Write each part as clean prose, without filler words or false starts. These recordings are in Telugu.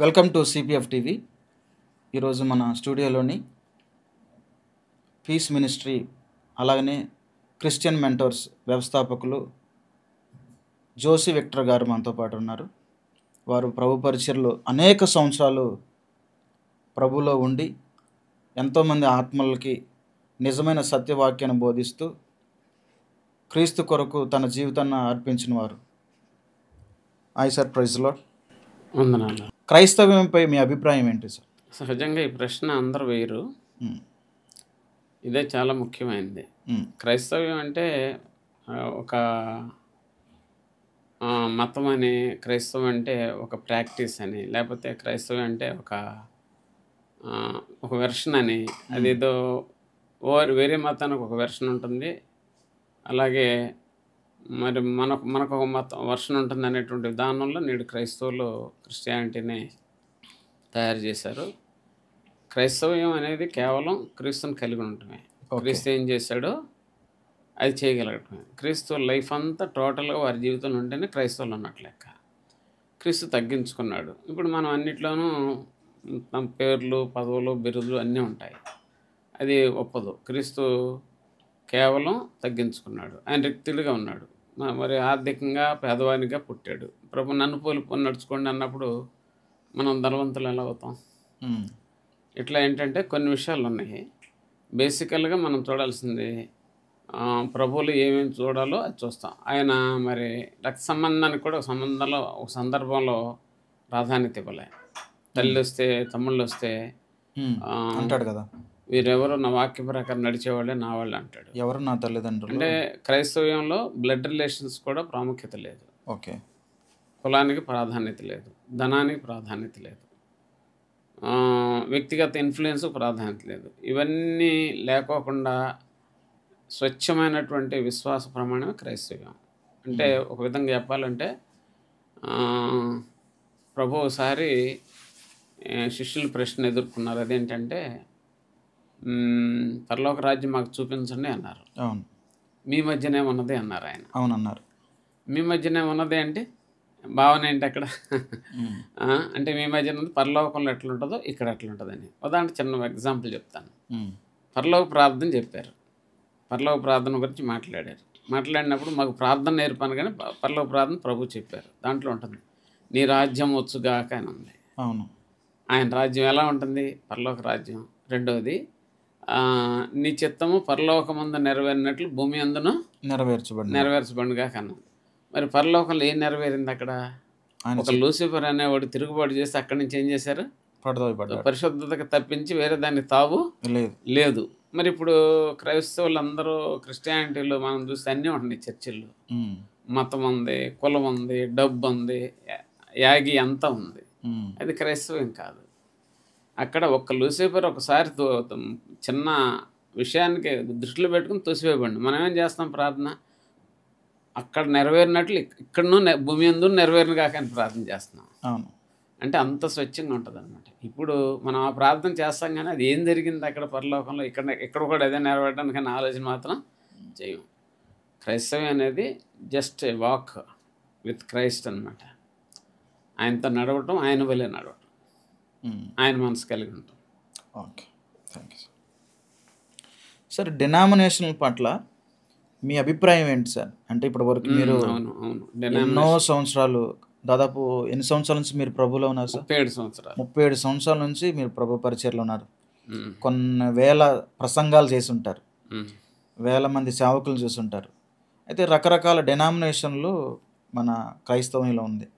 Welcome to CPF TV. ఈరోజు మన స్టూడియోలోని పీస్ మినిస్ట్రీ అలాగనే క్రిస్టియన్ మెంటర్స్ వ్యవస్థాపకులు జోసి విక్టర్ గారు మనతో పాటు ఉన్నారు. వారు ప్రభు పరిచర్లో అనేక సంవత్సరాలు ప్రభులో ఉండి ఎంతోమంది ఆత్మలకి నిజమైన సత్యవాక్యాన్ని బోధిస్తూ క్రీస్తు కొరకు తన జీవితాన్ని అర్పించిన వారు. Sir, praise Lord. వందనాలు. క్రైస్తవ్యంపై మీ అభిప్రాయం ఏంటి సార్? సహజంగా ఈ ప్రశ్న అందరూ వేయరు. ఇదే చాలా ముఖ్యమైనది. క్రైస్తవ్యం అంటే ఒక మతం అని, క్రైస్తవం అంటే ఒక ప్రాక్టీస్ అని, లేకపోతే క్రైస్తవం అంటే ఒక వెర్షన్ అని. అదేదో వేరే మతానికి ఒక వెర్షన్ ఉంటుంది, అలాగే మరి మనకు ఒక వర్షన్ ఉంటుంది అనేటువంటి విధానంలో నేడు క్రైస్తవులు క్రిస్టియానిటీని తయారు చేశారు. క్రైస్తవ్యం అనేది కేవలం క్రీస్తుని కలిగి ఉండటమే. క్రీస్తు ఏం చేశాడో అది చేయగలగటమే. క్రీస్తు లైఫ్ అంతా టోటల్గా వారి జీవితంలో ఉంటేనే క్రైస్తవులు ఉన్నట్లు లెక్క. క్రీస్తు తగ్గించుకున్నాడు. ఇప్పుడు మనం అన్నిట్లోనూ తమ పేర్లు, పదవులు, బిరుదులు అన్నీ ఉంటాయి. అది ఒప్పదు. క్రీస్తు కేవలం తగ్గించుకున్నాడు. ఆయన రిక్తులుగా ఉన్నాడు. మరి ఆర్థికంగా పేదవానిగా పుట్టాడు. ప్రభు నన్ను పోలి నడుచుకోండి అన్నప్పుడు మనం ధనవంతులు ఎలా అవుతాం? ఇట్లా ఏంటంటే కొన్ని విషయాలు ఉన్నాయి. బేసికల్గా మనం చూడాల్సింది ప్రభువులు ఏమేమి చూడాలో అది చూస్తాం. ఆయన మరి రక్త సంబంధానికి కూడా ఒక సందర్భంలో ప్రాధాన్యత ఇవ్వలే. తల్లి వస్తే, తమ్ముళ్ళు వస్తే అంటాడు కదా, వీరెవరు నా వాక్య ప్రకారం నడిచేవాళ్ళే నా వాళ్ళు అంటాడు. ఎవరు నా తల్లిదండ్రులు. అంటే క్రైస్తవ్యంలో బ్లడ్ రిలేషన్స్ కూడా ప్రాముఖ్యత లేదు. ఓకే. కులానికి ప్రాధాన్యత లేదు, ధనానికి ప్రాధాన్యత లేదు, వ్యక్తిగత ఇన్ఫ్లుయెన్స్ ప్రాధాన్యత లేదు. ఇవన్నీ లేకోకుండా స్వచ్ఛమైనటువంటి విశ్వాస ప్రమాణమే క్రైస్తవ్యం. అంటే ఒక విధంగా చెప్పాలంటే ప్రభు ఒకసారి శిష్యులు ప్రశ్న ఎదుర్కొన్నారు. అదేంటంటే పరలోక రాజ్యం మాకు చూపించండి అన్నారు. అవును. మీ మధ్యనే ఉన్నది అన్నారు ఆయన. అవును అన్నారు. మీ మధ్యనే ఉన్నది అంటే భావన ఏంటి అక్కడ? అంటే మీ మధ్యన ఉన్నది పరలోకంలో ఎట్లుంటుందో ఇక్కడ ఎట్లుంటుందని. ఉదాహరణ చిన్న ఎగ్జాంపుల్ చెప్తాను. పరలోక ప్రార్థన చెప్పారు. పరలోక ప్రార్థన గురించి మాట్లాడినప్పుడు మాకు ప్రార్థన నేర్పాను, కానీ పరలోక ప్రార్థన ప్రభు చెప్పారు. దాంట్లో ఉంటుంది నీ రాజ్యం వచ్చుగాక అని ఉంది. అవును. ఆయన రాజ్యం ఎలా ఉంటుంది? పరలోక రాజ్యం. రెండవది నీ చిత్తము పరలోకమందు నెరవేరినట్లు భూమి అందును నెరవేర్చబడిగా కన్నది. మరి పరలోకంలో ఏం నెరవేరింది అక్కడ? ఒక లూసిఫర్ అనేవాడు తిరుగుబాటు చేసి అక్కడి నుంచి ఏం చేశారు? పరిశుద్ధతకు తప్పించి వేరే దానికి తావు లేదు. మరి ఇప్పుడు క్రైస్తవులందరూ క్రిస్టియానిటీలో మనం చూస్తే అన్నీ ఉంటున్నాయి. చర్చిల్లో మతం ఉంది, కులం ఉంది, డబ్బు ఉంది, యాగి అంతా ఉంది. అది క్రైస్తవం కాదు. అక్కడ ఒక్క లూసిఫర్ ఒకసారి చిన్న విషయానికి దృష్టిలో పెట్టుకుని తోసివేయబడి మనం ఏం చేస్తాం? ప్రార్థన అక్కడ నెరవేరినట్లు ఇక్కడనూ భూమి అందు నెరవేరిన కాక అని ప్రార్థన చేస్తున్నాం. అవును. అంటే అంత స్వచ్ఛంగా ఉంటుంది అనమాట. ఇప్పుడు మనం ఆ ప్రార్థన చేస్తాం, కానీ అది ఏం జరిగింది అక్కడ పరలోకంలో ఇక్కడ కూడా అదే నెరవేరడానికి కానీ ఆలోచన మాత్రం చేయం. క్రైస్తవం అనేది just a walk with Christ అనమాట. ఆయనతో నడవటం, ఆయన వల్లే నడవటం, ఆయన మనసు కలిగి ఉంటాం. Okay, thank you sir. Denominational పట్ల మీ అభిప్రాయం ఏంటి సార్? అంటే ఇప్పటి వరకు మీరు ఎన్నో సంవత్సరాలు, దాదాపు ఎన్ని సంవత్సరాల నుంచి మీరు ప్రభులో ఉన్నారు సార్? 37 సంవత్సరాల నుంచి మీరు ప్రభు పరిచర్లో ఉన్నారు. కొన్ని వేల ప్రసంగాలు చేసి ఉంటారు, వేల మంది సేవకులు చూసి ఉంటారు. అయితే రకరకాల డినామినేషన్లు మన క్రైస్తవంలో ఉంది.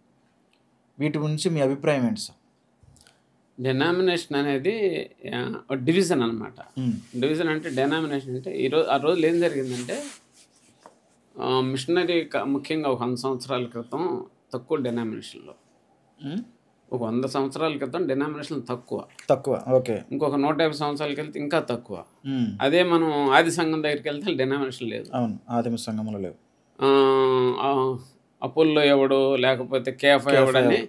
వీటి గురించి మీ అభిప్రాయం ఏంటి సార్? డినామినేషన్ అనేది డివిజన్ అనమాట. డివిజన్ అంటే డినామినేషన్ అంటే ఆ రోజులు ఏం జరిగిందంటే మిషనరీ ముఖ్యంగా ఒక 100 సంవత్సరాల క్రితం తక్కువ డినామినేషన్లో, ఒక 100 సంవత్సరాల క్రితం డినామినేషన్ తక్కువ. ఓకే. ఇంకొక 150 సంవత్సరాలకి వెళ్తే ఇంకా తక్కువ. అదే మనం ఆది సంఘం దగ్గరికి వెళ్తే డినామినేషన్ లేదు. అవును, ఆదిమ సంఘంలో లేవు. అపోల్లో ఎవడు, లేకపోతే కేఫా ఎవడని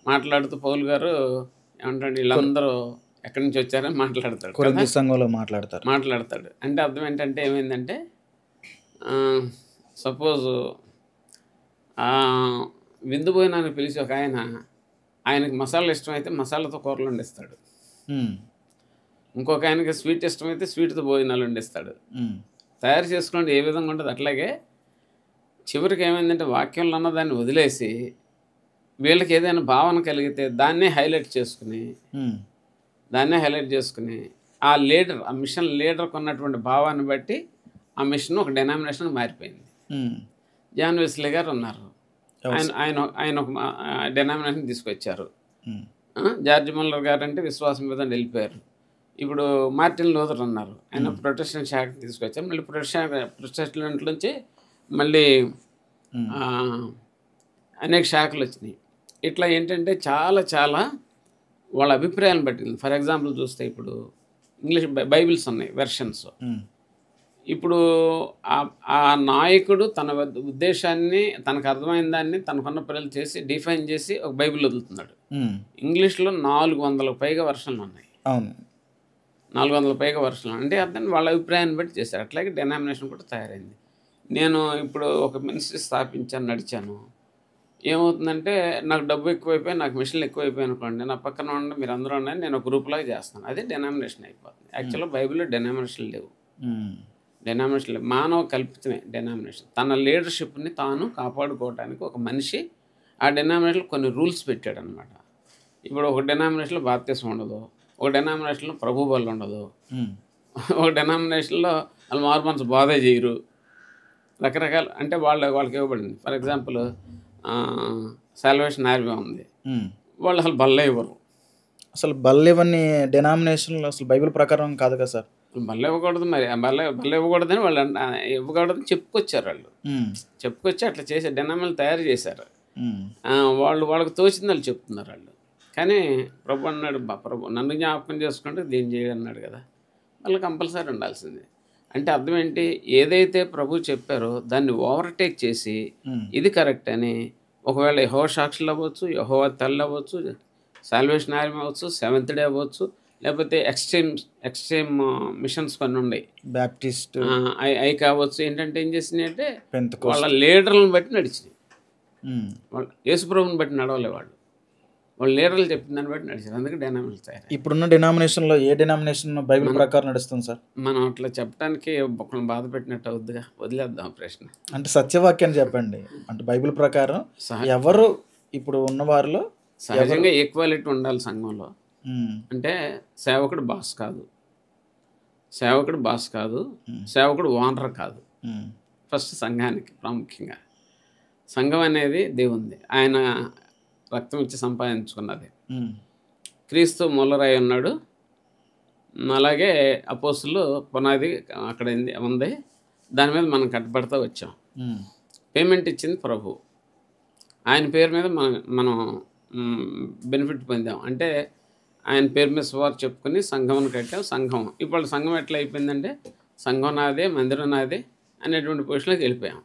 మాట్లాడుతూ పౌలు గారు ఏమంటాడు, వీళ్ళందరూ ఎక్కడి నుంచి వచ్చారని మాట్లాడతాడు. సంఘంలో మాట్లాడతాడు. అంటే అర్థం ఏంటంటే ఏమైందంటే, సపోజ్ విందు భోజనాన్ని పిలిచి ఒక ఆయన ఆయనకి మసాలా ఇష్టమైతే మసాలాతో కూరలు వండిస్తాడు. ఇంకొక ఆయనకి స్వీట్ ఇష్టమైతే స్వీట్తో భోజనాలు వండిస్తాడు. తయారు చేసుకోండి ఏ విధంగా ఉంటుంది. అట్లాగే చివరికి ఏమైందంటే వాక్యంలో ఉన్న దాన్ని వదిలేసి వీళ్ళకి ఏదైనా భావన కలిగితే దాన్నే హైలైట్ చేసుకుని ఆ లీడర్, ఆ మిషన్ లీడర్కి ఉన్నటువంటి భావాన్ని బట్టి ఆ మిషన్ ఒక డెనామినేషన్కి మారిపోయింది. జాన్ వెస్లీ గారు ఉన్నారు, ఆయన ఒక డెనామినేషన్ తీసుకొచ్చారు. జార్జ్ ముల్లర్ గారు అంటే విశ్వాసం మీద వెళ్ళిపోయారు. ఇప్పుడు మార్టిన్ లూథర్ ఉన్నారు, ఆయన ప్రొటెస్టెంట్ శాఖ తీసుకొచ్చారు. మళ్ళీ ప్రొటెస్టెంట్ నుంచి మళ్ళీ అనేక శాఖలు వచ్చినాయి. ఇట్లా ఏంటంటే చాలా చాలా వాళ్ళ అభిప్రాయాలను బట్టి. ఫర్ ఎగ్జాంపుల్ చూస్తే ఇప్పుడు ఇంగ్లీష్ బైబిల్స్ ఉన్నాయి వెర్షన్స్. ఇప్పుడు ఆ నాయకుడు తన ఉద్దేశాన్ని, తనకు అర్థమైన దాన్ని తనకున్న పిల్లలు చేసి డిఫైన్ చేసి ఒక బైబిల్ వదులుతున్నాడు. ఇంగ్లీష్లో 400 పైగా వర్షన్లు ఉన్నాయి. 400 పైగా వర్షన్లు అంటే అర్థం వాళ్ళ అభిప్రాయాన్ని బట్టి చేశారు. అట్లాగే డెనామినేషన్ కూడా తయారైంది. నేను ఇప్పుడు ఒక మినిస్ట్రీ స్థాపించాను, నడిచాను. ఏమవుతుందంటే నాకు డబ్బు ఎక్కువైపోయి, నాకు మిషన్లు ఎక్కువైపోయి అనుకోండి, నా పక్కన ఉండి మీరు అందరూ ఉన్నాయి, నేను ఒక గ్రూప్లాగా చేస్తాను. అదే డెనామినేషన్ అయిపోతుంది. యాక్చువల్గా బైబిల్లో డెనామినేషన్ లేవు. మానవ కల్పితమే డెనామినేషన్. తన లీడర్షిప్ని తాను కాపాడుకోవడానికి ఒక మనిషి ఆ డెనామినేషన్లో కొన్ని రూల్స్ పెట్టాడు అనమాట. ఇప్పుడు ఒక డెనామినేషన్లో బాప్తిసం ఉండదు, ఒక డెనామినేషన్లో ప్రభు బలి ఉండదు, ఒక డెనామినేషన్లో వాళ్ళు మార్మన్స్ బాధ చేయరు, రకరకాల అంటే వాళ్ళకి ఇవ్వబడింది. ఫర్ ఎగ్జాంపుల్ సాల్వేషన్ ఆర్మీ ఉంది, వాళ్ళు అసలు బల్ల ఇవ్వరు. అసలు బల్ల ఇవ్వని డెనామినేషన్లో అసలు బైబిల్ ప్రకారం కాదు కదా సార్. బల్ల ఇవ్వకూడదు, మరి బల్ల ఇవ్వకూడదని వాళ్ళు ఇవ్వకూడదని చెప్పుకొచ్చారు. వాళ్ళు చెప్పుకొచ్చి అట్లా చేసే డెనామినేషన్ తయారు చేశారు. వాళ్ళకి తోచింది వాళ్ళు చెప్తున్నారు వాళ్ళు. కానీ ప్రభు అన్నాడు, ప్రభు నన్ను జ్ఞాపకం చేసుకుంటే దీన్ని చేయన్నాడు కదా, వాళ్ళు కంపల్సరీ ఉండాల్సిందే. అంటే అర్థం ఏంటి, ఏదైతే ప్రభు చెప్పారో దాన్ని ఓవర్టేక్ చేసి ఇది కరెక్ట్ అని, ఒకవేళ యెహోవా సాక్షులు అవ్వచ్చు, యెహోవా తల్లి అవ్వచ్చు, సాల్వేషన్ ఆర్మీ అవ్వచ్చు, సెవెంత్ డే అవ్వచ్చు, లేకపోతే ఎక్స్ట్రీమ్ మిషన్స్ కొన్ని ఉన్నాయి, బ్యాప్టిస్ట్ అవి కావచ్చు. ఏంటంటే ఏం చేసినాయి అంటే వాళ్ళ లీడర్లను బట్టి నడిచినాయి. వాళ్ళు యేసుప్రభుని బట్టి నడవలే, వాళ్ళు లీడర్లు చెప్పిన దాన్ని బట్టి నడిచారు. అందుకే డెనామినేషన్ తయారు. ఇప్పుడున్న డెనామినేషన్లో ఏ డెనామినేషన్ బైబిల్ ప్రకారం నడుస్తుంది సార్? మనం అట్లా చెప్పడానికి ఒకరిని బాధ పెట్టినట్టు అవుద్దిగా, వదిలేద్దాం ప్రశ్న. అంటే సత్యవాక్యాన్ని చెప్పండి. అంటే బైబిల్ ప్రకారం ఎవరు ఇప్పుడు ఉన్న వారిలో సహజంగా ఈక్వాలిటీ ఉండాలి సంఘంలో. అంటే సేవకుడు బాస్ కాదు, సేవకుడు ఓనర్ కాదు. ఫస్ట్ సంఘానికి ప్రాముఖ్యంగా, సంఘం అనేది దేవుంది, ఆయన రక్తం ఇచ్చి సంపాదించుకున్నది. క్రీస్తు మూలరాయి ఉన్నాడు, అలాగే అపోస్తులు పునాది అక్కడ ఉంది, దాని మీద మనం కట్టుబడుతూ వచ్చాం. పేమెంట్ ఇచ్చింది ప్రభు, ఆయన పేరు మీద మనం బెనిఫిట్ పొందాం. అంటే ఆయన పేరు మీద సువార్త చెప్పుకుని సంఘం కట్టాం. ఇప్పుడు సంఘం ఎట్లా అయిపోయిందంటే సంఘం నాదే, మందిరం నాదే అనేటువంటి పొజిషన్లోకి వెళ్ళిపోయాం.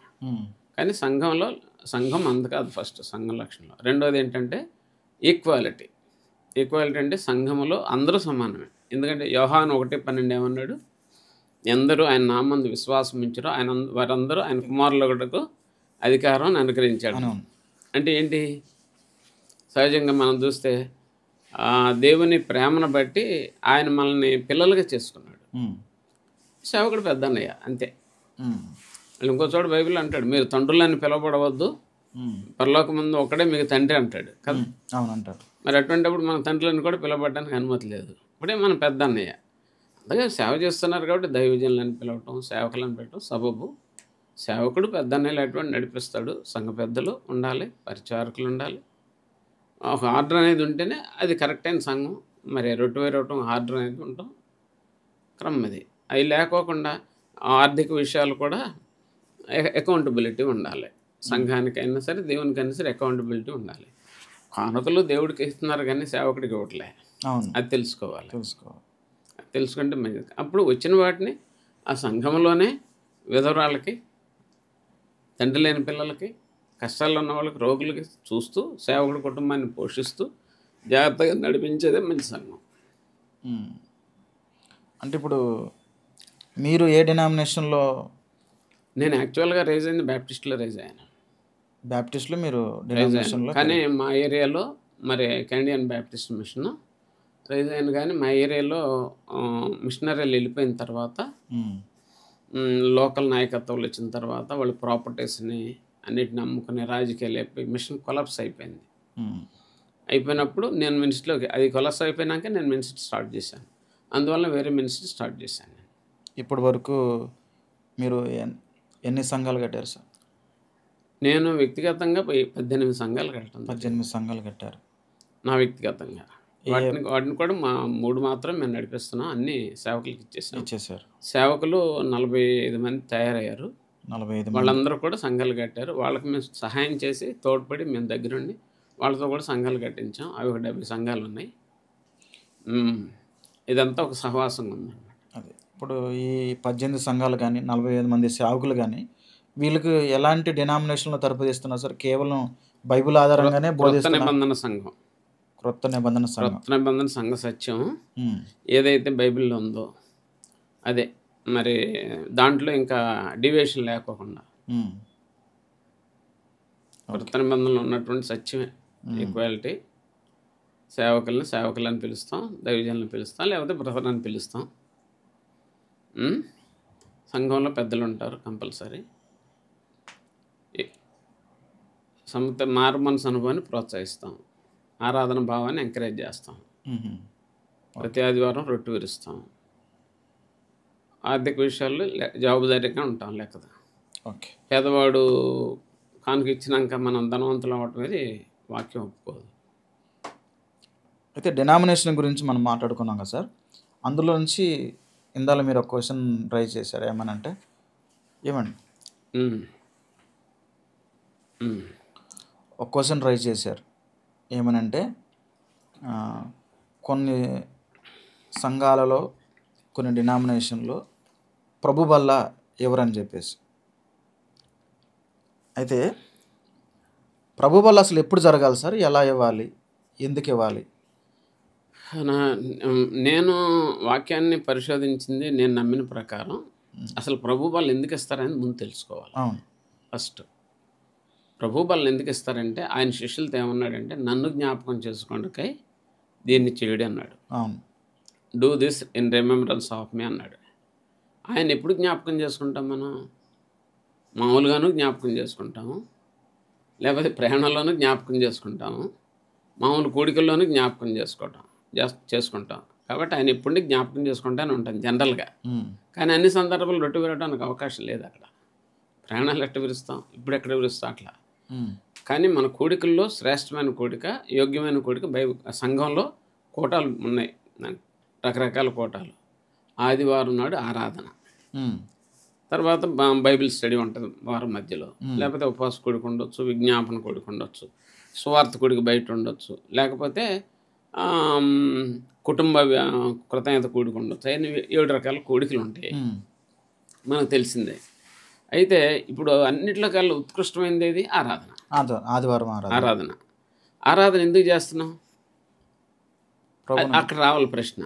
కానీ సంఘం అంత కాదు. ఫస్ట్ సంఘం లక్షణంలో. రెండోది ఏంటంటే ఈక్వాలిటీ అంటే సంఘములో అందరూ సమానమే. ఎందుకంటే యోహాను 1:12 ఏమన్నాడు, ఎందరూ ఆయన నామందు విశ్వాసం ఉంచారో వారందరూ ఆయన కుమారులకు అధికారం అనుగ్రహించాడు. అంటే ఏంటి, సహజంగా మనం చూస్తే దేవుని ప్రేమను బట్టి ఆయన మనల్ని పిల్లలుగా చేసుకున్నాడు. సేవకుడు పెద్ద అన్నయ్య అంతే. ఇంకో చోట బైబిల్ అంటాడు, మీరు తండ్రులని పిలవబడవద్దు, పరలోక ముందు ఒకడే మీకు తండ్రి అంటాడు కదా. అవునంటాడు. మరి అటువంటిప్పుడు మన తండ్రులను కూడా పిలవబడడానికి అనుమతి లేదు. ఇప్పుడే మన పెద్ద అన్నయ్య. అందుకే సేవ చేస్తున్నారు కాబట్టి దైవజనులను పిలవటం, సేవకులను పెట్టడం సబబు. సేవకుడు పెద్ద అన్నయ్యలు అటువంటి నడిపిస్తాడు. సంఘ పెద్దలు ఉండాలి, పరిచారకులు ఉండాలి. ఒక ఆర్డర్ అనేది ఉంటేనే అది కరెక్ట్ అయిన సంఘం. మరి రొట్టె ఆర్డర్ అనేది ఉంటాం క్రమం. అది అవి లేకోకుండా ఆర్థిక విషయాలు కూడా అకౌంటబిలిటీ ఉండాలి. సంఘానికైనా సరే, దేవునికైనా సరే అకౌంటబిలిటీ ఉండాలి. కానుకలు దేవుడికి ఇస్తున్నారు కానీ సేవకుడికి ఇవ్వట్లే. అది తెలుసుకుంటే మంచిది. అప్పుడు వచ్చిన వాటిని ఆ సంఘంలోనే విధవరాలకి, తండ్రి లేని పిల్లలకి, కష్టాల్లో ఉన్న వాళ్ళకి, రోగులకి చూస్తూ సేవకుడి కుటుంబాన్ని పోషిస్తూ జాగ్రత్తగా నడిపించేదే మంచి సంఘం. అంటే ఇప్పుడు మీరు ఏ డినామినేషన్లో? నేను యాక్చువల్గా రైజ్ అయింది బ్యాప్టిస్ట్లో రైజ్ అయ్యాను. బ్యాప్టిస్ట్లో మీరు డినామినేషన్లో? కానీ మా ఏరియాలో మరి కెనడియన్ బ్యాప్టిస్ట్ మిషన్ రైజ్ అయింది. కానీ మా ఏరియాలో మిషనరీలు వెళ్ళిపోయిన తర్వాత లోకల్ నాయకత్వాలు వచ్చిన తర్వాత వాళ్ళు ప్రాపర్టీస్ని అన్నిటిని అమ్ముకునే రాజకీయాలు అయిపోయి మిషన్ కొలాప్స్ అయిపోయింది. అయిపోయినప్పుడు నేను మినిస్ట్రీలోకి, అది కొలాప్స్ అయిపోయినాక నేను మినిస్ట్రీ స్టార్ట్ చేశాను. అందువల్ల వేరే మినిస్ట్రీ స్టార్ట్ చేశాను. ఇప్పటి వరకు మీరు ఎన్ని సంఘాలు కట్టారు సార్? నేను వ్యక్తిగతంగా 18 సంఘాలు కట్టాను. 18 సంఘాలు కట్టారు నా వ్యక్తిగతంగా. వాటిని కూడా మా 3 మాత్రం మేము నడిపిస్తున్నాం. అన్ని సేవకులకి ఇచ్చేసారు. సేవకులు 45 మంది తయారయ్యారు. 45 వాళ్ళందరూ కూడా సంఘాలు కట్టారు. వాళ్ళకి మేము సహాయం చేసి తోడ్పడి మేము దగ్గరుండి వాళ్ళతో కూడా సంఘాలు కట్టించాం. అవి ఒక 70 సంఘాలు ఉన్నాయి. ఇదంతా ఒక సహవాసంగా ఉందన్నమాట. అదే ఇప్పుడు ఈ 18 సంఘాలు కానీ 45 మంది సేవకులు కానీ వీళ్ళకి ఎలాంటి డినామినేషన్లో తరపుదిస్తున్నారు సార్? కేవలం బైబిల్ ఆధారంగానే బోధిస్తున్నారు. నిబంధన సంఘం, క్రొత్త నిబంధన సంఘ సత్యం ఏదైతే బైబిల్లో ఉందో అదే. మరి దాంట్లో ఇంకా డివియేషన్ లేకోకుండా క్రొత్త నిబంధనలో ఉన్నటువంటి సత్యమే. ఈక్వాలిటీ. సేవకులని పిలుస్తాం, దైవజనులను పిలుస్తాం, లేకపోతే బ్రదర్ అని పిలుస్తాం. సంఘంలో పెద్దలు ఉంటారు కంపల్సరీ. మారు మనసు అనుభవాన్ని ప్రోత్సహిస్తాం, ఆరాధన భావాన్ని ఎంకరేజ్ చేస్తాం, ప్రతి ఆదివారం రొట్టె విరుస్తాం, ఆర్థిక విషయాల్లో జవాబుదారీగా ఉంటాం. లెక్కద పేదవాడు కానుక ఇచ్చినాక మనం ధనవంతులు అవ్వటం అనేది వాక్యం ఒప్పుకోదు. అయితే డినామినేషన్ గురించి మనం మాట్లాడుకున్నాం కదా సార్, అందులో నుంచి ఇందాక మీరు ఒక క్వశ్చన్ రైజ్ చేశారు. ఏమనంటే ఒక క్వశ్చన్ రైజ్ చేశారు. ఏమనంటే కొన్ని సంఘాలలో కొన్ని డినామినేషన్లో ప్రభు వల్ల ఎవరని చెప్పేసి. అయితే ప్రభు వల్ల అసలు ఎప్పుడు జరగాలి సార్? ఎలా ఇవ్వాలి? ఎందుకు ఇవ్వాలి? నేను వాక్యాన్ని పరిశోధించింది, నేను నమ్మిన ప్రకారం అసలు ప్రభు వాళ్ళు ఎందుకు ఇస్తారని ముందు తెలుసుకోవాలి. ఫస్ట్ ప్రభు వాళ్ళు ఎందుకు ఇస్తారంటే ఆయన శిష్యులతో ఏమన్నాడంటే, నన్ను జ్ఞాపకం చేసుకోండికై దీన్ని చేయడం అన్నాడు. Do this in remembrance of me అన్నాడు. ఆయన ఎప్పుడు జ్ఞాపకం చేసుకుంటాం? మనం మామూలుగాను జ్ఞాపకం చేసుకుంటాము, లేకపోతే ప్రయాణంలోనూ జ్ఞాపకం చేసుకుంటాము, మామూలు కూడికల్లోనూ జ్ఞాపకం చేసుకుంటాం. కాబట్టి ఆయన ఎప్పుడు జ్ఞాపకం చేసుకుంటానే ఉంటాను జనరల్గా. కానీ అన్ని సందర్భాలు రొట్టె విరవడానికి అవకాశం లేదు. అక్కడ ప్రయాణాలు ఎట్ట విరుస్తాం, ఇప్పుడు ఎక్కడ విరుస్తాం అట్లా. కానీ మన కోడికల్లో శ్రేష్టమైన కోడిక, యోగ్యమైన కోడిక సంఘంలో కోటాలు ఉన్నాయి, రకరకాల కోటాలు. ఆదివారం నాడు ఆరాధన, తర్వాత బైబిల్ స్టడీ ఉంటుంది వారం మధ్యలో, లేకపోతే ఉపవాస కూడిక ఉండొచ్చు, విజ్ఞాపన కూడిక ఉండొచ్చు, సువార్త కూడిక బయట ఉండొచ్చు, లేకపోతే కుటుంబ కృతజ్ఞత కూడిక ఉండొచ్చు. అవన్నీ 7 రకాల కోడికలు ఉంటాయి, మనకు తెలిసిందే. అయితే ఇప్పుడు అన్నిట్లో కల్లా ఉత్కృష్టమైనది ఏది? ఆరాధన. ఆదివారం ఆరాధన ఎందుకు చేస్తున్నాం? అక్కడ రావాలి ప్రశ్న.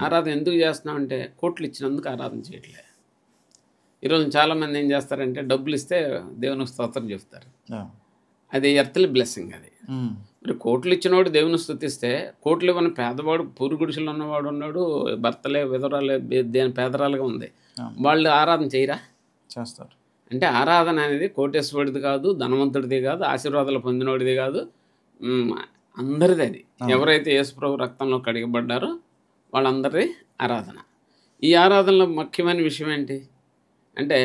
ఆరాధన ఎందుకు చేస్తున్నాం అంటే కోట్లు ఇచ్చినందుకు ఆరాధన చేయట్లే. ఈరోజు చాలామంది ఏం చేస్తారంటే డబ్బులు ఇస్తే దేవునికి స్తోత్రం చెప్తారు. అది ఎర్త్లీ బ్లెస్సింగ్. అది మరి కోట్లు ఇచ్చినవాడు దేవుని స్తుతిస్తే, కోట్లు ఇవ్వని పేదవాడు, పూరు గుడిసెలు ఉన్నవాడు ఉన్నాడు, భర్తలే విధవరాలే పేదరాలుగా ఉంది, వాళ్ళు ఆరాధన చేయరా? చేస్తారు. అంటే ఆరాధన అనేది కోటేశ్వరుడిది కాదు, ధనవంతుడిది కాదు, ఆశీర్వాదాలు పొందినోడిది కాదు, అందరిది. అది ఎవరైతే యేసుప్రభు రక్తంలో కడిగబడ్డారో వాళ్ళందరిది ఆరాధన. ఈ ఆరాధనలో ముఖ్యమైన విషయం ఏంటి అంటే,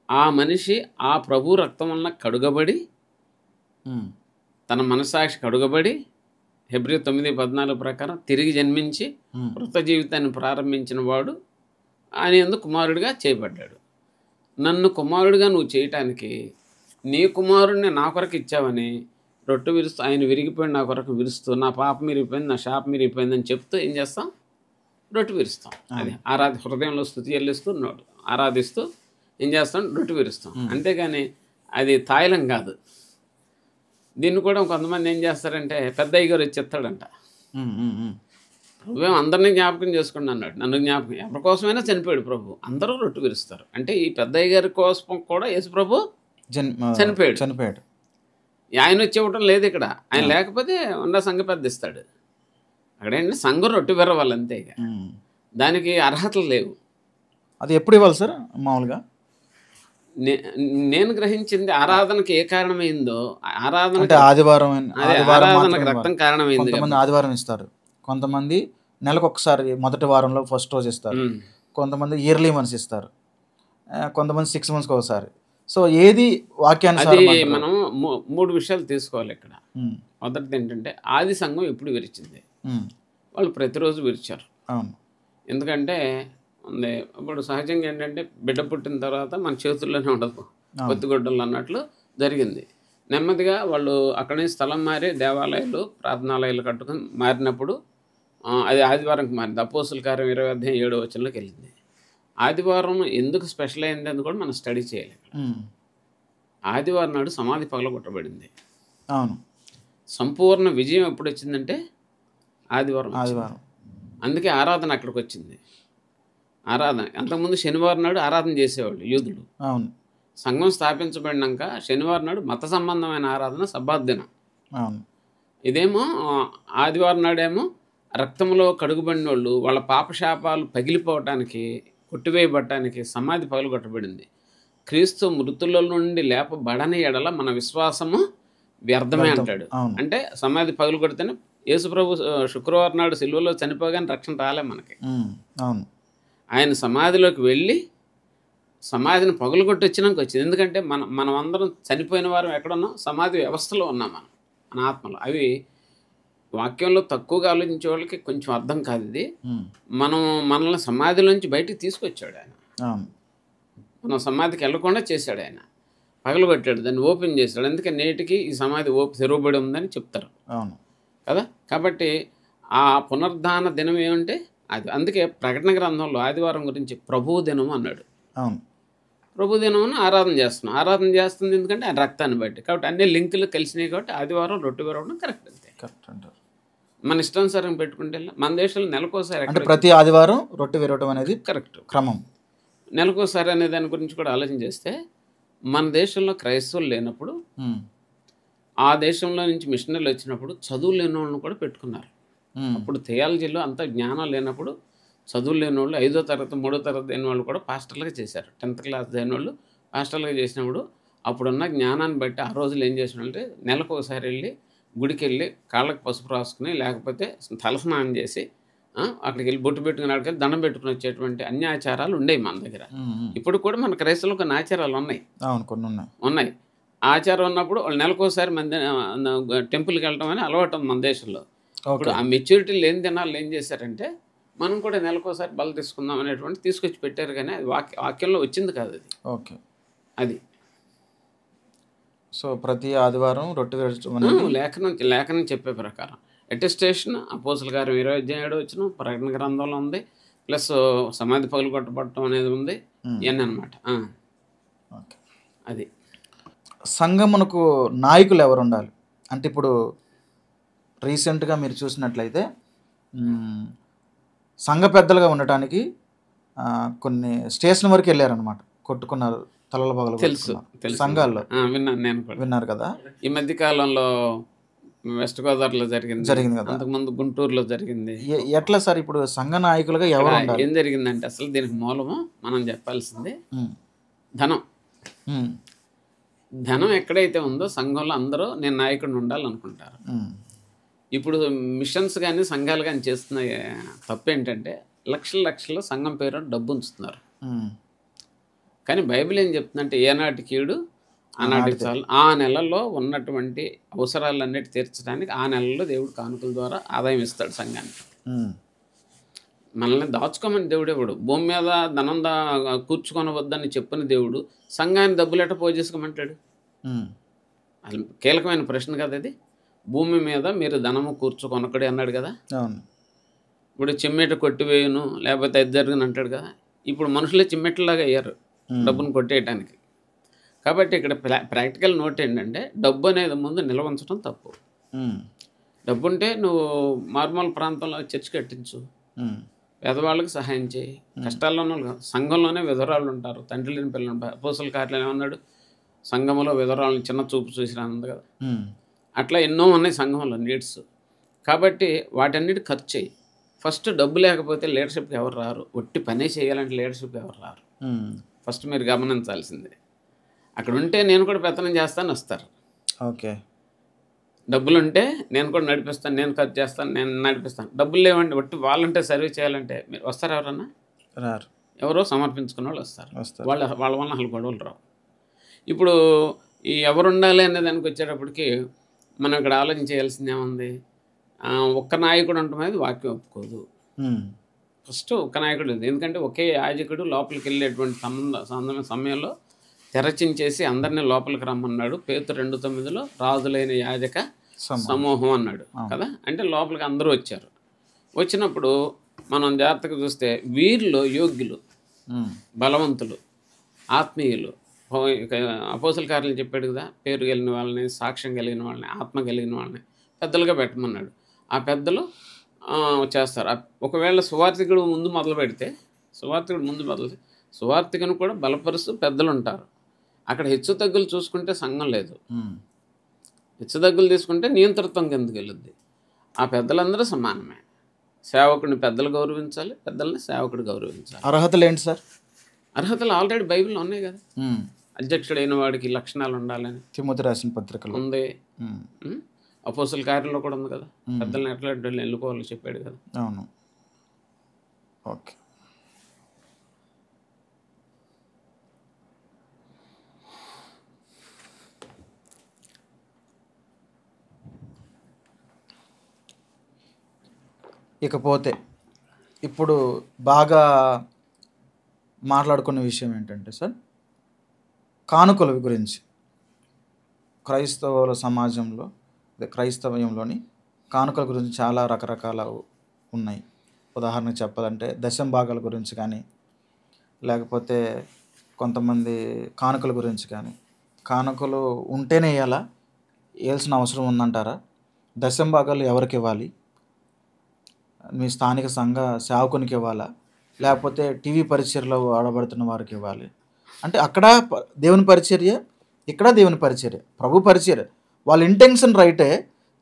ఆ మనిషి ఆ ప్రభు రక్తం వలన కడుగబడి, తన మనస్సాక్షి కడుగబడి, హెబ్రీ 9:14 ప్రకారం తిరిగి జన్మించి కృత జీవితాన్ని ప్రారంభించిన వాడు ఆయన యందు కుమారుడిగా చేయబడ్డాడు. నన్ను కుమారుడిగా నువ్వు చేయటానికి నీ కుమారుడిని నా కొరకు ఇచ్చావని రొట్టె విరుస్తూ, ఆయన విరిగిపోయి నా కొరకు విరుస్తూ, నా పాప విరిగిపోయింది, నా శాప విరిగిపోయిందని చెప్తూ ఏం చేస్తాం? రొట్టె విరుస్తాం. అది హృదయంలో స్తుతి చెల్లిస్తూ ఆరాధిస్తూ ఏం చేస్తాం? రొట్టె విరుస్తాం. అంతేగాని అది తాయిలం కాదు. దీన్ని కూడా కొంతమంది ఏం చేస్తారంటే, పెద్ద అయ్యగారు వచ్చి చెప్తాడంట, ప్రభు అందరినీ జ్ఞాపకం చేసుకోండి అన్నాడు. నన్ను జ్ఞాపకం, ఎవరి కోసమైనా చనిపోయాడు ప్రభు, అందరూ రొట్టె విరుస్తారు. అంటే ఈ పెద్దయ్య గారి కోసం కూడా యేసు ప్రభు చనిపోయాడు. ఆయన వచ్చి ఇవ్వటం లేదు ఇక్కడ. ఆయన లేకపోతే ఉన్న సంఘ పెద్ద ఇస్తాడు. అక్కడేంటి సంఘం రొట్టె విరవాలి అంతే. ఇక దానికి అర్హతలు లేవు. అది ఎప్పుడు ఇవ్వాలి సార్ మామూలుగా? నేను గ్రహించింది ఆరాధనకి ఏ కారణమైందో, ఆరాధన ఆదివారం రక్తం కారణమైంది. కొంతమంది ఆదివారం ఇస్తారు, కొంతమంది నెలకు ఒకసారి మొదటి వారంలో ఫస్ట్ రోజు ఇస్తారు, కొంతమంది ఇయర్లీ వన్స్ ఇస్తారు, కొంతమంది 6 months ఒకసారి. సో ఏది వాక్యానుసారం? అది మనం 3 విషయాలు తీసుకోవాలి ఇక్కడ. మొదటిది ఏంటంటే ఆది సంఘం ఎప్పుడు విరిచింది? వాళ్ళు ప్రతిరోజు విరిచారు. అవును. ఎందుకంటే ఇప్పుడు సహజంగా ఏంటంటే బిడ్డ పుట్టిన తర్వాత మన చేతుల్లోనే ఉండదు, పొత్తిగొడ్డలు అన్నట్లు జరిగింది. నెమ్మదిగా వాళ్ళు అక్కడి నుంచి స్థలం మారి దేవాలయాలు ప్రార్థనాలయాలు కట్టుకుని మారినప్పుడు అది ఆదివారంకి మారింది. అపోస్తుల కార్యం 20:7 వెళ్ళింది. ఆదివారం ఎందుకు స్పెషల్ అయింది అని కూడా మనం స్టడీ చేయాలి. ఆదివారం నాడు సమాధి పగలగొట్టబడింది. అవును. సంపూర్ణ విజయం ఎప్పుడు వచ్చిందంటే ఆదివారం. అందుకే ఆరాధన అక్కడికి వచ్చింది. ఆరాధన అంతకుముందు శనివారం నాడు ఆరాధన చేసేవాళ్ళు యూదులు. అవును. సంఘం స్థాపించబడినాక శనివారం నాడు మత సంబంధమైన ఆరాధన సబ్బాత్ దినం. అవును. ఇదేమో ఆదివారం నాడేమో రక్తంలో కడుగుబడిన వాళ్ళు వాళ్ళ పాపశాపాలు పగిలిపోవటానికి, కొట్టివేయబడటానికి సమాధి పగలగొట్టబడింది. క్రీస్తు మృతుల నుండి లేపబడని ఎడల మన విశ్వాసము వ్యర్థమే అంటాడు. అంటే సమాధి పగలగొడితేనే యేసుప్రభు శుక్రవారం నాడు సిలువలో చనిపోగానే రక్షణ రాలే మనకి. అవును. ఆయన సమాధిలోకి వెళ్ళి సమాధిని పగలగొట్టి వచ్చినాక వచ్చింది. ఎందుకంటే మనం అందరం చనిపోయిన వారం ఎక్కడున్నాం? సమాధి వ్యవస్థలో ఉన్నాం మన ఆత్మలో. అవి వాక్యంలో తక్కువగా ఆలోచించే వాళ్ళకి కొంచెం అర్థం కాదు. ఇది మనల్ని సమాధిలోంచి బయటికి తీసుకొచ్చాడు ఆయన. మనం సమాధికి వెళ్ళకుండా చేశాడు ఆయన. పగలగొట్టాడు, దాన్ని ఓపెన్ చేశాడు. అందుకే నేటికి ఈ సమాధి తెరవబడి ఉందని చెప్తారు కదా. కాబట్టి ఆ పునరుద్ధాన దినం ఏమంటే అది. అందుకే ప్రకటన గ్రంథంలో ఆదివారం గురించి ప్రభు దినం అన్నాడు. ప్రభు దినం ఆరాధన చేస్తున్నాం. ఆరాధన చేస్తుంది ఎందుకంటే ఆయన రక్తాన్ని బట్టి. కాబట్టి అన్ని లింకులు కలిసినాయి. కాబట్టి ఆదివారం రొట్టె విరవడం కరెక్ట్. అంతే, కరెక్ట్ అంటారు. మన ఇష్టానుసారం పెట్టుకుంటే మన దేశంలో నెలకోసారి, ప్రతి ఆదివారం రొట్టె విరవడం అనేది కరెక్ట్ క్రమం. నెలకోసారి అనే దాని గురించి కూడా ఆలోచన చేస్తే మన దేశంలో క్రైస్తవులు లేనప్పుడు ఆ దేశంలో నుంచి మిషనరీలు వచ్చినప్పుడు చదువు లేని వాళ్ళని కూడా పెట్టుకున్నారు. అప్పుడు థియాలజీలో అంత జ్ఞానం లేనప్పుడు చదువు లేని వాళ్ళు 5వ తరగతి 3వ తరగతి అయిన వాళ్ళు కూడా పాస్టర్లుగా చేశారు. 10th క్లాస్ అయిన వాళ్ళు పాస్టర్లుగా చేసినప్పుడు అప్పుడున్న జ్ఞానాన్ని బట్టి ఆ రోజులు ఏం చేసినంటే నెలకు ఒకసారి వెళ్ళి గుడికి వెళ్ళి కాళ్ళకి పసుపు రాసుకుని, లేకపోతే తలస్నానం చేసి అక్కడికి వెళ్ళి బొట్టు పెట్టుకుని అక్కడికి దండం పెట్టుకుని వచ్చేటువంటి అన్ని ఆచారాలు ఉండేవి మన దగ్గర. ఇప్పుడు కూడా మన క్రైస్తవులు కొన్ని ఆచారాలు ఉన్నాయి. ఉన్నాయి. ఆచారం ఉన్నప్పుడు వాళ్ళు నెలకోసారి మంది టెంపుల్కి వెళ్ళడం అని అలవాటు మన దేశంలో. ఇప్పుడు ఆ మెచ్యూరిటీ లేని దినాలు ఏం చేశారంటే మనం కూడా నెలకోసారి బల తీసుకుందాం అనేటువంటి తీసుకొచ్చి పెట్టారు. కానీ అది వాక్యంలో వచ్చింది కాదు అది. ఓకే, అది. సో ప్రతి ఆదివారం రొట్టె లేఖనం చెప్పే ప్రకారం అటెస్టేషన్ అపోస్తుల కార్యం 20:7 ప్రకటన గ్రంథంలో ఉంది. ప్లస్ సమాధి పగలగొట్టబడటం అనేది ఉంది. ఇవన్నీ అనమాట. అది సంఘమునకు నాయకులు ఎవరు ఉండాలి అంటే, ఇప్పుడు రీసెంట్గా మీరు చూసినట్లయితే సంఘ పెద్దలుగా ఉండటానికి కొన్ని స్టేషన్ వరకు వెళ్ళారనమాట, కొట్టుకున్నారు, తలల పగలు. తెలుసు సంఘాల్లో విన్నాను, నేను విన్నారు కదా. ఈ మధ్య కాలంలో వెస్ట్ గోదావరిలో జరిగింది కదా, అంతకుముందు గుంటూరులో జరిగింది. ఎట్లా సార్ ఇప్పుడు సంఘ నాయకులుగా ఎవరు ఉండాలి? ఏం జరిగిందంటే అసలు దీనికి మూలము మనం చెప్పాల్సింది ధనం. ధనం ఎక్కడైతే ఉందో సంఘంలో అందరూ నేను నాయకుడిని ఉండాలనుకుంటారు. ఇప్పుడు మిషన్స్ కానీ సంఘాలు కానీ చేస్తున్న తప్పు ఏంటంటే లక్షల సంఘం పేరు డబ్బు ఉంచుతున్నారు. కానీ బైబిల్ ఏం చెప్తుందంటే ఏనాటి కీడు ఆనాటికి చాలు. ఆ నెలలో ఉన్నటువంటి అవసరాలన్నిటి తీర్చడానికి ఆ నెలలో దేవుడు కానుకల ద్వారా ఆదాయం ఇస్తాడు సంఘానికి. మనల్ని దాచుకోమని దేవుడు ఎవడు? భూమి మీద ధనం కూర్చుకొనవద్దని చెప్పిన దేవుడు సంఘాన్ని డబ్బులు ఎట్ట పోజేసుకోమంటాడు? అది కీలకమైన ప్రశ్న కదా ఇది. భూమి మీద మీరు ధనము కూర్చుకొనకడి అన్నాడు కదా. ఇప్పుడు చిమ్మెట కొట్టివేయును లేకపోతే అది జరుగును అంటాడు కదా. ఇప్పుడు మనుషులే చిమ్మెట్లలాగా అయ్యారు డబ్బును కొట్టేయటానికి. కాబట్టి ఇక్కడ ప్రాక్టికల్ నోట్ ఏంటంటే డబ్బు అనేది ముందు నిల్వ ఉంచడం తప్పు. డబ్బు ఉంటే నువ్వు మార్మల్ ప్రాంతంలో చర్చి కట్టించు, పేదవాళ్ళకి సహాయం చేయి. కష్టాల్లో ఉన్న సంఘంలోనే విధవరాళ్ళు ఉంటారు, తండ్రి లేని పిల్లలు ఉంటారు. అపోస్తల కార్యాలు ఏమన్నాడు? సంఘంలో విధవరాలను చిన్న చూపు చూసినా ఉంది కదా, అట్లా ఎన్నో ఉన్నాయి సంఘంలో నీడ్స్. కాబట్టి వాటన్నిటి ఖర్చు చేయి. ఫస్ట్ డబ్బు లేకపోతే లీడర్షిప్కి ఎవరు రారు. ఒట్టి పనే చేయాలంటే లీడర్షిప్కి ఎవరు రారు. ఫస్ట్ మీరు గమనించాల్సిందే. అక్కడ ఉంటే నేను కూడా పెత్తనం చేస్తాను వస్తారు. ఓకే, డబ్బులు ఉంటే నేను కూడా నడిపిస్తాను, నేను ఖర్చు చేస్తాను, నేను నడిపిస్తాను. డబ్బులు లేవండి, ఒట్టి వాలంటీర్ సర్వీస్ చేయాలంటే మీరు వస్తారు ఎవరన్నా? రారు. ఎవరో సమర్పించుకున్న వాళ్ళు వస్తారు. వాళ్ళ వల్ల అసలు గొడవలు రావు. ఇప్పుడు ఈ ఎవరు ఉండాలి అనే దానికి వచ్చేటప్పటికి మనం ఇక్కడ ఆలోచించేయాల్సింది ఏముంది? ఒక్క నాయకుడు అంటున్నది వాక్యం ఒప్పుకోదు. ఫస్ట్ ఒక్క నాయకుడు, ఎందుకంటే ఒకే యాజకుడు లోపలికి వెళ్ళేటువంటి సమయంలో తెరచించేసి అందరినీ లోపలికి రమ్మన్నాడు. పేతురు 2:9 రాజులైన యాజక సమూహం అన్నాడు కదా. అంటే లోపలికి అందరూ వచ్చారు. వచ్చినప్పుడు మనం జాగ్రత్తగా చూస్తే వీరిలో యోగ్యులు, బలవంతులు, ఆత్మీయులు, అపోస్తల కార్యాలు చెప్పాడు కదా, పేరు కలిగిన వాళ్ళని, సాక్ష్యం కలిగిన వాళ్ళని, ఆత్మ కలిగిన వాళ్ళని పెద్దలుగా పెట్టమన్నాడు. ఆ పెద్దలు చేస్తారు. ఒకవేళ సువార్థికుడు ముందు మొదలు పెడితే సువార్థికుని కూడా బలపరుస్తూ పెద్దలు ఉంటారు. అక్కడ హెచ్చు తగ్గులు చూసుకుంటే సంఘం లేదు. హెచ్చు తగ్గులు తీసుకుంటే నియంతృత్వం కిందకి వెళ్ళుద్ది. ఆ పెద్దలందరూ సమానమే. సేవకుడిని పెద్దలు గౌరవించాలి, పెద్దల్ని సేవకుడు గౌరవించాలి. అర్హతలు ఏంటి సార్? అర్హతలు ఆల్రెడీ బైబిల్లో ఉన్నాయి కదా. అధ్యక్షుడైన వాడికి లక్షణాలు ఉండాలని తిమోతి రాసిన పత్రికలో ఉంది. అపోస్తల కార్యంలో కూడా ఉంది కదా, పెద్దల్ని ఎట్లా ఎన్నుకోవాలో చెప్పాడు కదా. అవును. ఓకే, ఇకపోతే ఇప్పుడు బాగా మాట్లాడుకున్న విషయం ఏంటంటే సార్, కానుకల గురించి. క్రైస్తవుల సమాజంలో, క్రైస్తవ్యంలోని కానుకల గురించి చాలా రకరకాల ఉన్నాయి. ఉదాహరణకు చెప్పాలంటే దశమ భాగాల గురించి కానీ, లేకపోతే కొంతమంది కానుకల గురించి కానీ. కానుకలు ఉంటేనే వేయాల్సిన అవసరం ఉందంటారా? దశమ భాగాలు ఎవరికి ఇవ్వాలి? మీ స్థానిక సంఘ సేవకునికి ఇవ్వాలా, లేకపోతే టీవీ పరిచర్లో వాడబడుతున్న వారికి ఇవ్వాలి? అంటే అక్కడ దేవుని పరిచర్య, ఇక్కడ దేవుని పరిచర్య, ప్రభు పరిచర్య. వాళ్ళ ఇంటెన్షన్ రైటే,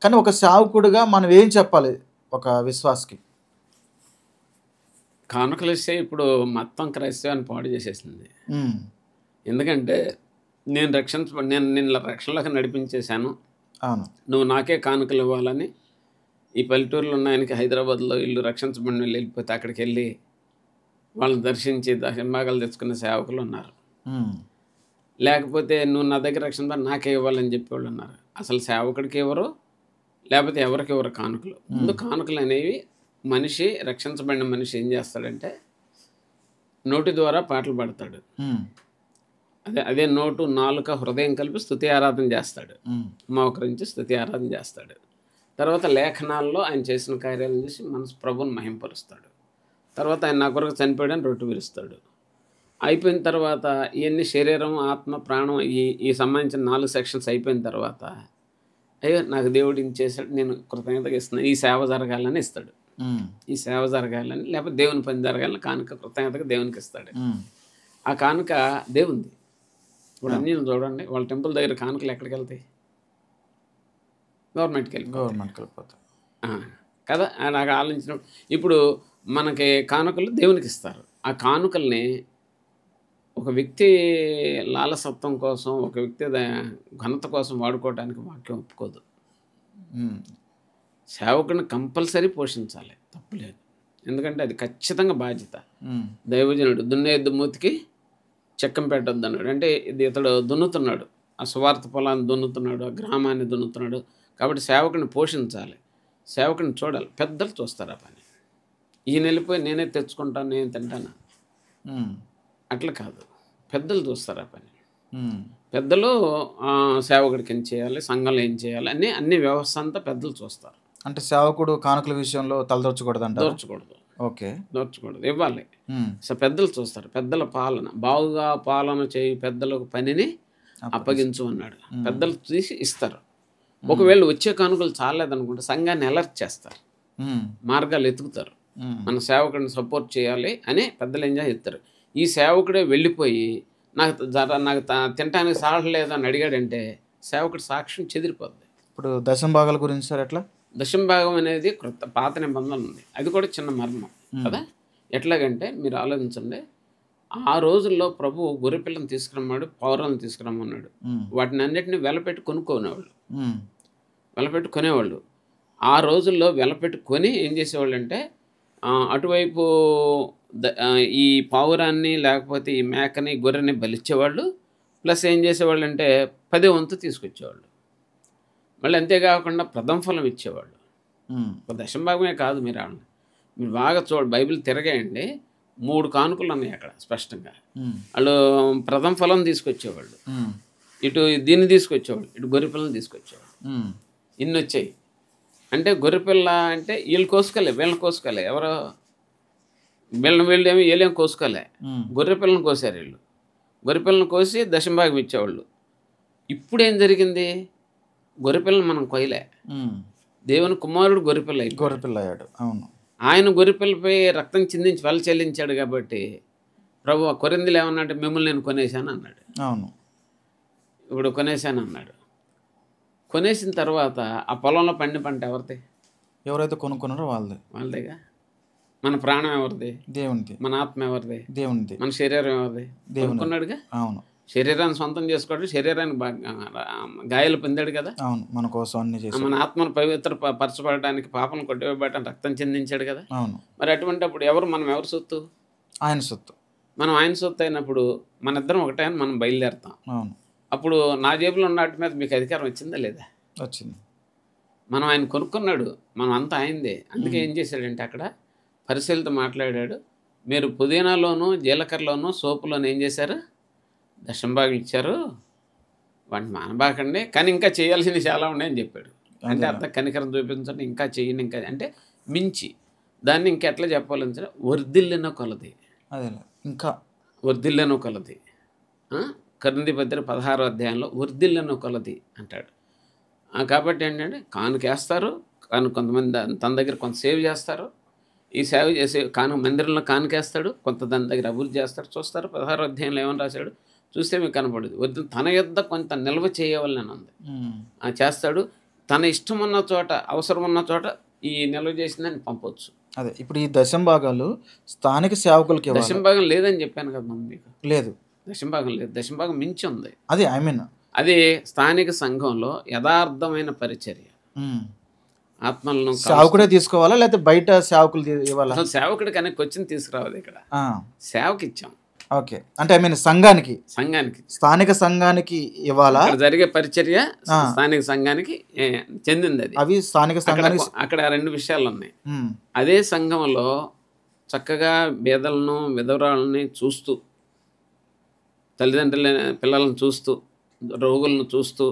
కానీ ఒక సేవకుడిగా మనం ఏం చెప్పాలి ఒక విశ్వాసకి? కానుకలు ఇస్తే ఇప్పుడు మొత్తం క్రైస్తవాన్ని పాడు చేసేసింది. ఎందుకంటే నేను నిన్ను రక్షణలోకి నడిపించేశాను, నువ్వు నాకే కానుకలు ఇవ్వాలని ఈ పల్లెటూరులో ఉన్న ఆయనకి హైదరాబాద్లో ఇల్లు రక్షించబడిన వాళ్ళు వెళ్ళిపోతే అక్కడికి వెళ్ళి వాళ్ళని దర్శించి దశంభాగాలు తెచ్చుకునే సేవకులు ఉన్నారు. లేకపోతే నువ్వు నా దగ్గర రక్షణ నాకే ఇవ్వాలని చెప్పేవాళ్ళు ఉన్నారు. అసలు సేవకుడికి ఎవరు, లేకపోతే ఎవరికి ఎవరు కానుకలు? ముందు కానుకలు అనేవి మనిషి, రక్షించబడిన మనిషి ఏం చేస్తాడంటే నోటి ద్వారా పాటలు పాడతాడు. అదే నోటు, నాలుక, హృదయం కలిపి స్తుతి ఆరాధన చేస్తాడు. మోకరించి స్తుతి ఆరాధన చేస్తాడు. తర్వాత లేఖనాల్లో ఆయన చేసిన కార్యాలను చూసి మనసు ప్రభుని మహింపరుస్తాడు. తర్వాత ఆయన నా కొరకు చనిపోయాడని రొట్టె విరుస్తాడు. అయిపోయిన తర్వాత ఇవన్నీ శరీరం, ఆత్మ, ప్రాణం ఈ సంబంధించిన 4 సెక్షన్స్ అయిపోయిన తర్వాత అయ్యో నాకు దేవుడు ఇంత చేశాడు, నేను కృతజ్ఞతగా ఇస్తున్నాను, ఈ సేవ జరగాలని ఇస్తాడు. ఈ సేవ జరగాలని, లేకపోతే దేవుని పని జరగాలని కానుక కృతజ్ఞతగా దేవునికి ఇస్తాడు. ఆ కానుక దేవుంది. ఇప్పుడు అన్నీ చూడండి, వాళ్ళ టెంపుల్ దగ్గర కానుకలు ఎక్కడికి వెళ్తాయి? గవర్నమెంట్కి వెళ్ళిపోతాయి కదా. నాకు ఆలోచించినప్పుడు ఇప్పుడు మనకి కానుకలు దేవునికి ఇస్తారు. ఆ కానుకల్ని ఒక వ్యక్తి లాలసత్వం కోసం, ఒక వ్యక్తి ఘనత కోసం వాడుకోవడానికి వాక్యం ఒప్పుకోదు. సేవకుని కంపల్సరీ పోషించాలి, తప్పులేదు. ఎందుకంటే అది ఖచ్చితంగా బాధ్యత. దైవజనుడు దున్నేద్దు మూతికి చెక్కం పెట్టొద్దు అన్నాడు. అంటే ఇతడు దున్నుతున్నాడు, ఆ సువార్త పొలాన్ని దున్నుతున్నాడు, ఆ గ్రామాన్ని దున్నుతున్నాడు. కాబట్టి సేవకుని పోషించాలి, సేవకుని చూడాలి. పెద్దలు చూస్తారు ఆ పని. ఈయన వెళ్ళిపోయి నేనే తెచ్చుకుంటాను, నేను తింటాను అట్లా కాదు, పెద్దలు చూస్తారు ఆ పని. పెద్దలు సేవకుడికి ఏం చేయాలి, సంఘంలో ఏం చేయాలి అన్ని వ్యవస్థ అంతా పెద్దలు చూస్తారు. అంటే సేవకుడు కానుకల విషయంలో తలదొచ్చకూడదు అంట? దోర్చకూడదు. ఓకే, దోర్చకూడదు, ఇవ్వాలి. సో పెద్దలు చూస్తారు. పెద్దల పాలన, బాగుగా పాలన చేయి పెద్దలకు పనిని అప్పగించు అన్నాడు. పెద్దలు తీసి ఇస్తారు. ఒకవేళ వచ్చే కానుకలు చాలేదనుకుంటే సంఘాన్ని అలర్ట్ చేస్తారు, మార్గాలు ఎతుకుతారు. మన సేవకుడిని సపోర్ట్ చేయాలి అని పెద్దలు ఏం చేస్తారు. ఈ సేవకుడే వెళ్ళిపోయి నాకు తినటానికి సాగలేదు అని అడిగాడంటే సేవకుడు సాక్ష్యం చెదిరిపోద్ది. ఇప్పుడు దశమ భాగాల గురించి సార్ ఎట్లా? దశమ భాగం అనేది పాత నిబంధన ఉంది, అది కూడా చిన్న మర్మం కదా. ఎట్లాగంటే మీరు ఆలోచించండి, ఆ రోజుల్లో ప్రభు గొర్రెపిల్లని తీసుకురమ్మాడు, పౌరాలను తీసుకురమ్మన్నాడు. వాటిని అన్నిటిని వెలపెట్టి కొనుక్కునేవాళ్ళు, వెలపెట్టి కొనేవాళ్ళు. ఆ రోజుల్లో వెలపెట్టి కొని ఏం చేసేవాళ్ళు అంటే అటువైపు ఈ పావురాన్ని లేకపోతే ఈ మేకని గొర్రెని బలిచ్చేవాళ్ళు. ప్లస్ ఏం చేసేవాళ్ళు అంటే 10వ వంతు తీసుకొచ్చేవాళ్ళు. మళ్ళీ అంతేకాకుండా ప్రథమ ఫలం ఇచ్చేవాళ్ళు. దశమ భాగమే కాదు, మీరు బాగా బైబిల్ తిరగేయండి, 3 కానుకలు ఉన్నాయి అక్కడ స్పష్టంగా. వాళ్ళు ప్రథమ ఫలం తీసుకొచ్చేవాళ్ళు, ఇటు దీన్ని తీసుకొచ్చేవాళ్ళు, ఇటు గొర్రెపిల్లని తీసుకొచ్చేవాళ్ళు. ఇన్ని వచ్చాయి అంటే గొర్రెపిల్ల అంటే వీళ్ళు కోసుకోలే, వీళ్ళని కోసుకోలే. ఎవరో వీళ్ళు ఏమో వీళ్ళేం కోసుకోలే, గొర్రెపిల్లని కోసారు వీళ్ళు. గొర్రెపిల్లని కోసి దశమ భాగం ఇచ్చేవాళ్ళు. ఇప్పుడు ఏం జరిగింది, గొర్రెపిల్లని మనం కొయ్యలే, దేవుని కుమారుడు గొర్రెపిల్ల అయ్యాడు. అవును, ఆయన గొర్రెపిల్లపై రక్తం చిందించి వల్ల చెల్లించాడు కాబట్టి ప్రభు కొరింథీయులు ఏమన్నాడు, మిమ్మల్ని నేను కొనేశాను అన్నాడు. అవును, ఇప్పుడు కొనేశాను అన్నాడు. కొనేసిన తర్వాత ఆ పొలంలో పండిన పంట ఎవరిది? ఎవరైతే కొనుక్కున్నారో వాళ్ళదేగా. మన ప్రాణం ఎవరిది? దేవునిది. మన ఆత్మ ఎవరిది? దేవునిది. మన శరీరం ఎవరిది? కొనుక్కున్నాడుగా. అవును, శరీరాన్ని సొంతం చేసుకోవడం, శరీరాన్ని గాయాలు పొందాడు కదా. అవును, మన కోసం అన్ని చేసి మన ఆత్మను పవిత్ర పరచబడడానికి, పాపం కొట్టివేయబడటానికి రక్తం చెందించాడు కదా. అవును, మరి అటువంటి అప్పుడు మనం ఎవరు సొత్తు? ఆయన సొత్తు. మనం ఆయన సొత్తు అయినప్పుడు మన ఇద్దరం ఒకటే అని మనం బయలుదేరుతాం. అవును, అప్పుడు నా జేబులో ఉన్న వాటి మీద మీకు అధికారం వచ్చిందా లేదా? వచ్చింది. మనం ఆయన కొనుక్కున్నాడు, మనం అంతా ఆయనదే. అందుకే ఏం చేశాడంటే అక్కడ పరిశీలతో మాట్లాడాడు, మీరు పుదీనాలోను జీలకర్రలోను సోపులోను ఏం చేశారు? దశమ భాగం ఇచ్చారు, వాటిని మానబాకండి, కానీ ఇంకా చేయాల్సింది చాలా ఉన్నాయని చెప్పాడు. అంటే అర్థం కనికరం చూపించండి, ఇంకా చెయ్యండి, ఇంకా అంటే మించి దాన్ని ఇంకెట్లా చెప్పాలని సరే వర్ధిల్లిన కొలది, అదే ఇంకా వర్ధిల్లిన కొలది. కొరింథీ పత్రిక 16వ అధ్యాయంలో వర్ధిల్లిన కొలది అంటాడు. కాబట్టి ఏంటంటే కానుకేస్తారు, కొంతమంది తన దగ్గర కొంత సేవ్ చేస్తారు, ఈ సేవ చేసే మందిరంలో కానుకేస్తాడు, కొంత దాని దగ్గర అభివృద్ధి చేస్తాడు. చూస్తారు 16వ అధ్యాయంలో ఏమని రాశాడు చూస్తే మీకు కనపడదు. తన యొద్ద కొంత నిల్వ చేయవలనని ఉంది, చేస్తాడు. తన ఇష్టం ఉన్న చోట, అవసరం ఉన్న చోట ఈ నిల్వ చేసిందని పంపవచ్చు. అదే ఇప్పుడు ఈ దశమ భాగాలు స్థానిక సేవకులకి. దశమ భాగం లేదని చెప్పాను కదా మీకు. లేదు, దశమ భాగం లేదు, దశమ భాగం మించి ఉంది. అదే అది స్థానిక సంఘంలో యథార్థమైన పరిచర్య. ఆత్మలను సేవకుడే తీసుకోవాలా లేకపోతే బయట సేవకులు ఇవ్వాలా? అసలు సేవకుడి కానీ క్వశ్చన్ తీసుకురావాలి. ఇక్కడ సేవకి ఇచ్చాం. ఓకే, అంటే సంఘానికి స్థానిక సంఘానికి ఇవ్వాలా? జరిగే పరిచర్య స్థానిక సంఘానికి చెందింది. అది అవి స్థానిక సంఘానికి. అక్కడ 2 విషయాలు ఉన్నాయి. అదే సంఘంలో చక్కగా బేదలను, విధవరాలని చూస్తూ, తల్లిదండ్రుల పిల్లలను చూస్తూ, రోగులను చూస్తూ,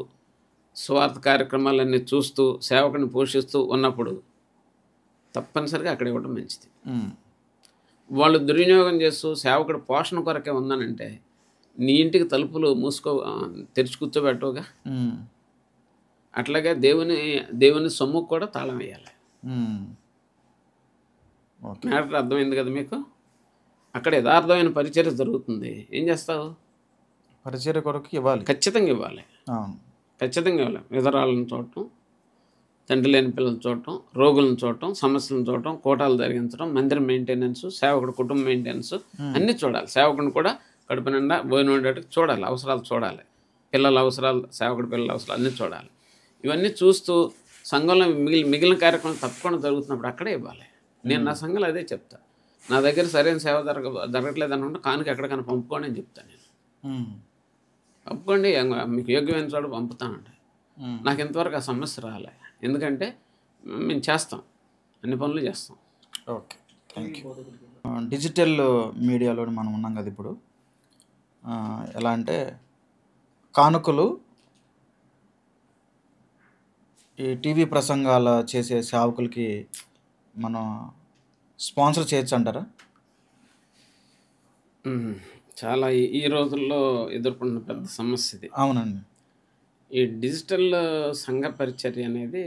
స్వార్థ కార్యక్రమాలన్నీ చూస్తూ, సేవకుని పోషిస్తూ ఉన్నప్పుడు తప్పనిసరిగా అక్కడ ఇవ్వడం మంచిది. వాళ్ళు దుర్వినియోగం చేస్తూ సేవకుడు పోషణ కొరకే ఉందనంటే నీ ఇంటికి తలుపులు తెరిచి కూర్చోబెట్టవుగా. అట్లాగే దేవుని సొమ్ముకు కూడా తాళం వేయాలి. మ్యాటర్ అర్థమైంది కదా మీకు? అక్కడ యథార్థమైన పరిచర్య జరుగుతుంది. ఏం చేస్తావు? పరిచర్య కొరకు ఇవ్వాలి, ఖచ్చితంగా ఇవ్వాలి, ఖచ్చితంగా ఇవ్వాలి. విధరాలను చూడటం, తండ్రి లేని పిల్లలను చూడటం, రోగులను చూడటం, సమస్యలను చూడటం, కోటాలు జరిగించడం, మందిరం మెయింటెనెన్స్, సేవకుడు కుటుంబ మెయింటెనెన్స్ అన్నీ చూడాలి. సేవకుడిని కూడా కడుపు నిండా భోజనం ఉండేటట్టు చూడాలి, అవసరాలు చూడాలి, పిల్లల అవసరాలు, సేవకుడి పిల్లల అవసరాలు అన్నీ చూడాలి. ఇవన్నీ చూస్తూ సంఘంలో మిగిలిన కార్యక్రమం తప్పకుండా జరుగుతున్నప్పుడు అక్కడే ఇవ్వాలి. నేను నా సంఘంలో అదే చెప్తా. నా దగ్గర సరైన సేవ జరగట్లేదు అనుకుంటే కానుక ఎక్కడికైనా పంపుకోండి అని చెప్తాను నేను. పంపుకోండి, మీకు యోగ్యమైన చోట పంపుతానండి. నాకు ఇంతవరకు ఆ సమస్య రాలే, ఎందుకంటే మేము చేస్తాం, అన్ని పనులు చేస్తాం. Okay, thank you. డిజిటల్ మీడియాలో మనం ఉన్నాం కదా ఇప్పుడు. ఎలా అంటే కానుకలు ఈ టీవీ ప్రసంగాల చేసే సేవకులకి మనం స్పాన్సర్ చేయొచ్చు అంటారా? చాలా ఈ రోజుల్లో ఎదుర్కొన్న పెద్ద సమస్య ఇది. అవునండి. ఈ డిజిటల్ సంఘ పరిచర్య అనేది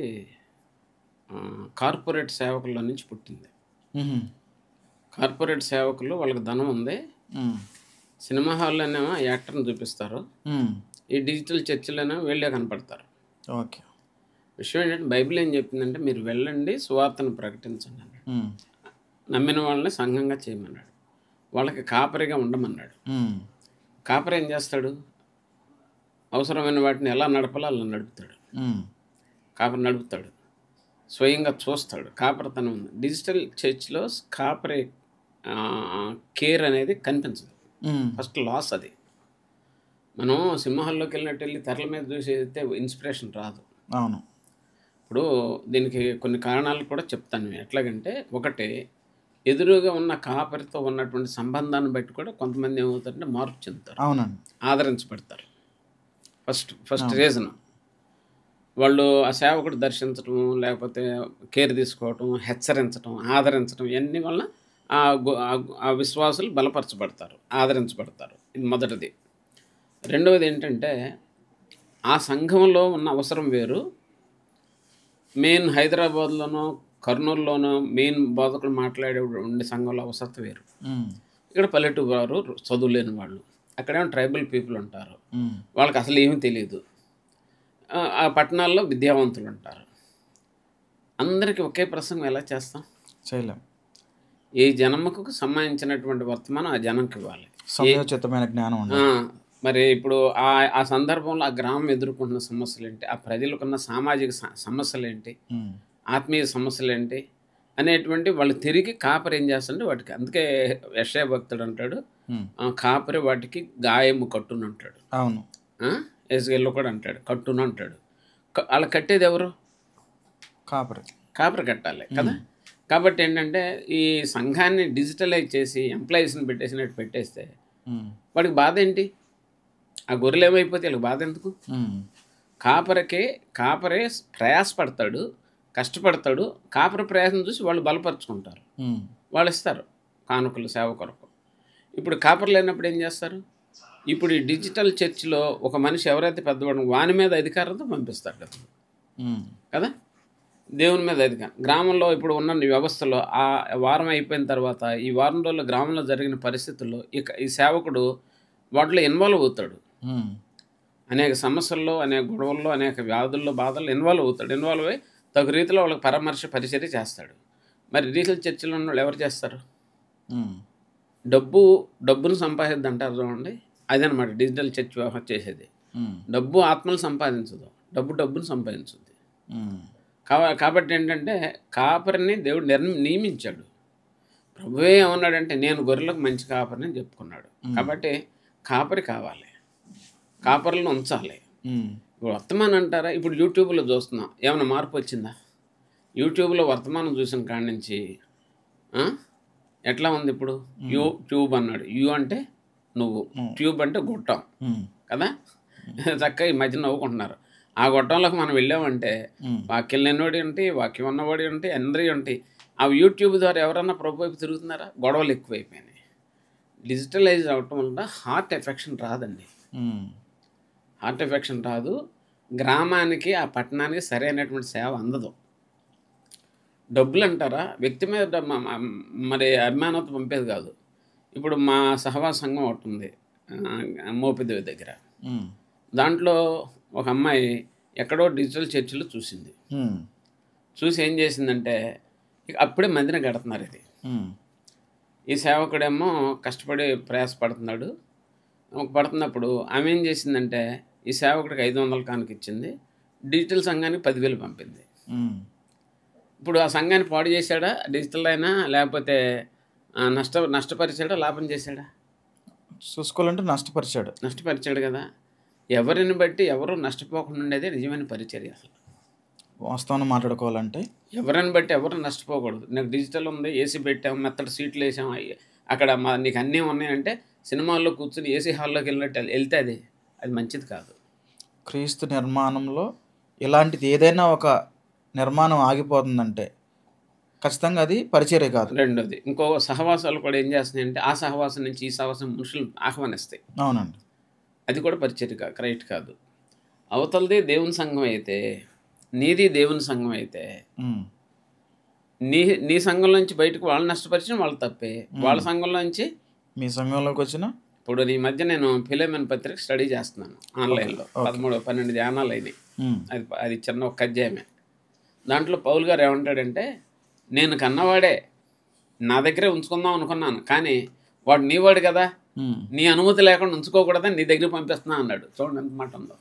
కార్పొరేట్ సేవకుల నుంచి పుట్టింది. కార్పొరేట్ సేవకులు వాళ్ళకి ధనం ఉంది, సినిమా హాల్లోనేమో యాక్టర్ని చూపిస్తారు, ఈ డిజిటల్ చర్చిలోనేమో వీళ్ళే కనపడతారు. ఓకే. విషయం ఏంటంటే బైబిల్ ఏం చెప్తుందంటే మీరు వెళ్ళండి సువార్తను ప్రకటించండి అన్నాడు. నమ్మిన వాళ్ళని సంఘంగా చేయమన్నాడు, వాళ్ళకి కాపరిగా ఉండమన్నాడు. కాపరి ఏం చేస్తాడు? అవసరమైన వాటిని ఎలా నడపాలో అలా నడుపుతాడు. కాపరి నడుపుతాడు, స్వయంగా చూస్తాడు. కాపరితనం ఉంది. డిజిటల్ చర్చ్లో కాపరి కేర్ అనేది కనిపించదు. ఫస్ట్ లాస్ అది. మనం సింహాల్లోకి వెళ్ళినట్టు వెళ్ళి తెరల మీద చూసేస్తే ఇన్స్పిరేషన్ రాదు. అవును. ఇప్పుడు దీనికి కొన్ని కారణాలు కూడా చెప్తాను. ఎట్లాగంటే, ఒకటి, ఎదురుగా ఉన్న కాపరితో ఉన్నటువంటి సంబంధాన్ని బట్టి కూడా కొంతమంది ఏమవుతారంటే మార్పు చెందుతారు. అవునండి. ఆదరించబడతారు. ఫస్ట్ రీజన్ వాళ్ళు ఆ సేవకుడు దర్శించడం, లేకపోతే కేర్ తీసుకోవటం, హెచ్చరించడం, ఆదరించడం, ఇవన్నీ వలన ఆ విశ్వాసులు బలపరచబడతారు, ఆదరించబడతారు. ఇది మొదటిది. రెండవది ఏంటంటే, ఆ సంఘంలో ఉన్న అవసరం వేరు. మెయిన్ హైదరాబాద్లోనో కర్నూలులోనో మెయిన్ బోధకులు మాట్లాడే ఉండే సంఘంలో అవసరం వేరు. ఇక్కడ పల్లెటూరు వారు, చదువు లేని వాళ్ళు, అక్కడేమో ట్రైబల్ పీపుల్ ఉంటారు, వాళ్ళకి అసలు ఏమీ తెలియదు. ఆ పట్టణాల్లో విద్యావంతులు ఉంటారు. అందరికీ ఒకే ప్రసంగం ఎలా చేస్తాం? చేయలేం. ఏ జనముకు సంబంధించినటువంటి వర్తమానం ఆ జనంకి ఇవ్వాలి. సమయోచితమైన జ్ఞానం. మరి ఇప్పుడు ఆ సందర్భంలో ఆ గ్రామం ఎదుర్కొంటున్న సమస్యలు ఏంటి, ఆ ప్రజలకున్న సామాజిక సమస్యలు ఏంటి, ఆత్మీయ సమస్యలు ఏంటి అనేటువంటి వాళ్ళు తిరిగి కాపరి ఏం చేస్తుంటే వాటికి, అందుకే యెషయా భక్తుడు అంటాడు, కాపరి వాటికి గాయము కట్టును అంటాడు. అవును. ఎస్గేల్లో కూడా అంటాడు కట్టును అంటాడు. వాళ్ళు కట్టేది ఎవరు? కాపరి కట్టాలి కదా. కాబట్టి ఏంటంటే, ఈ సంఘాన్ని డిజిటలైజ్ చేసి ఎంప్లాయీస్ని పెట్టేసినట్టు పెట్టేస్తే వాడికి బాధ ఏంటి? ఆ గొర్రెలు ఏమైపోతే వాళ్ళకి బాధ ఎందుకు? కాపరే ప్రయాసపడతాడు, కష్టపడతాడు. కాపరి ప్రయాసం చూసి వాళ్ళు బలపరుచుకుంటారు, వాళ్ళు ఇస్తారు కానుకలు సేవ కొరకు. ఇప్పుడు కాపరి లేనప్పుడు ఏం చేస్తారు? ఇప్పుడు ఈ డిజిటల్ చర్చ్లో ఒక మనిషి ఎవరైతే పెద్దవాడు వాని మీద అధికారంతో పంపిస్తాడు కదా కదా, దేవుని మీద అధికారం. గ్రామంలో ఇప్పుడు ఉన్న వ్యవస్థలో ఆ వారం అయిపోయిన తర్వాత, ఈ వారం రోజుల్లో గ్రామంలో జరిగిన పరిస్థితుల్లో ఈ సేవకుడు వాటిలో ఇన్వాల్వ్ అవుతాడు. అనేక సమస్యల్లో, అనేక గొడవల్లో, అనేక వ్యాధుల్లో, బాధల్లో ఇన్వాల్వ్ అవుతాడు. ఇన్వాల్వ్ అయ్యి తగు రీతిలో వాళ్ళకి పరిచర్య చేస్తాడు. మరి డిజిటల్ చర్చిలో ఉన్న వాళ్ళు ఎవరు చేస్తారు? డబ్బును సంపాదిద్దంటారు చూడండి, అదనమాట డిజిటల్ చర్చ్ వ్యవహారం చేసేది. డబ్బు ఆత్మలు సంపాదించదు, డబ్బును సంపాదించుద్ది. కాబట్టి ఏంటంటే, కాపరిని దేవుడు నియమించాడు. ప్రభువే ఏమన్నాడంటే, నేను గొర్రెలకు మంచి కాపరిని చెప్పుకున్నాడు. కాబట్టి కాపరి కావాలి, కాపరులను ఉంచాలి. ఇప్పుడు వర్తమానం అంటారా? ఇప్పుడు యూట్యూబ్లో చూస్తున్నాం, ఏమైనా మార్పు వచ్చిందా? యూట్యూబ్లో వర్తమానం చూసిన కాడి నుంచి ఎట్లా ఉంది? ఇప్పుడు ట్యూబ్ అన్నాడు. యూ అంటే నువ్వు, ట్యూబ్ అంటే గొట్టం కదా. చక్కగా ఈ మధ్య నవ్వుకుంటున్నారు. ఆ గొట్టంలోకి మనం వెళ్ళామంటే వాక్యం లేనివాడి ఉంటాయి, వాక్యం ఉన్నవాడి ఉంటాయి, అందరి ఉంటాయి. ఆ యూట్యూబ్ ద్వారా ఎవరన్నా ప్రభు వైపు తిరుగుతున్నారా? గొడవలు ఎక్కువైపోయినాయి. డిజిటలైజ్ అవటం వల్ల హార్ట్ ఎఫెక్షన్ రాదండి. హార్ట్ ఎఫెక్షన్ రాదు. గ్రామానికి, ఆ పట్టణానికి సరైనటువంటి సేవ అందదు. డబ్బులు అంటారా, వ్యక్తి మీద మరి అభిమానంతో పంపేది కాదు. ఇప్పుడు మా సహవాస సంఘం ఒకటి ఉంది మోపిదేవి దగ్గర. దాంట్లో ఒక అమ్మాయి ఎక్కడో డిజిటల్ చర్చిలో చూసింది. చూసి ఏం చేసిందంటే, అప్పుడే మందిని కడుతున్నారు. ఇది ఈ సేవకుడేమో కష్టపడి ప్రయాసపడుతున్నాడు. పడుతున్నప్పుడు ఆమె ఏం చేసిందంటే, ఈ సేవకుడికి 500 కానుక ఇచ్చింది, డిజిటల్ సంఘానికి 10,000 పంపింది. ఇప్పుడు ఆ సంఘాన్ని పాడు చేశాడా డిజిటల్ అయినా, లేకపోతే నష్టపరిచాడా, లాభం చేశాడా? చూసుకోవాలంటే నష్టపరిచాడు కదా. ఎవరిని బట్టి ఎవరు నష్టపోకుండా ఉండేదే నిజమైన పరిచర్య. అసలు వాస్తవాన్ని మాట్లాడుకోవాలంటే ఎవరిని బట్టి ఎవరు నష్టపోకూడదు. నాకు డిజిటల్ ఉంది, ఏసీ పెట్టాము, మెత్తడి సీట్లు వేసాము, అక్కడ నీకు అన్నీ ఉన్నాయంటే సినిమాల్లో కూర్చుని ఏసీ హాల్లోకి వెళ్తే అది మంచిది కాదు. క్రీస్తు నిర్మాణంలో ఇలాంటిది ఏదైనా ఒక నిర్మాణం ఆగిపోతుందంటే ఖచ్చితంగా అది పరిచర్య కాదు. రెండోది, ఇంకో సహవాసాలు కూడా ఏం చేస్తున్నాయంటే, ఆ సహవాసం నుంచి ఈ సహవాసం మనుషులు ఆహ్వానిస్తాయి. అవునండి. అది కూడా పరిచర్య కరెక్ట్ కాదు. అవతలది దేవుని సంఘం అయితే, నీది దేవుని సంఘం అయితే, నీ సంఘంలో నుంచి బయటకు వాళ్ళు నష్టపరిచిన వాళ్ళు తప్పే, వాళ్ళ సంఘంలో నుంచి మీ సంఘంలోకి వచ్చిన ఇప్పుడు ఈ మధ్య నేను ఫిలోమెన పత్రిక స్టడీ చేస్తున్నాను ఆన్లైన్లో. 13-12 ధ్యానాలు అయినాయి. అది చిన్న ఒక అధ్యాయమే. దాంట్లో పౌలు గారు ఏమంటాడంటే, నేను కన్నవాడే నా దగ్గరే ఉంచుకుందాం అనుకున్నాను, కానీ వాడు నీవాడు కదా, నీ అనుమతి లేకుండా ఉంచుకోకూడదని నీ దగ్గర పంపిస్తున్నా అన్నాడు. చూడండి ఎంత మాట ఉందో.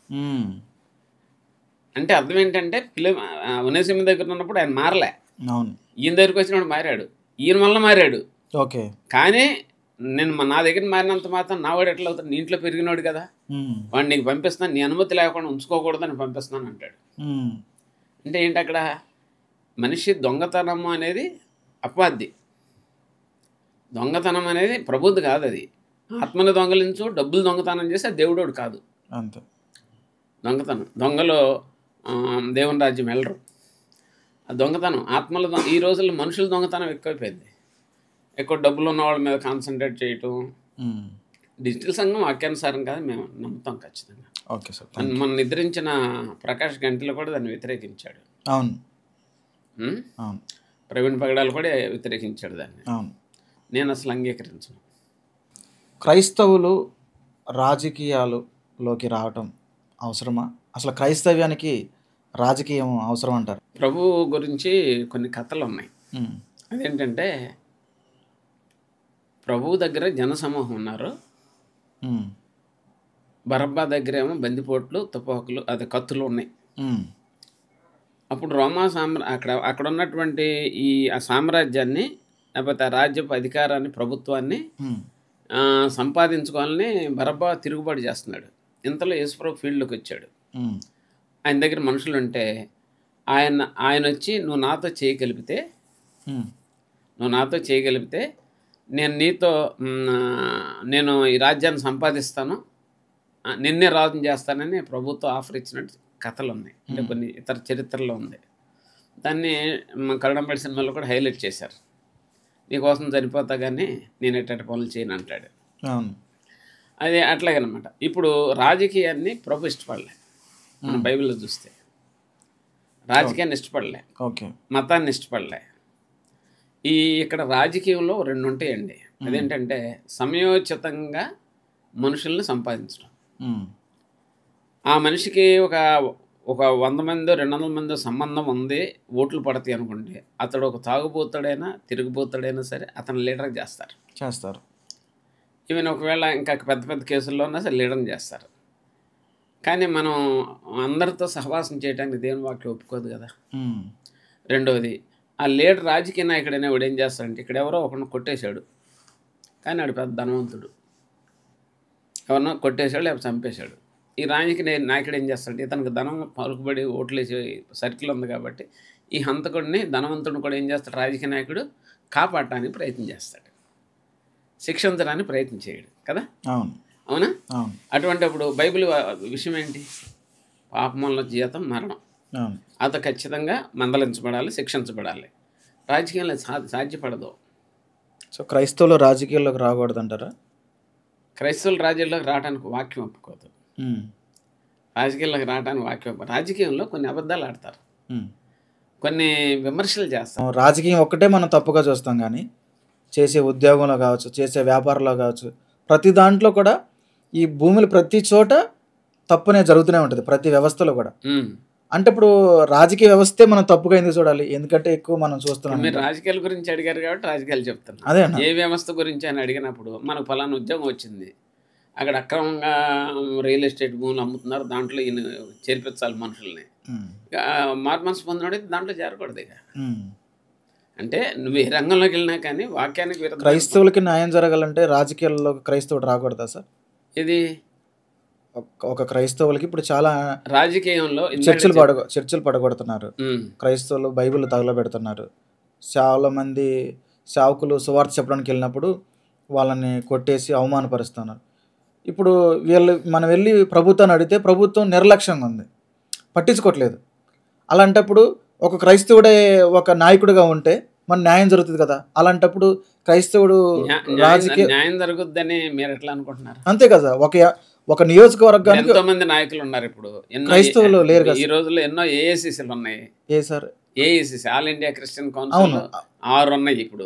అంటే అర్థం ఏంటంటే, ఒనేసిము దగ్గర ఉన్నప్పుడు ఆయన మారలే, ఈయన దగ్గరికి వచ్చినప్పుడు మారాడు, ఈయన వల్ల మారాడు. కానీ నేను నా దగ్గర మారినంత మాత్రం నా వాడు ఎట్లా అవుతాడు, నీ ఇంట్లో పెరిగినాడు కదా, వాడిని నీకు పంపిస్తున్నాను, నీ అనుమతి లేకుండా ఉంచుకోకూడదని పంపిస్తున్నాను అంటాడు. అంటే ఏంటి అక్కడ, మనిషి దొంగతనము అనేది అపవాది, దొంగతనం అనేది ప్రభుది కాదు. అది ఆత్మని దొంగలించు, డబ్బులు దొంగతనం చేస్తే దేవుడోడు కాదు. అంతే దొంగతనం. దొంగలు దేవుని రాజ్యం వెళ్ళరు. ఆ దొంగతనం ఆత్మల ఈ రోజుల్లో మనుషుల దొంగతనం ఎక్కువైపోయింది. ఎక్కువ డబ్బులు ఉన్న వాళ్ళ మీద కాన్సన్ట్రేట్ చేయటం. డిజిటల్ సంఘం వాక్యానుసారం కాదు మేము నమ్ముతాం ఖచ్చితంగా. Okay sir. మన నిద్రించిన ప్రకాష్ గంటలు కూడా దాన్ని వ్యతిరేకించాడు. అవును. ప్రవీణ్ పగడాలు కూడా వ్యతిరేకించాడు దాన్ని. అవును. నేను అసలు అంగీకరించను. క్రైస్తవులు రాజకీయాలలోకి రావటం అవసరమా? అసలు క్రైస్తవ్యానికి రాజకీయం అవసరం అంటారు? ప్రభువు గురించి కొన్ని కథలు ఉన్నాయి. అదేంటంటే, ప్రభువు దగ్గర జనసమూహం ఉన్నారు, బరబ్బా దగ్గర ఏమో బందిపోట్లు, తుపాకులు, అది కత్తులు ఉన్నాయి. అప్పుడు రోమా అక్కడ ఉన్నటువంటి ఈ సామ్రాజ్యాన్ని, లేకపోతే ఆ రాజ్యపు అధికారాన్ని, ప్రభుత్వాన్ని సంపాదించుకోవాలని బరబ్బా తిరుగుబాటు చేస్తున్నాడు. ఇంతలో యేసుప్రభు ఫీల్డ్లోకి వచ్చాడు. ఆయన దగ్గర మనుషులు ఉంటే ఆయన వచ్చి నువ్వు నాతో చేయగలిపితే నేను ఈ రాజ్యాన్ని సంపాదిస్తాను, నిన్నే రాజుని చేస్తానని ప్రభుత్వం ఆఫర్ ఇచ్చినట్టు కథలు ఉన్నాయి. అంటే కొన్ని ఇతర చరిత్రలో ఉంది. దాన్ని కరుణంపల్లి సినిమాలో కూడా హైలైట్ చేశారు. నీకోసం చనిపోతా కానీ నేను ఎట్టటి పనులు చేయను అంటాడు. అది అట్లాగనమాట. ఇప్పుడు రాజకీయాన్ని ప్రభు ఇష్టపడలే. మనం బైబిల్లో చూస్తే రాజకీయాన్ని ఇష్టపడలే, మతాన్ని ఇష్టపడలే. ఇక్కడ రాజకీయంలో రెండు ఉంటాయండి. అదేంటంటే సమయోచితంగా మనుషుల్ని సంపాదించడం. ఆ మనిషికి ఒక 100 మందో 200 మందో సంబంధం ఉంది, ఓట్లు పడతాయి అనుకోండి, అతడు ఒక తాగుబోతాడైనా తిరిగిపోతాడైనా సరే అతను లీడర్ చేస్తారు. ఈవెన్ ఒకవేళ ఇంకా పెద్ద పెద్ద కేసుల్లో ఉన్నా సరే లీడర్ని చేస్తారు. కానీ మనం అందరితో సహవాసం చేయడానికి దేవుని వాక్యం ఒప్పుకోదు కదా. రెండవది, ఆ లీడర్ రాజకీయ నాయకుడైనా వాడు ఏం చేస్తాడంటే, ఇక్కడ ఎవరో ఒకరిని కొట్టేశాడు, కానీ వాడు పెద్ద ధనవంతుడు, ఎవరినో కొట్టేశాడు లేకపోతే చంపేశాడు. ఈ రాజకీయ నాయకుడు ఏం చేస్తాడు, ఇతనికి ధనం పలుకుబడి ఓట్లేసే సర్కిల్ ఉంది కాబట్టి ఈ హంతకుడిని, ధనవంతుడిని కూడా ఏం చేస్తాడు రాజకీయ నాయకుడు, కాపాడటానికి ప్రయత్నం చేస్తాడు, శిక్షించడానికి ప్రయత్నం చేయడు కదా. అవునా? అటువంటిప్పుడు బైబిల్ విషయం ఏంటి? పాపముల జీతం మరణం. అత ఖచ్చితంగా మందలించబడాలి, శిక్షించబడాలి. రాజకీయాల్లో సాధ్యపడదు. సో క్రైస్తవులు రాజకీయాల్లోకి రాకూడదు అంటారా? క్రైస్తవులు రాజకీయాల్లోకి రావడానికి వాక్యం ఒప్పుకోదు. రాజకీయాల్లోకి రావడానికి వాక్యం రాజకీయంలో కొన్ని అబద్ధాలు ఆడతారు, కొన్ని విమర్శలు చేస్తారు. రాజకీయం ఒక్కటే మనం తప్పుగా చూస్తాం, కానీ చేసే ఉద్యోగంలో కావచ్చు, చేసే వ్యాపారంలో కావచ్చు, ప్రతి దాంట్లో కూడా ఈ భూమిలో ప్రతి చోట తప్పునే జరుగుతూనే ఉంటుంది, ప్రతి వ్యవస్థలో కూడా. అంటే ఇప్పుడు రాజకీయ వ్యవస్థే మనం తప్పుగా ఎందుకు చూడాలి? ఎందుకంటే ఎక్కువ మనం చూస్తున్నాం. మీరు రాజకీయాల గురించి అడిగారు కాబట్టి రాజకీయాలు చెప్తాను. అదే ఏ వ్యవస్థ గురించి అని అడిగినప్పుడు, మనకు ఫలానా ఉద్యోగం వచ్చింది, అక్కడ అక్రమంగా రియల్ ఎస్టేట్ భూములు అమ్ముతున్నారు, దాంట్లో ఈయన చేర్పించాలి మనుషుల్ని, మార్మన్స్ పొందినోడే దాంట్లో చేరకూడదు. ఇక అంటే నువ్వు ఏ రంగంలోకి వెళ్ళినా కానీ వాక్యానికి విరుద్ధంగా. క్రైస్తవులకి న్యాయం జరగాలంటే రాజకీయాల్లో క్రైస్తవుడు రాకూడదా సార్? ఇది ఒక క్రైస్తవులకి ఇప్పుడు చాలా రాజకీయంలో చర్చలు పడగొడుతున్నారు, క్రైస్తవులు బైబిల్ తగలబెడుతున్నారు, చాలా మంది సేవకులు సువార్త చెప్పడానికి వెళ్ళినప్పుడు వాళ్ళని కొట్టేసి అవమానపరుస్తున్నారు. ఇప్పుడు మనం వెళ్ళి ప్రభుత్వాన్ని అడిగితే ప్రభుత్వం నిర్లక్ష్యంగా ఉంది, పట్టించుకోవట్లేదు. అలాంటప్పుడు ఒక క్రైస్తవుడే ఒక నాయకుడిగా ఉంటే మన న్యాయం జరుగుతుంది కదా. అలాంటప్పుడు క్రైస్తవుడు రాజకీయ న్యాయం జరుగుద్దని మీరు ఎట్లా అనుకుంటున్నారు? అంతే కదా. ఒక నియోజకవర్గానికి ఎంతో మంది నాయకులు ఉన్నారు. ఇప్పుడు క్రైస్తవులు లేరు కదా ఈ రోజుల్లో. ఎన్నో ఏఐసిసిలు ఉన్నాయి. AICC all India Christian council 6 ఉన్నాయి. ఇప్పుడు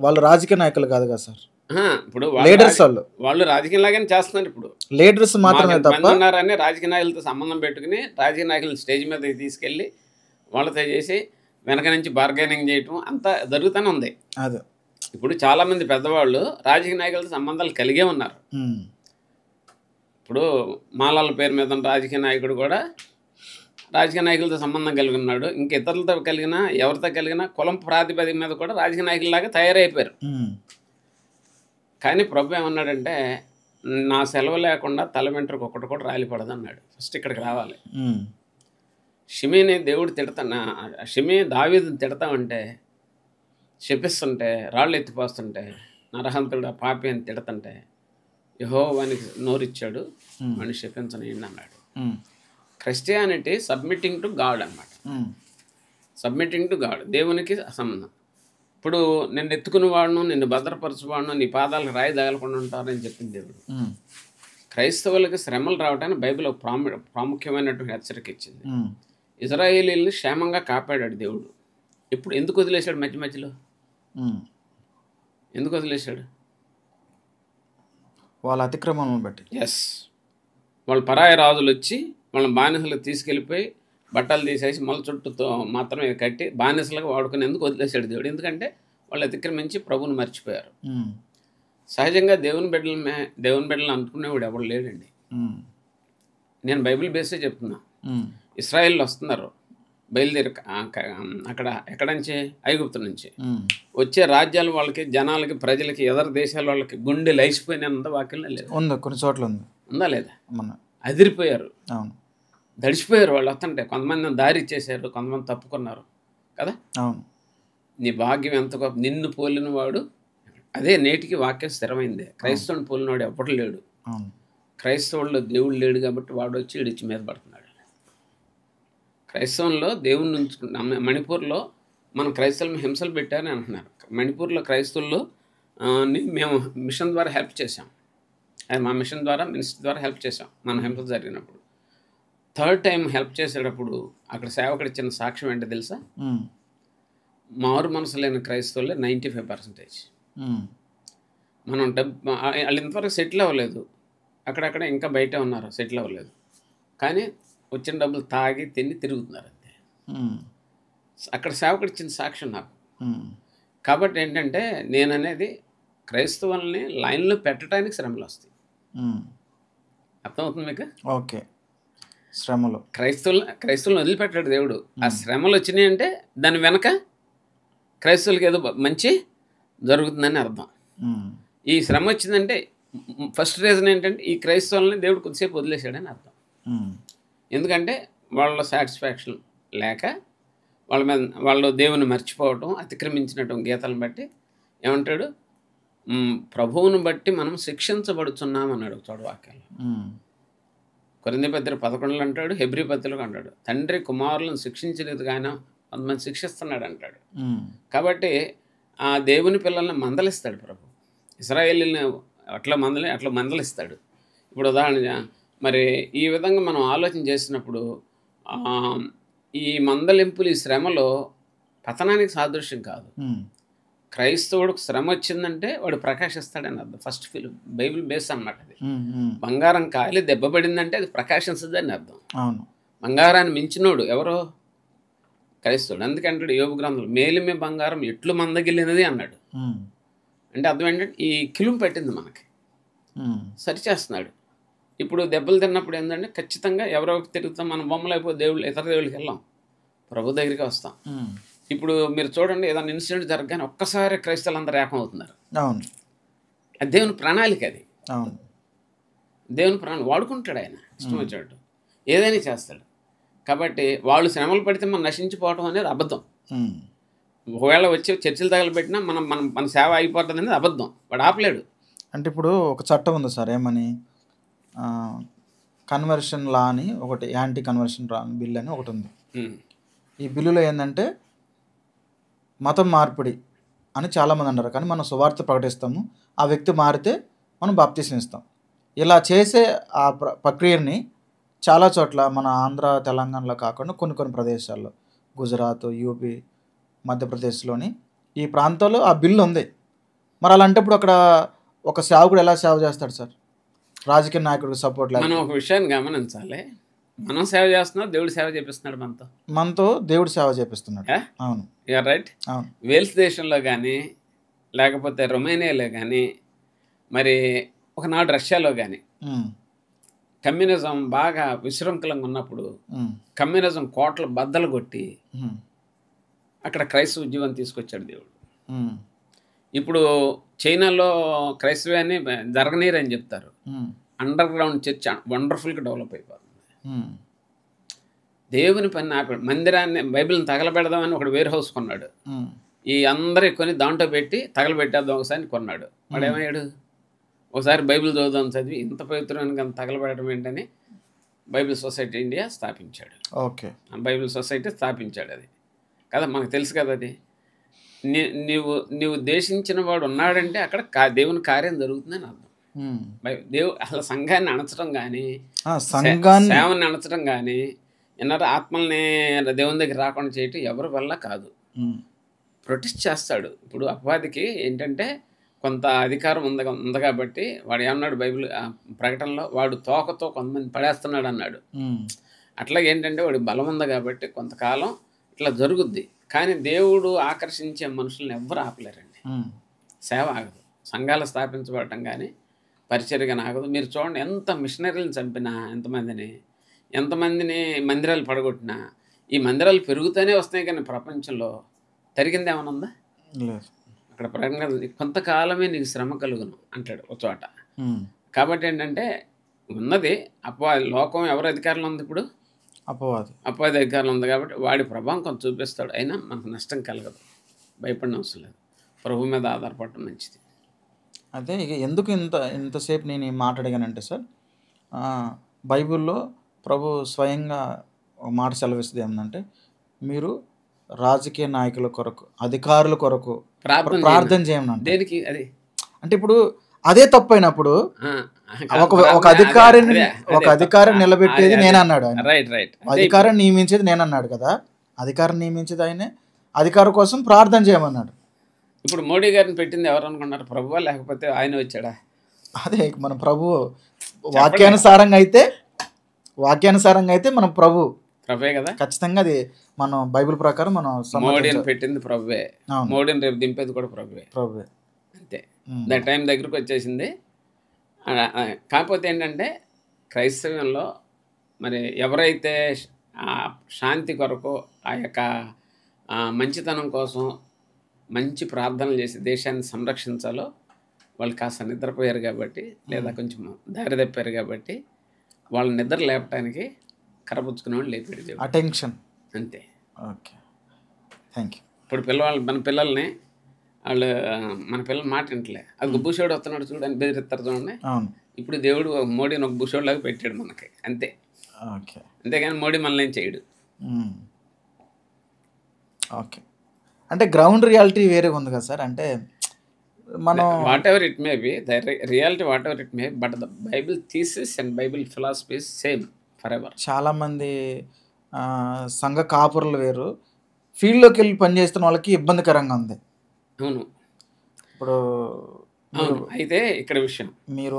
వాళ్ళు రాజకీయ నాయకులు కాదు కదా సార్. ఇప్పుడు లీడర్స్ వాళ్ళు రాజకీయంలాగానే చేస్తున్నారు. ఇప్పుడు లీడర్స్ మాత్రమే తప్ప ఉన్నారని రాజకీయ నాయకులతో సంబంధం పెట్టుకుని రాజకీయ నాయకులు స్టేజ్ మీద తీసుకెళ్ళి వాళ్ళతో చేసి వెనక నుంచి బార్గెనింగ్ చేయటం అంతా జరుగుతూనే ఉంది. అదే ఇప్పుడు చాలామంది పెద్దవాళ్ళు రాజకీయ నాయకులతో సంబంధాలు కలిగే ఉన్నారు. ఇప్పుడు మాలాల పేరు మీద ఉన్న రాజకీయ నాయకుడు కూడా రాజకీయ నాయకులతో సంబంధం కలిగి ఉన్నాడు. ఇంక ఇతరులతో కలిగినా ఎవరితో కలిగినా కులం ప్రాతిపదిక మీద కూడా రాజకీయ నాయకుల్లాగా తయారైపోయారు. కానీ ప్రభు ఏమన్నాడంటే నా సెలవు లేకుండా తల వెంట్రుకు ఒకటి కూడా రాలిపడదు అన్నాడు. ఫస్ట్ ఇక్కడికి రావాలి. షిమీని దేవుడు షిమీ దావీదుని తిడతామంటే శపిస్తుంటే రాళ్ళు ఎత్తిపోస్తుంటే నరహంతుడు పాపి అని తిడతంటే యెహోవానికి నోరిచ్చాడు వాడిని శపించనియండి అన్నాడు. క్రిస్టియానిటీ సబ్మిటింగ్ టు గాడ్ అన్నమాట. సబ్మిటింగ్ టు గాడ్, దేవునికి సంబంధం. ఇప్పుడు నిన్ను ఎత్తుకునేవాడును నిన్ను భద్రపరచువాడును నీ పాదాలకు రాయి తగలకుండా ఉంటారని చెప్పింది దేవుడు. క్రైస్తవులకి శ్రమలు రావడానికి బైబిల్ ప్రాముఖ్యమైనటువంటి హెచ్చరిక ఇచ్చింది. ఇజ్రాయేలీల్ని క్షేమంగా కాపాడాడు దేవుడు. ఇప్పుడు ఎందుకు వదిలేశాడు మధ్య మధ్యలో? ఎందుకు వదిలేశాడు? వాళ్ళ అతిక్రమణను బట్టి. ఎస్, వాళ్ళు పరాయి రాజులు వచ్చి వాళ్ళ బానిసలకు తీసుకెళ్ళిపోయి బట్టలు తీసేసి మొల చుట్టూతో మాత్రమే కట్టి బానిసలకు వాడుకునేందుకు వదిలేశాడు దేవుడు. ఎందుకంటే వాళ్ళు అతిక్రమించి ప్రభుని మర్చిపోయారు. సహజంగా దేవుని బిడ్డలను అనుకునేవాడు ఎవరు లేడండి. నేను బైబిల్ బేసే చెప్తున్నా. ఇస్రాయేల్ వస్తున్నారు బయలుదేరి అక్కడ ఎక్కడి నుంచి? ఐగుప్తు నుంచి వచ్చే రాజ్యాలు వాళ్ళకి జనాలకి ప్రజలకి ఎదరు దేశాల వాళ్ళకి గుండె లేచిపోయినంత వాక్యంలో లేదు. కొన్ని చోట్ల ఉందా లేదా? అదిరిపోయారు, దడిచిపోయారు. వాళ్ళు వస్తుంటే కొంతమంది దారి ఇచ్చేసారు, కొంతమంది తప్పుకున్నారు కదా. నీ భాగ్యం ఎంత గొప్ప, నిన్ను పోలిన వాడు. అదే నేటికి వాక్యం స్థిరమైందే. క్రైస్తవుని పోలిన వాడు ఎప్పటి లేడు. క్రైస్తవుల్లో దేవుడు లేడు కాబట్టి వాడు వచ్చి ఇడిచి మీద పడుతున్నాడు. క్రైస్తవంలో దేవుణ్ణి ఉంచుకుంటాం. మణిపూర్లో మనం క్రైస్తవులు హింసలు పెట్టారని అంటున్నారు. మణిపూర్లో క్రైస్తవుల్లో మేము మిషన్ ద్వారా హెల్ప్ చేసాం. అది మా మిషన్ ద్వారా మినిస్ట్రీ ద్వారా హెల్ప్ చేసాం. మన హింసలు జరిగినప్పుడు థర్డ్ టైం హెల్ప్ చేసేటప్పుడు అక్కడ సేవకుడు ఇచ్చిన సాక్ష్యం ఏంటో తెలుసా? మారు మనసు లేని క్రైస్తవులే 95%. మనం వాళ్ళు ఇంతవరకు సెటిల్ అవ్వలేదు, అక్కడక్కడ ఇంకా బయటే ఉన్నారు, సెటిల్ అవ్వలేదు. కానీ వచ్చిన డబ్బులు తాగి తిని తిరుగుతున్నారు అంతే. అక్కడ సేవకుడు ఇచ్చిన సాక్ష్యం నాకు. కాబట్టి ఏంటంటే నేననేది క్రైస్తవుల్ని లైన్లో పెట్టడానికి శ్రమలు వస్తాయి. అర్థమవుతుంది మీకు? ఓకే. శ్రమలు క్రైస్తవులను వదిలిపెట్టాడు దేవుడు. ఆ శ్రమలు వచ్చినాయి అంటే దాని వెనక క్రైస్తవులకి ఏదో మంచి జరుగుతుందని అర్థం. ఈ శ్రమ వచ్చిందంటే ఫస్ట్ రీజన్ ఏంటంటే ఈ క్రైస్తవులని దేవుడు కొద్దిసేపు వదిలేశాడని అర్థం. ఎందుకంటే వాళ్ళ సాటిస్ఫాక్షన్ లేక వాళ్ళు దేవుని మర్చిపోవటం, అతిక్రమించినటువంటి గీతలను బట్టి ఏమంటాడు? ప్రభువును బట్టి మనం శిక్షించబడుతున్నాం అన్నాడు చోడు వాక్యాలు. కొరింథీ పత్రిక 11 అంటాడు, హెబ్రీ పత్రికలో అంటాడు, తండ్రి కుమారులను శిక్షించలేదు కానీ కొంతమంది శిక్షిస్తున్నాడు అంటాడు. కాబట్టి ఆ దేవుని పిల్లల్ని మందలిస్తాడు ప్రభు. ఇశ్రాయేలీని అట్లా మందలిస్తాడు. ఇప్పుడు ఉదాహరణ మరి ఈ విధంగా మనం ఆలోచన చేసినప్పుడు ఈ మందలింపులు, ఈ శ్రమలో పతనానికి సాదృశ్యం కాదు. క్రైస్తవుడికి శ్రమ వచ్చిందంటే వాడు ప్రకాశిస్తాడని అర్థం. ఫస్ట్ బైబిల్ బేస్ అన్నమాట. అది బంగారం కాలి దెబ్బపడిందంటే అది ప్రకాశించదని అర్థం. బంగారాన్ని మించినోడు ఎవరో? క్రైస్తవుడు. అందుకంటాడు యోబు గ్రంథంలో మేలిమే బంగారం ఎట్లు మందగిలినది అన్నాడు. అంటే అర్థం ఏంటంటే ఈ కిలుము పెట్టింది మనకి, సరిచేస్తున్నాడు. ఇప్పుడు దెబ్బలు తిన్నప్పుడు ఏంటంటే ఖచ్చితంగా ఎవరో తిరుగుతాం, మనం బొమ్మలు అయిపోయి ఇతర దేవుళ్ళకి వెళ్ళాం, ప్రభు దగ్గరికి వస్తాం. ఇప్పుడు మీరు చూడండి, ఏదైనా ఇన్సిడెంట్ జరగగానే ఒక్కసారి క్రైస్తవులు అందరూ ఏకం అవుతున్నారు. అది దేవుని ప్రణాళిక. అది దేవుని ప్రణాళిక వాడుకుంటాడు ఆయన ఇష్టం వచ్చాడు, ఏదైనా చేస్తాడు. కాబట్టి వాళ్ళు శ్రమలు పడితే మనం నశించిపోవటం అనేది అబద్ధం. ఒకవేళ వచ్చి చర్చలు తగలబెట్టినా మన సేవ అయిపోతుంది అనేది అబద్ధం. వాడు ఆపలేడు. అంటే ఇప్పుడు ఒక చట్టం ఉంది సార్, ఏమని కన్వర్షన్ లా అని ఒకటి, యాంటీ కన్వర్షన్ బిల్ అని ఒకటి ఉంది. ఈ బిల్లులో ఏంటంటే మతం మార్పిడి అని చాలామంది అంటారు, కానీ మనం సువార్త ప్రకటిస్తాము, ఆ వ్యక్తి మారితే మనం బాప్తిసం ఇస్తాం. ఇలా చేసే ఆ ప్రక్రియని చాలా చోట్ల మన ఆంధ్ర తెలంగాణలో కాకుండా కొన్ని ప్రదేశాల్లో, గుజరాత్, యూపీ, మధ్యప్రదేశ్లోని ఈ ప్రాంతాల్లో ఆ బిల్లు ఉంది. మరి అలాంటప్పుడు అక్కడ ఒక సేవకుడు ఎలా సేవ చేస్తాడు సార్? రాజకీయ నాయకుడికి సపోర్ట్ మనం ఒక విషయాన్ని గమనించాలి. మనం సేవ చేస్తున్నాం, దేవుడు సేవ చేపిస్తున్నాడు మనతో దేవుడు సేవ చేపిస్తున్నాడు. అవును, యూఆర్ రైట్. అవును. వేల్స్ దేశంలో కానీ, లేకపోతే రొమేనియాలో కానీ, మరి ఒకనాడు రష్యాలో కానీ కమ్యూనిజం బాగా విశృంఖలంగా ఉన్నప్పుడు కమ్యూనిజం కోట్ల బద్దలు కొట్టి అక్కడ క్రైస్తవ ఉద్యమం తీసుకొచ్చాడు దేవుడు. ఇప్పుడు చైనాలో క్రైస్తవాన్ని జరగనీరని చెప్తారు. అండర్ గ్రౌండ్ చర్చ్ వండర్ఫుల్గా డెవలప్ అయిపోతుంది. దేవుని పని ఆపాడు. మందిరాన్ని బైబిల్ని తగలబెడదామని ఒకడు వేర్ హౌస్ కొన్నాడు. ఈ అందరి కొని దాంట్లో పెట్టి తగలబెట్టేద్దాం ఒకసారి కొన్నాడు. వాడు ఏమయ్యాడు? ఒకసారి బైబిల్ చదువుదాం చదివి ఇంత పవిత్రమైన తగలబెట్టడం ఏంటని బైబిల్ సొసైటీ ఇండియా స్థాపించాడు. ఓకే, బైబిల్ సొసైటీ స్థాపించాడు. అది కదా మనకు తెలుసు కదా. అది నీవు ఉద్దేశించిన వాడు ఉన్నాడంటే అక్కడ దేవుని కార్యం జరుగుతుందని అర్థం. అసలు సంఘాన్ని అణచడం కానీ, సేవని అణచడం కానీ, ఎన్నర ఆత్మల్ని దేవుని దగ్గర రాకుండా చేయటం ఎవరి వల్ల కాదు. ప్రొటెస్ట్ చేస్తాడు. ఇప్పుడు అపవాదికి ఏంటంటే కొంత అధికారం ఉంది కాబట్టి వాడు ఏమన్నాడు బైబిల్ ప్రకటనలో, వాడు తోకతో కొంతమంది పడేస్తున్నాడు అన్నాడు. అట్లాగే ఏంటంటే వాడికి బలం ఉంది కాబట్టి కొంతకాలం ఇట్లా జరుగుద్ది. కానీ దేవుడు ఆకర్షించే మనుషులను ఎవ్వరు ఆపలేరండి. సేవ ఆగదు. సంఘాలు స్థాపించబడటం కానీ పరిచర్య ఆగదు. మీరు చూడండి, ఎంత మిషనరీలను చంపినా, ఎంతమందిని మందిరాలు పడగొట్టినా, ఈ మందిరాలు పెరుగుతూనే వస్తాయి. కానీ ప్రపంచంలో తరిగింది ఏమైనా ఉందా? అక్కడ ప్రకటన కొంతకాలమే నీకు శ్రమ కలుగును అంటాడు ఒక చోట. కాబట్టి ఏంటంటే ఉన్నది లోకం ఎవరు అధికారంలో ఉంది? ఇప్పుడు అపవాది అధికారంలో ఉంది కాబట్టి వాడి ప్రభావం కొంత చూపిస్తాడు. అయినా మనకు నష్టం కలగదు, భయపడిన అవసరం లేదు. ప్రభు మీద ఆధారపడటం మంచిది. అదే ఇక ఎందుకు ఇంతసేపు నేను ఈ మాట అడిగానంటే సార్, బైబిల్లో ప్రభు స్వయంగా ఒక మాట సెలవిస్తుంది ఏమంటే, మీరు రాజకీయ నాయకుల కొరకు, అధికారుల కొరకు ప్రార్థన చేయమని. దేనికి? అది అంటే ఇప్పుడు అదే తప్పైనప్పుడు ఒక అధికారిని నిలబెట్టేది నేనన్నాడు ఆయన. అధికారాన్ని నియమించేది నేనన్నాడు కదా. అధికారం నియమించేది ఆయనే. అధికారం కోసం ప్రార్థన చేయమన్నాడు. ఇప్పుడు మోడీ గారిని పెట్టింది ఎవరు అనుకున్నారు? ప్రభువా లేకపోతే ఆయన వచ్చాడా? అదే మన ప్రభు వాక్యానుసారంగా అయితే మనం ప్రభువే కదా. ఖచ్చితంగా అది మనం బైబిల్ ప్రకారం మనం మోడీని పెట్టింది ప్రభువే. మోడీని రేపు దింపేది కూడా ప్రభువే. అంతే. దా టైం దగ్గరకు వచ్చేసింది. కాకపోతే ఏంటంటే క్రైస్తవ్యంలో మరి ఎవరైతే శాంతి కొరకు, ఆ యొక్క మంచితనం కోసం మంచి ప్రార్థనలు చేసి దేశాన్ని సంరక్షించాలో వాళ్ళు కాస్త నిద్రపోయారు కాబట్టి, లేదా కొంచెం దారి తప్పారు కాబట్టి వాళ్ళ నిద్ర లేపడానికి కరపుచ్చుకునే వాళ్ళు లేపాడు అటెన్షన్. అంతే. Okay, thank you. ఇప్పుడు మన పిల్లల్ని మన పిల్లలు మాట వింటలే, అది బుషోడు వస్తున్నాడు చూడని బెదిరిస్తారు చూడండి. ఇప్పుడు దేవుడు మోడీని ఒక బుషోడ్లాగా పెట్టాడు మనకి. అంతే. ఓకే, అంతేగాని మోడీ మనల్ని ఏం చేయడు. ఓకే, అంటే గ్రౌండ్ రియాలిటీ వేరే ఉంది కదా సార్. అంటే మనం what ever it may be, the reality what ever it may, but the Bible thesis and Bible philosophy same for ever. చాలామంది సంఘ కాపురులు వేరు, ఫీల్డ్లోకి వెళ్ళి పనిచేస్తున్న వాళ్ళకి ఇబ్బందికరంగా ఉంది. అవును. ఇప్పుడు అయితే ఇక్కడ విషయం మీరు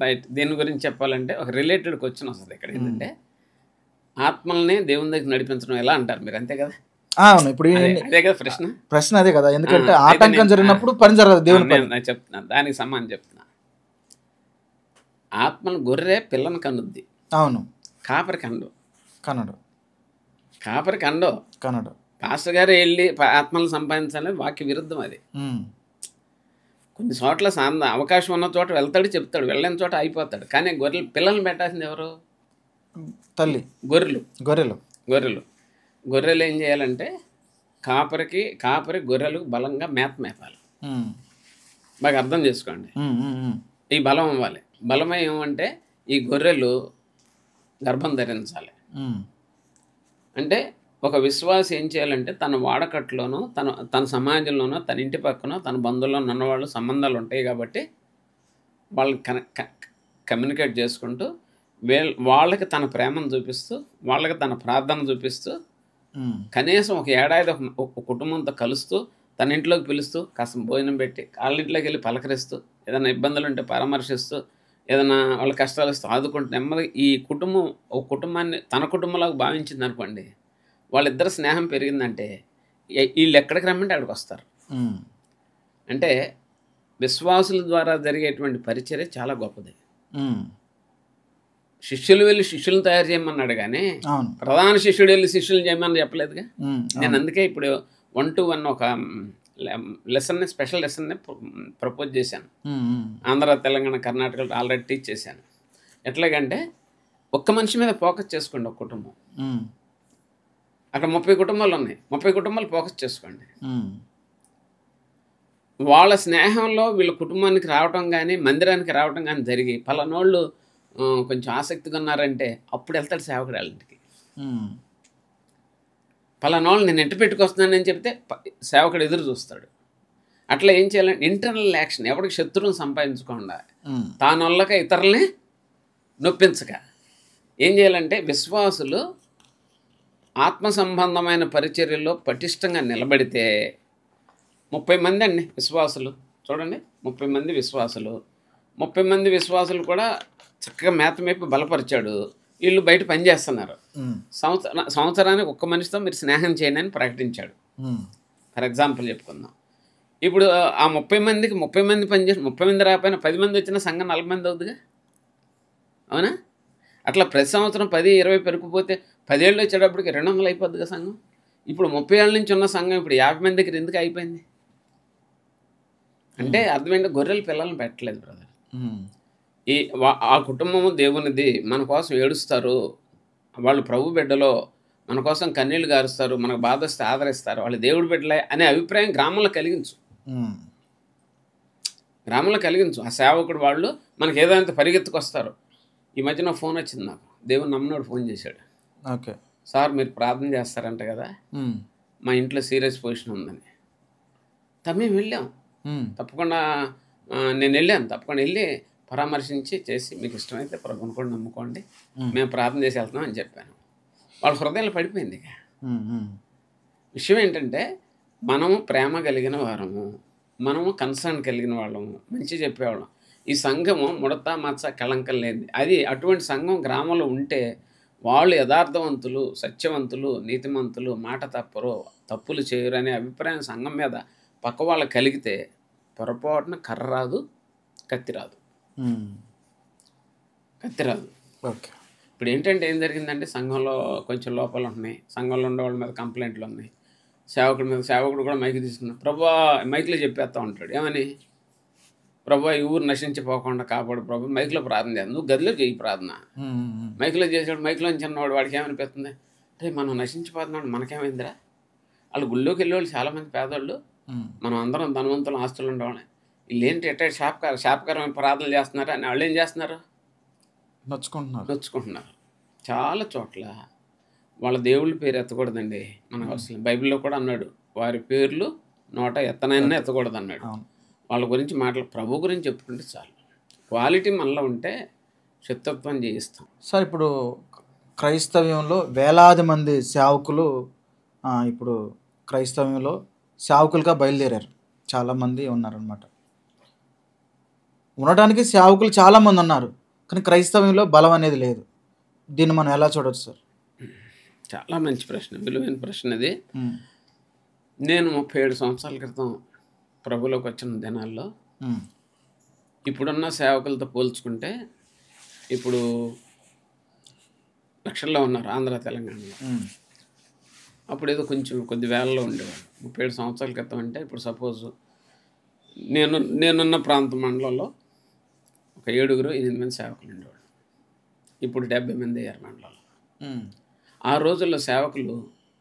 రైట్, దీని గురించి చెప్పాలంటే ఒక రిలేటెడ్ క్వశ్చన్ వస్తుంది ఇక్కడ. ఏంటంటే ఆత్మల్ని దేవుని దగ్గర నడిపించడం ఎలా అంటారు మీరు? అంతే కదా. అవును. ఇప్పుడు అదే కదా ప్రశ్న అదే కదా. ఎందుకంటే ఆటంకం జరిగినప్పుడు పని జరగదు. దేవుని నేను చెప్తున్నా, దానికి సమానం చెప్తున్నా. ఆత్మను గొర్రె పిల్లని కనుద్ది. అవును. కాపరి కనడు. పాస్టర్ గారు వెళ్ళి ఆత్మలను సంపాదించాలని వాక్య విరుద్ధం అది. కొన్ని చోట్ల అవకాశం ఉన్న చోట వెళ్తాడు, చెప్తాడు, వెళ్ళని చోట అయిపోతాడు. కానీ పిల్లల్ని పెట్టాల్సింది ఎవరు? తల్లి. గొర్రెలు ఏం చేయాలంటే కాపరి గొర్రెలకు బలంగా మేపాలి. బాగా అర్థం చేసుకోండి. ఈ బలం అవ్వాలి. బలమై ఏమంటే ఈ గొర్రెలు గర్భం ధరించాలి. అంటే ఒక విశ్వాసం ఏం చేయాలంటే తన వాడకట్లోనో తన సమాజంలోనో తన ఇంటి పక్కనో తన బంధువుల్లో ఉన్నవాళ్ళు సంబంధాలు ఉంటాయి కాబట్టి వాళ్ళు కమ్యూనికేట్ చేసుకుంటూ వాళ్ళకి తన ప్రేమను చూపిస్తూ, వాళ్ళకి తన ప్రార్థన చూపిస్తూ, కనీసం ఒక ఏడాది ఒక కుటుంబంతో కలుస్తూ తన ఇంట్లోకి పిలుస్తూ కాస్త భోజనం పెట్టి వాళ్ళ ఇంట్లోకి వెళ్ళి పలకరిస్తూ ఏదైనా ఇబ్బందులు ఉంటే పరామర్శిస్తూ ఏదైనా వాళ్ళ కష్టాలు వస్తే ఆదుకుంటూ నెమ్మదిగా ఈ కుటుంబం ఒక కుటుంబాన్ని తన కుటుంబంలాగా భావించింది అనుకోండి, వాళ్ళిద్దరు స్నేహం పెరిగిందంటే వీళ్ళు ఎక్కడికి రమ్మంటే అక్కడికి వస్తారు. అంటే విశ్వాసుల ద్వారా జరిగేటువంటి పరిచర్య చాలా గొప్పది. శిష్యులు వెళ్ళి శిష్యులను తయారు చేయమన్నాడు కానీ ప్రధాన శిష్యుడు వెళ్ళి శిష్యులను చేయమని చెప్పలేదుగా. నేను అందుకే ఇప్పుడు 1 to 1 ఒక లెసన్ని, స్పెషల్ లెసన్ని ప్రపోజ్ చేశాను. ఆంధ్ర, తెలంగాణ, కర్ణాటకలో ఆల్రెడీ టీచ్ చేశాను. ఎట్లాగంటే ఒక్క మనిషి మీద ఫోకస్ చేసుకోండి. ఒక కుటుంబం, అక్కడ 30 కుటుంబాలు ఉన్నాయి, 30 కుటుంబాలు ఫోకస్ చేసుకోండి. వాళ్ళ స్నేహంలో వీళ్ళ కుటుంబానికి రావటం కానీ మందిరానికి రావటం కానీ జరిగి పలానోళ్ళు కొంచెం ఆసక్తిగా ఉన్నారంటే అప్పుడు వెళ్తాడు సేవకుడు వాళ్ళ ఇంటికి. పలానోళ్ళు నేను ఇంటి పెట్టుకొస్తున్నానని చెప్తే సేవకుడు ఎదురు చూస్తాడు. అట్లా ఏం చేయాలంటే ఇంటర్నల్ యాక్షన్, ఎవరికి శత్రువుని సంపాదించకుండా తానొల్లక ఇతరుల్ని నొప్పించక ఏం చేయాలంటే విశ్వాసులు ఆత్మ సంబంధమైన పరిచర్యల్లో పటిష్టంగా నిలబడితే 30 మంది అండి విశ్వాసులు చూడండి, 30 మంది విశ్వాసులు, 30 మంది విశ్వాసులు కూడా చక్కగా మేపి బలపరిచాడు. వీళ్ళు బయట పనిచేస్తున్నారు. సంవత్సరానికి ఒక్క మనిషితో మీరు స్నేహం చేయండి అని ప్రకటించాడు. ఫర్ ఎగ్జాంపుల్ చెప్పుకుందాం. ఇప్పుడు ఆ 30 మందికి 30 మంది పనిచేసి 30 మంది రాకపోయినా 10 మంది వచ్చిన సంఘం 40 మంది అవుతుందిగా, అవునా? అట్లా ప్రతి సంవత్సరం 10-20 పెరిగిపోతే 10 ఏళ్ళు వచ్చేటప్పటికి 200 అయిపోద్దిగా సంఘం. ఇప్పుడు 30 ఏళ్ళ నుంచి ఉన్న సంఘం ఇప్పుడు 50 మంది దగ్గర ఎందుకు అయిపోయింది అంటే అర్థమైంది, గొర్రెల పిల్లల్ని పెట్టలేదు బ్రదర్. ఆ కుటుంబము దేవునిది, మన కోసం ఏడుస్తారు, వాళ్ళు ప్రభు బిడ్డలో మన కోసం కన్నీళ్లు గారుస్తారు, మనకు బాధ వస్తే ఆదరిస్తారు, వాళ్ళు దేవుడి బిడ్డలే అనే అభిప్రాయం గ్రామంలో కలిగించు. గ్రామంలో కలిగించు. ఆ సేవకుడు వాళ్ళు మనకి ఏదైనా పరిగెత్తుకొస్తారు. ఈ మధ్యన ఫోన్ వచ్చింది నాకు, దేవుని నమ్మినోడు ఫోన్ చేశాడు. ఓకే సార్ మీరు ప్రార్థన చేస్తారంట కదా, మా ఇంట్లో సీరియస్ పొజిషన్ ఉందని. మేము వెళ్ళాం, తప్పకుండా నేను వెళ్ళాను, తప్పకుండా వెళ్ళి పరామర్శించి చేసి మీకు ఇష్టమైతే ప్రభుని కూడా నమ్ముకోండి, మేము ప్రార్థన చేసి వెళ్తున్నాం అని చెప్పాను. వాళ్ళ హృదయంలో పడిపోయింది. ఇక విషయం ఏంటంటే మనము ప్రేమ కలిగిన వారము, మనము కన్సర్న్ కలిగిన వాళ్ళము, మంచి చెప్పేవాళ్ళం. ఈ సంఘము ముడత మచ్చ కళంకం లేదు. అది అటువంటి సంఘం గ్రామంలో ఉంటే వాళ్ళు యథార్థవంతులు, సత్యవంతులు, నీతిమంతులు, మాట తప్పరు, తప్పులు చేయరు అనే అభిప్రాయం సంఘం మీద పక్క వాళ్ళకి కలిగితే పొరపాటున కర్ర రాదు, కత్తి రాదు. కత్తి రాదు. ఓకే. ఇప్పుడు ఏంటంటే ఏం జరిగిందంటే సంఘంలో కొంచెం లోపాలు ఉన్నాయి, సంఘంలో ఉండే వాళ్ళ మీద కంప్లైంట్లు ఉన్నాయి. సేవకుడు కూడా మైక్ తీసుకున్నాడు, ప్రభా మైక్లో చెప్పేస్తూ ఉంటాడు. ఏమని, ప్రభా ఈ ఊరు నశించిపోకుండా కాపాడు ప్రభు, మైక్లో ప్రార్థన చేయాలి. నువ్వు గదిలో చేయి ప్రార్థన. మైక్లో చేసాడు, మైక్లో చిన్నవాడు వాడికి ఏమనిపిస్తుంది, రే మనం నశించిపోతున్నాడు మనకేమైందిరా. వాళ్ళు గుళ్ళోకి వెళ్ళేవాళ్ళు చాలామంది పేదవాళ్ళు, మనం అందరం ధనవంతులు, ఆస్తులు ఉండేవాళ్ళే. వీళ్ళు ఏంటి ఎట్ట శాపకరమైన ప్రార్థనలు చేస్తున్నారు అని వాళ్ళు ఏం చేస్తున్నారు, నొచ్చుకుంటున్నారు. చాలా చోట్ల వాళ్ళ దేవుళ్ళ పేరు ఎత్తకూడదండి. మనకు అసలు బైబిల్లో కూడా అన్నాడు, వారి పేర్లు నోట ఎత్తనైనా ఎత్తకూడదు అన్నాడు. వాళ్ళ గురించి ప్రభు గురించి చెప్పుకుంటే చాలు. క్వాలిటీ మనలో ఉంటే శత్రుత్వం చేయిస్తాం. సార్ ఇప్పుడు క్రైస్తవ్యంలో వేలాది మంది సేవకులు ఇప్పుడు క్రైస్తవ్యంలో సేవకులుగా బయలుదేరారు, చాలామంది ఉన్నారనమాట. ఉండటానికి సేవకులు చాలామంది ఉన్నారు, కానీ క్రైస్తవ్యంలో బలం అనేది లేదు. దీన్ని మనం ఎలా చూడవచ్చు సార్? చాలా మంచి ప్రశ్న, విలువైన ప్రశ్న అది. నేను 37 సంవత్సరాల క్రితం ప్రభులోకి వచ్చిన దినాల్లో ఇప్పుడున్న సేవకులతో పోల్చుకుంటే ఇప్పుడు లక్షల్లో ఉన్నారు ఆంధ్ర, తెలంగాణలో. అప్పుడు ఏదో కొద్ది వేలలో ఉండేవాడు. 37 సంవత్సరాల క్రితం అంటే ఇప్పుడు సపోజ్ నేనున్న ప్రాంత మండలంలో ఒక 7-8 మంది సేవకులు ఉండేవాడు. ఇప్పుడు 70 మంది అయ్యారు మండలంలో. ఆ రోజుల్లో సేవకులు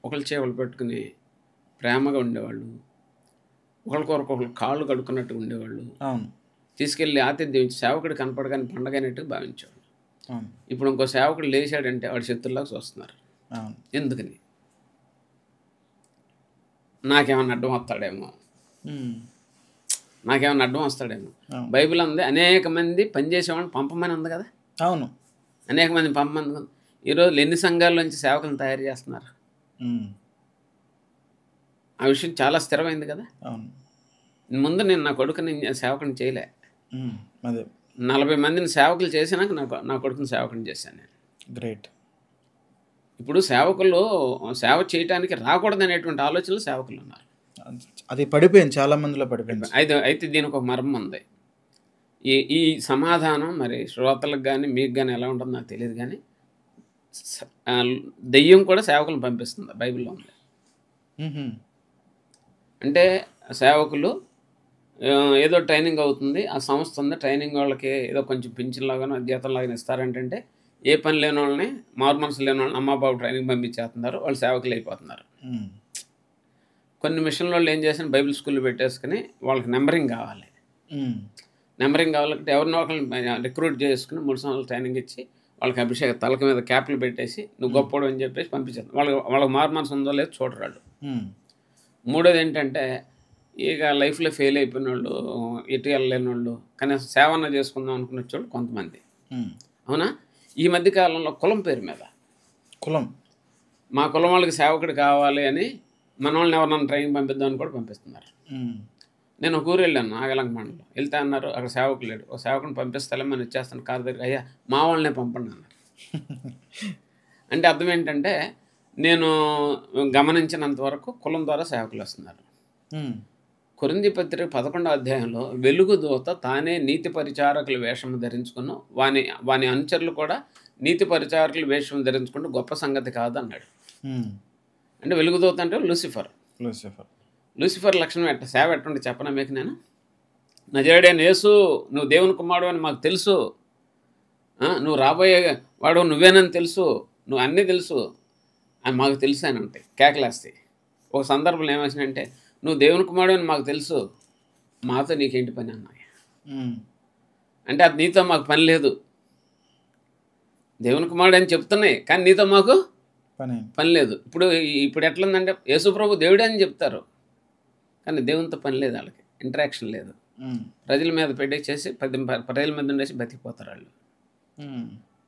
ఒకరి చేపలు పెట్టుకుని ప్రేమగా ఉండేవాళ్ళు, ఒకరికొరకు ఒకరు కాళ్ళు కడుక్కున్నట్టుగా ఉండేవాళ్ళు, తీసుకెళ్ళి ఆతిథ్యం సేవకుడు కనపడగానే పండగైనట్టుగా భావించేవాళ్ళు. ఇప్పుడు ఇంకో సేవకుడు లేచాడంటే వాడి శత్రులాగా చూస్తున్నారు. ఎందుకని? నాకేమన్నా అడ్డం వస్తాడేమో, బైబిల్ ఉంది అనేక మంది పనిచేసేవాళ్ళని పంపమని ఉంది కదా. అవును, అనేక మంది పంపమని. ఈరోజు ఎన్ని సంఘాల నుంచి సేవకులను తయారు చేస్తున్నారు? ఆ విషయం చాలా స్థిరమైంది కదా. అవును. ముందు నేను నా కొడుకుని సేవకుని చేయలే, అదే 40 మందిని సేవకులు చేసినాక నా కొడుకుని సేవకుని చేశాను నేను. గ్రేట్. ఇప్పుడు సేవకులు సేవ చేయడానికి రాకూడదనేటువంటి ఆలోచనలు సేవకులు ఉన్నారు. అది పడిపోయింది, చాలా మందిలో పడిపోయింది. అయితే దీనికి ఒక మర్మం ఉంది. ఈ సమాధానం మరి శ్రోతలకు కానీ మీకు కానీ ఎలా ఉంటుందో నాకు తెలియదు, కానీ దెయ్యం కూడా సేవకులను పంపిస్తుంది, బైబిల్లో ఉంది. అంటే సేవకులు ఏదో ట్రైనింగ్ అవుతుంది, ఆ సంస్థ ఉంది, ట్రైనింగ్ వాళ్ళకి ఏదో కొంచెం పింఛన్లాగానో జీతంలాగానో ఇస్తారంటే ఏ పని లేని వాళ్ళని, మారు మనసు లేని వాళ్ళని అమ్మా బాబు ట్రైనింగ్ పంపించేస్తున్నారు, వాళ్ళు సేవకులు అయిపోతున్నారు. కొన్ని మిషన్ల వాళ్ళు ఏం చేసిన బైబిల్ స్కూల్లో పెట్టేసుకుని వాళ్ళకి నెంబరింగ్ కావాలి. నెంబరింగ్ కావాలంటే ఎవరినో ఒకరిని రిక్రూట్ చేసుకుని 3 సంవత్సరాలు ట్రైనింగ్ ఇచ్చి వాళ్ళకి అభిషేకం తలక మీద క్యాప్లు పెట్టేసి నువ్వు గొప్పడు అని చెప్పేసి పంపించేస్తాను. వాళ్ళకి మారు మనసు ఉందో లేదో చూడరాడు. మూడోది ఏంటంటే ఇక లైఫ్లో ఫెయిల్ అయిపోయిన వాళ్ళు, ఎటు వెళ్ళలేని వాళ్ళు, కనీసం సేవన చేసుకుందాం అనుకునే వాళ్ళు కొంతమంది. అవునా? ఈ మధ్యకాలంలో కులం పేరు మీద మా కులం వాళ్ళకి సేవకుడు కావాలి అని మన వాళ్ళని ఎవరినైనా ట్రైనింగ్ పంపిద్దామని కూడా పంపిస్తున్నారు. నేను ఒక ఊరు వెళ్ళాను, నాగలంక మండలం. వెళ్తే అన్నారు అక్కడ సేవకులు లేడు, ఒక సేవకుని పంపిస్తాలేమని ఇచ్చేస్తాను కారు దగ్గర. అయ్యా మా వాళ్ళనే పంపండి అన్నారు. అంటే అర్థం ఏంటంటే నేను గమనించినంత వరకు కులం ద్వారా సేవకులు వస్తున్నారు. కొరింథీ పత్రిక 11వ అధ్యాయంలో వెలుగు దూత తానే నీతి పరిచారకుల వేషం ధరించుకున్న వాని అనుచరులు కూడా నీతి పరిచారకుల వేషం ధరించుకుంటూ గొప్ప సంగతి కాదు అన్నాడు. అంటే వెలుగు దూత అంటే లూసిఫర్ లక్షణం సేవ ఎట్టుండి చెప్పనా మీకు నేను? నజరేయుడైన యేసు నువ్వు దేవుని కుమారుడు అని మాకు తెలుసు, నువ్వు రాబోయే వాడు నువ్వేనని తెలుసు, నువ్వు అన్నీ తెలుసు అని మాకు తెలుసు అని ఉంటాయి కేకలేస్తాయి. ఒక సందర్భంలో ఏమొచ్చినంటే నువ్వు దేవుని కుమారుడు అని మాకు తెలుసు, మాతో నీకేంటి పని అన్నాయి. అంటే అది నీతో మాకు పని లేదు, దేవుని కుమారుడు అని చెప్తున్నాయి కానీ నీతో మాకు పని లేదు. ఇప్పుడు ఎట్లుందంటే యేసుప్రభు దేవుడే అని చెప్తారు కానీ దేవునితో పని లేదు, వాళ్ళకి ఇంటరాక్షన్ లేదు. ప్రజల మీద పెట్టేసేసి ప్రజల మీద ఉండేసి బతికిపోతారు వాళ్ళు.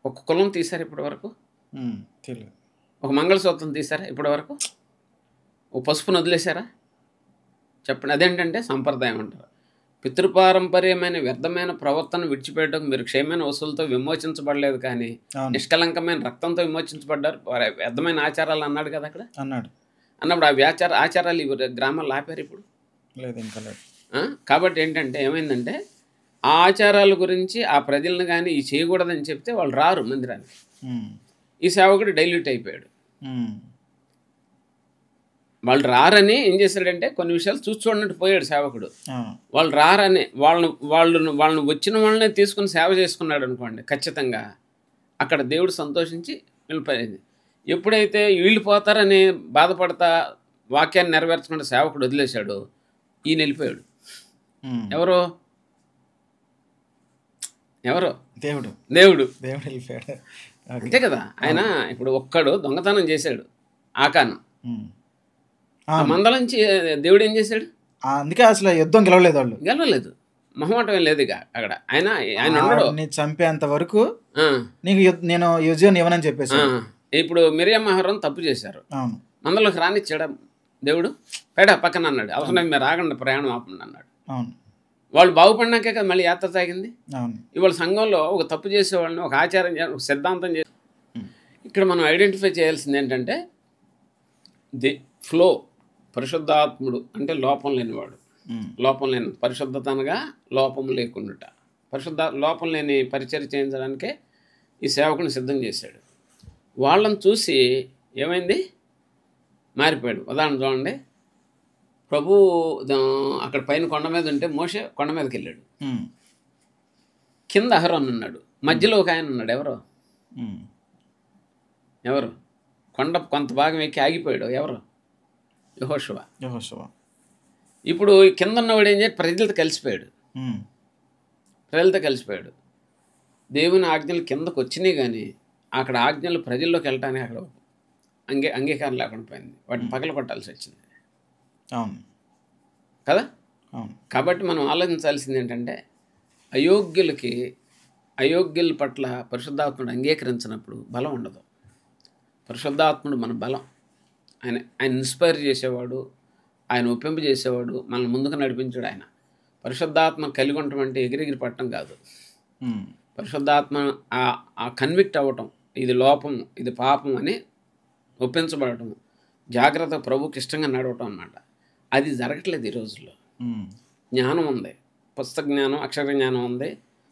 ఒక కులం తీశారు ఇప్పటి వరకు, ఒక మంగళసూత్రం తీశారా ఇప్పటి వరకు, ఒక పసుపును వదిలేశారా చెప్పండి? అదేంటంటే సంప్రదాయం అంటారు. పితృపారంపర్యమైన వ్యర్థమైన ప్రవర్తన విడిచిపెట్టడం మీరు క్షేమైన వస్తువులతో విమోచించబడలేదు కానీ నిష్కలంకమైన రక్తంతో విమోచించబడ్డారు. వ్యర్థమైన ఆచారాలు అన్నాడు కదా అక్కడ. అన్నప్పుడు ఆ ఆచారాలు ఇవి గ్రామాల్లో ఆపారు ఇప్పుడు లేదు, ఇంకా లేదు. కాబట్టి ఏంటంటే ఏమైందంటే ఆ ఆచారాల గురించి ఆ ప్రజలను కానీ ఈ చేయకూడదని చెప్తే వాళ్ళు రారు మందిరానికి. ఈ సేవకుడు డైల్యూట్ అయిపోయాడు. వాళ్ళు రారని ఏం చేశాడంటే కొన్ని విషయాలు చూడనట్టు పోయాడు సేవకుడు. వాళ్ళు రారని వాళ్ళని వచ్చిన వాళ్ళనే తీసుకుని సేవ చేసుకున్నాడు అనుకోండి, ఖచ్చితంగా అక్కడ దేవుడు సంతోషించి వెళ్ళిపోయింది. ఎప్పుడైతే వీళ్ళు పోతారని బాధపడతా వాక్యాన్ని నెరవేర్చకుండా సేవకుడు వదిలేశాడు, ఈయన వెళ్ళిపోయాడు. ఎవరో దేవుడు వెళ్ళిపోయాడు. అంతే కదా. ఆయన ఇప్పుడు ఒక్కడు దొంగతనం చేశాడు, ఆకాను మందలంచి దేవుడు ఏం చేశాడు? అందుకే అసలు యుద్ధం గెలవలేదు, మొహమాటం ఏం లేదు. ఇక అక్కడ ఆయన ఉండడు, చంపేంత వరకు నీకు నేను యుజం ఇవ్వనని చెప్పేసి. ఇప్పుడు మిరియం ఆహారం తప్పు చేశారు, మందలోకి రానిచ్చాడా దేవుడు? పేడ పక్కన అన్నాడు, అవసరం మీరు ఆగండి, ప్రయాణం ఆపండి అన్నాడు. వాళ్ళు బాగుపడినాకే కదా మళ్ళీ యాత్ర సాగింది. ఇవాళ సంఘంలో ఒక తప్పు చేసేవాళ్ళని ఒక ఆచారం ఒక సిద్ధాంతం చేసి ఇక్కడ మనం ఐడెంటిఫై చేయాల్సింది ఏంటంటే ది ఫ్లో. పరిశుద్ధాత్ముడు అంటే లోపం లేనివాడు, లోపం లేని పరిశుద్ధత అనగా లోపం లేకుండా లోపం లేని పరిచర్య చేయించడానికే ఈ సేవకుని సిద్ధం చేశాడు. వాళ్ళని చూసి ఏమైంది? మారిపోయాడు. ఉదాహరణ చూడండి, ప్రభు అక్కడ పైన కొండ మీద ఉంటే మోషే కొండ మీదకి వెళ్ళాడు, కింద అహరోన్ ఉన్నాడు, మధ్యలో ఒక ఆయన ఉన్నాడు. ఎవరు? కొండ కొంత భాగం ఎక్కి ఆగిపోయాడు. ఎవరు? యెహోషువ. ఇప్పుడు కింద ఉన్నవాడు ఏం చేసి ప్రజలతో కలిసిపోయాడు. దేవుని ఆజ్ఞలు కిందకు వచ్చినాయి కానీ అక్కడ ఆజ్ఞలు ప్రజల్లోకి వెళ్ళటానికి అక్కడ అంగీకారం లేకుండా పోయింది, వాటిని పగల కొట్టాల్సి వచ్చింది. అవును కదా. కాబట్టి మనం ఆలోచించాల్సింది ఏంటంటే అయోగ్యుల పట్ల పరిశుద్ధాత్ముడు అంగీకరించినప్పుడు బలం ఉండదు. పరిశుద్ధాత్ముడు మన బలం. ఆయన ఇన్స్పైర్ చేసేవాడు, ఆయన ఒప్పింపజేసేవాడు, మనల్ని ముందుకు నడిపించాడు ఆయన. పరిశుద్ధాత్మ కలిగి ఉండటం అంటే ఎగిరెగిరి పట్టడం కాదు. పరిశుద్ధాత్మ ఆ కన్విక్ట్ అవ్వటం, ఇది లోపం, ఇది పాపం అని ఒప్పించబడటం, జాగ్రత్త ప్రభుకి ఇష్టంగా నడవటం అన్నమాట. అది జరగట్లేదు ఈ రోజుల్లో. జ్ఞానం ఉంది, పుస్తక జ్ఞానం, అక్షర జ్ఞానం ఉంది.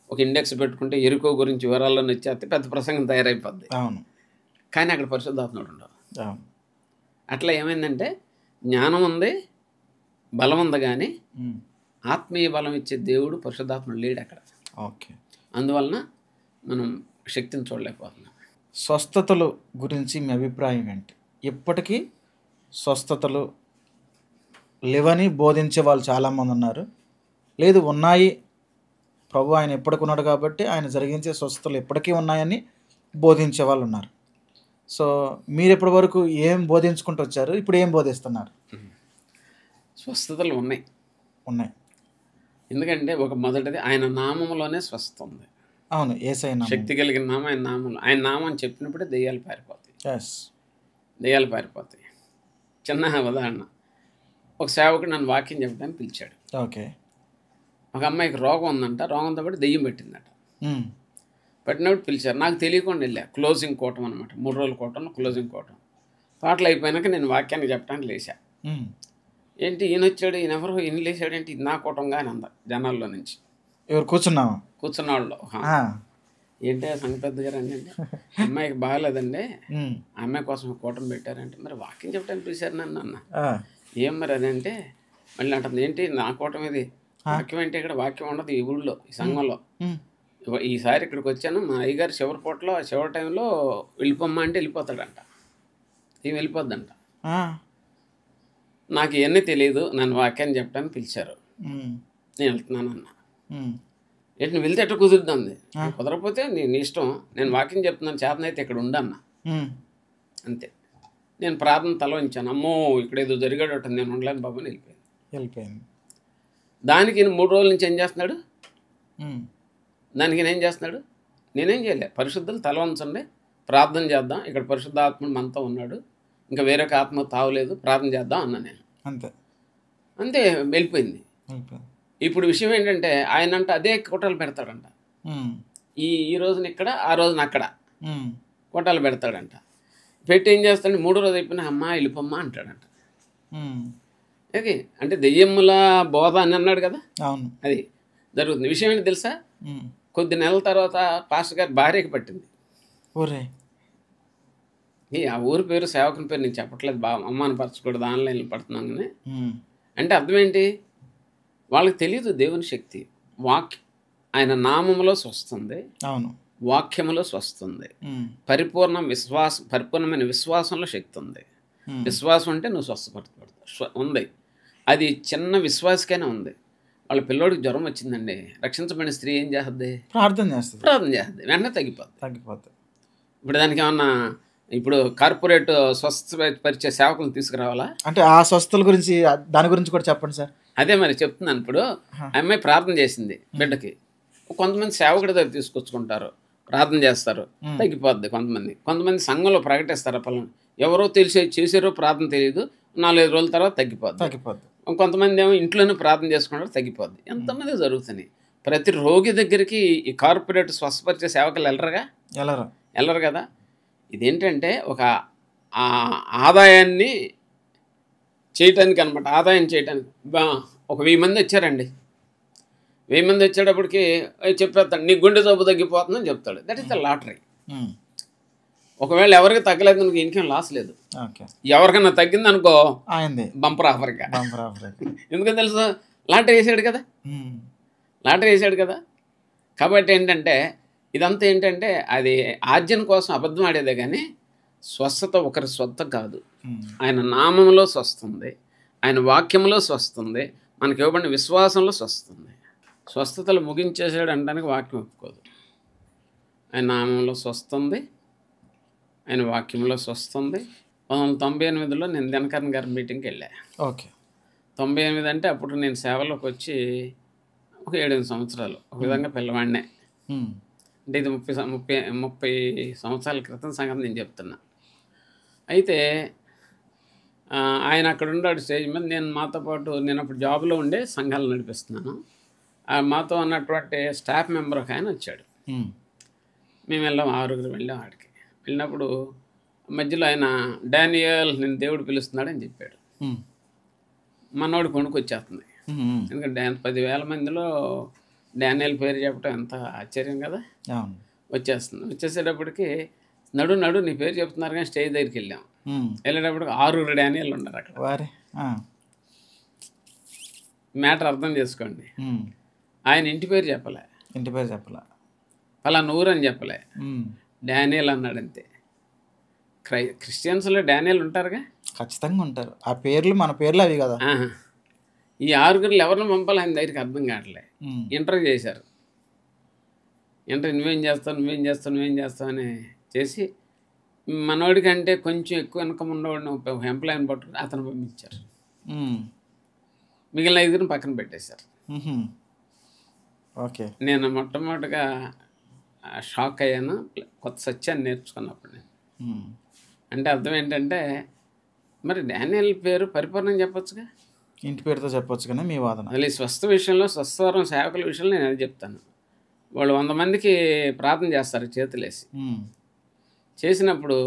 ఒక ఇండెక్స్ పెట్టుకుంటే ఎరుకో గురించి వివరాల్లో వచ్చేస్తే పెద్ద ప్రసంగం తయారైపోద్ది. కానీ అక్కడ పరిశుద్ధాత్ముడు ఉండవు. అట్లా ఏమైందంటే జ్ఞానం ఉంది, బలం ఉంది, కానీ ఆత్మీయ బలం ఇచ్చే దేవుడు పరిశుద్ధాత్ముడు లేడు అక్కడ. ఓకే. అందువలన మనం శక్తిని చూడలేకపోతున్నాం. స్వస్థతలు గురించి మీ అభిప్రాయం ఏంటి? ఇప్పటికీ స్వస్థతలు లేవని బోధించే వాళ్ళు చాలామంది ఉన్నారు. లేదు, ఉన్నాయి, ప్రభు ఆయన ఎప్పటికున్నాడు కాబట్టి ఆయన జరిగించే స్వస్థతలు ఎప్పటికీ ఉన్నాయని బోధించే వాళ్ళు ఉన్నారు. సో మీరు ఇప్పటి వరకు ఏం బోధించుకుంటూ వచ్చారు, ఇప్పుడు ఏం బోధిస్తున్నారు? స్వస్థతలు ఉన్నాయి. ఎందుకంటే ఒక మొదటిది ఆయన నామంలోనే స్వస్థ ఉంది. అవును, యేసయ్య నామం, శక్తి కలిగిన నామం ఆయన నామంలో. ఆయన నామం చెప్పినప్పుడే దెయ్యాలు పారిపోతాయి. దెయ్యాలు పారిపోతాయి. చిన్న ఉదాహరణ, ఒక సేవకుడు నన్ను వాక్యం చెప్పడానికి పిలిచాడు. ఓకే. ఒక అమ్మాయికి రోగం ఉందంట, రోగంతో పాటు దెయ్యం పెట్టిందట. పెట్టినప్పుడు పిలిచారు, నాకు తెలియకుండా వెళ్ళా. క్లోజింగ్ కూటం అనమాట, 3 రోజుల కూటంలో క్లోజింగ్ కూటం. పాటలు అయిపోయినాక నేను వాక్యాన్ని చెప్పడానికి లేచా. ఏంటి ఈయన వచ్చాడు, ఈయన ఎవరు, ఈయన లేచాడేంటి, ఇది నా కూటంగా అని అంద జనాల్లో నుంచి. ఎవరు కూర్చున్న వాళ్ళు ఏంటి సంగతి పెద్దగా రండి, అమ్మాయికి బాగాలేదండి, అమ్మాయి కోసం కూటం పెట్టారంటే, మరి వాక్యం చెప్పడానికి పిలిచారు నన్ను అన్న. ఏం మరి అదంటే మళ్ళీ అంటుంది, ఏంటి నా కూటం ఇది, వాక్యం అంటే ఇక్కడ వాక్యం ఉండదు ఈ ఊళ్ళో, ఈ సంఘంలో. ఈసారి ఇక్కడికి వచ్చాను, మా అయ్యగారు చివరి టైంలో వెళ్ళిపోమ్మా అంటే వెళ్ళిపోతాడంట, ఏం వెళ్ళిపోద్దంట. నాకు ఇవన్నీ తెలియదు, నన్ను వాక్యాన్ని చెప్పడానికి పిలిచారు, నేను వెళ్తున్నాను అన్న. ఏంటి నువ్వు వెళ్తే ఎట్లా కుదురుతుంది, కుదరకపోతే నీ ఇష్టం, నేను వాక్యం చెప్తున్నాను, చేతనైతే ఇక్కడ ఉండన్న అంతే. నేను ప్రార్థన తల ఉంచాను, అమ్మో ఇక్కడ ఏదో జరిగాడట, నేను ఉండలేను బాబు అని వెళ్ళిపోయింది. దానికి 3 రోజుల నుంచి ఏం చేస్తున్నాడు, దానికి నేనేం చేస్తున్నాడు, నేనేం చేయలే. పరిశుద్ధులు తల వంచండి, ప్రార్థన చేద్దాం, ఇక్కడ పరిశుద్ధాత్ముడు మనతో ఉన్నాడు, ఇంకా వేరొక ఆత్మ తావలేదు, ప్రార్థన చేద్దాం అన్నా నేను. అంతే వెళ్ళిపోయింది. ఇప్పుడు విషయం ఏంటంటే ఆయన అంటే అదే కోటాలు పెడతాడంట. ఈ రోజున ఇక్కడ, ఆ రోజున అక్కడ కోటాలు పెడతాడంట. పెట్టి ఏం చేస్తాడు, 3వ రోజు అయిపోయినా అమ్మా వెళ్ళిపోమ్మా అంటాడంట. ఓకే, అంటే దెయ్యముల బోధ అని అన్నాడు కదా, అది జరుగుతుంది. విషయం ఏంటి తెలుసా, కొద్ది నెలల తర్వాత పాస్టర్ గారి భార్యకి పట్టింది. ఆ ఊరి పేరు, సేవకుని పేరు నేను చెప్పట్లేదు, బాగా అమ్మానపరచకూడదు, ఆన్లైన్లో పడుతున్నాం కానీ. అంటే అర్థం ఏంటి, వాళ్ళకి తెలియదు దేవుని శక్తి. ఆయన నామములో స్వస్తుంది, వాక్యములో స్వస్తుంది, పరిపూర్ణమైన విశ్వాసంలో శక్తి ఉంది. విశ్వాసం అంటే నువ్వు స్వస్థపడతావు ఉంది. అది చిన్న విశ్వాసకైనా ఉంది. వాళ్ళ పిల్లోడికి జ్వరం వచ్చిందండి, రక్షించబడిన స్త్రీ ఏం చేస్తుంది, ప్రార్థన చేస్తుంది, వెంటనే తగ్గిపోతుంది. ఇప్పుడు దానికి ఏమన్నా, ఇప్పుడు కార్పొరేట్ స్వస్థపరిచే సేవకులను తీసుకురావాలా? అంటే ఆ స్వస్థల గురించి, దాని గురించి కూడా చెప్పండి సార్. అదే మరి చెప్తున్నాను. ఇప్పుడు అమ్మాయి ప్రార్థన చేసింది బిడ్డకి, కొంతమంది సేవకుడి దగ్గర తీసుకొచ్చుకుంటారు, ప్రార్థన చేస్తారు, తగ్గిపోద్ది. కొంతమంది సంఘంలో ప్రకటిస్తారు, పలానా ఎవరో చేసారో ప్రార్థన తెలియదు, 4-5 రోజుల తర్వాత తగ్గిపోద్ది. కొంతమంది ఏమో ఇంట్లోనే ప్రార్థన చేసుకుంటారు, తగ్గిపోద్ది. ఎంతమంది జరుగుతున్నాయి. ప్రతి రోగి దగ్గరికి ఈ కార్పొరేట్ స్వస్థపరిచే సేవకులు వెళ్ళరు కదా. ఇదేంటంటే ఒక ఆదాయాన్ని చేయటానికి అనమాట, ఆదాయం చేయటానికి. ఒక 1000 మంది వచ్చారండి, 1000 మంది వచ్చేటప్పటికి చెప్పేస్తాడు, నీ గుండె జబ్బు తగ్గిపోతుందని చెప్తాడు. That is the lottery. ఒకవేళ ఎవరికి తగ్గలేదు అనుకో, ఇంకేం లాస్ లేదు. ఎవరికైనా తగ్గింది అనుకో, బంపర్ ఆఫర్గా. ఎందుకని తెలుసు, లాటరీ వేసాడు కదా. కాబట్టి ఏంటంటే ఇదంతా ఏంటంటే అది ఆర్జన కోసం అబద్ధం ఆడేదే, కానీ స్వస్థత ఒకరి స్వస్థ కాదు. ఆయన నామంలో స్వస్తుంది, ఆయన వాక్యంలో స్వస్తుంది, మనకి ఇవ్వబడిన విశ్వాసంలో స్వస్తుంది. స్వస్థతలు ముగించేసాడు అనడానికి వాక్యం ఒప్పుకోదు. ఆయన నామంలో స్వస్తుంది, ఆయన వాక్యంలో స్వస్తుంది. 1998లో నేను దినకరన్ గారి మీటింగ్కి వెళ్ళా. 98 అంటే అప్పుడు నేను సేవలోకి వచ్చి ఒక 7-8 సంవత్సరాలు, ఒక విధంగా పిల్లవాడినే. అంటే ఇది 30 సంవత్సరాల క్రితం సంగతి నేను చెప్తున్నా. అయితే ఆయన అక్కడ ఉన్నాడు స్టేజ్ మీద. నేను మాతో పాటు నేను అప్పుడు జాబ్లో ఉండే సంఘాలు నడిపిస్తున్నాను. మాతో ఉన్నటువంటి స్టాఫ్ మెంబర్ ఒక ఆయన వచ్చాడు. మేము వెళ్ళాం, 6 వెళ్ళాం. ఆడికి వెళ్ళినప్పుడు మధ్యలో ఆయన డానియల్ నేను దేవుడు పిలుస్తున్నాడు అని చెప్పాడు. మనోడు కొనుక్కొచ్చేస్తుంది. ఎందుకంటే 10,000 మందిలో డానియల్ పేరు చెప్పడం ఎంత ఆశ్చర్యం కదా. వచ్చేస్తుంది. వచ్చేసేటప్పటికి నడు నీ పేరు చెప్తున్నారు కానీ స్టేజ్ దగ్గరికి వెళ్ళాం. వెళ్ళేటప్పటికి 6 డానియల్ ఉన్నారు అక్కడ. మ్యాటర్ అర్థం చేసుకోండి. ఆయన ఇంటి పేరు చెప్పలే, ఫలానా ఊరు అని చెప్పలే, డానియల్ అన్నాడు అంతే. క్రిస్టియన్స్లో డానియల్ ఉంటారుగా, ఖచ్చితంగా ఉంటారు. ఆ పేర్లు మన పేర్లు అవి కదా. ఈ 6 ఎవరిని పంపాలి ఆయన దగ్గరికి అర్థం కావట్లే. ఇంటర్వ్యూ చేశారు. నువ్వేం చేస్తావు అని చేసి మనోడికంటే కొంచెం ఎక్కువ ఇన్కమ్ ఉన్నవాడిని ఒక ఎంప్లాయీని పట్టుకుని అతను పంపించారు. మిగిలిన 5 పక్కన పెట్టేశారు. ఓకే. నేను మొట్టమొదటిగా షాక్ అయ్యాను, కొత్త సత్యాన్ని నేర్చుకున్నప్పుడు. నేను అంటే అర్థం ఏంటంటే మరి డానియల్ పేరు పరిపూర్ణంగా చెప్పొచ్చుగా, ఇంటి పేరుతో చెప్పొచ్చు కానీ మీ వాదన. మళ్ళీ స్వస్థవరం సేవకుల విషయంలో నేను అది చెప్తాను. వాళ్ళు 100 మందికి ప్రార్థన చేస్తారు చేతులేసి. చేసినప్పుడు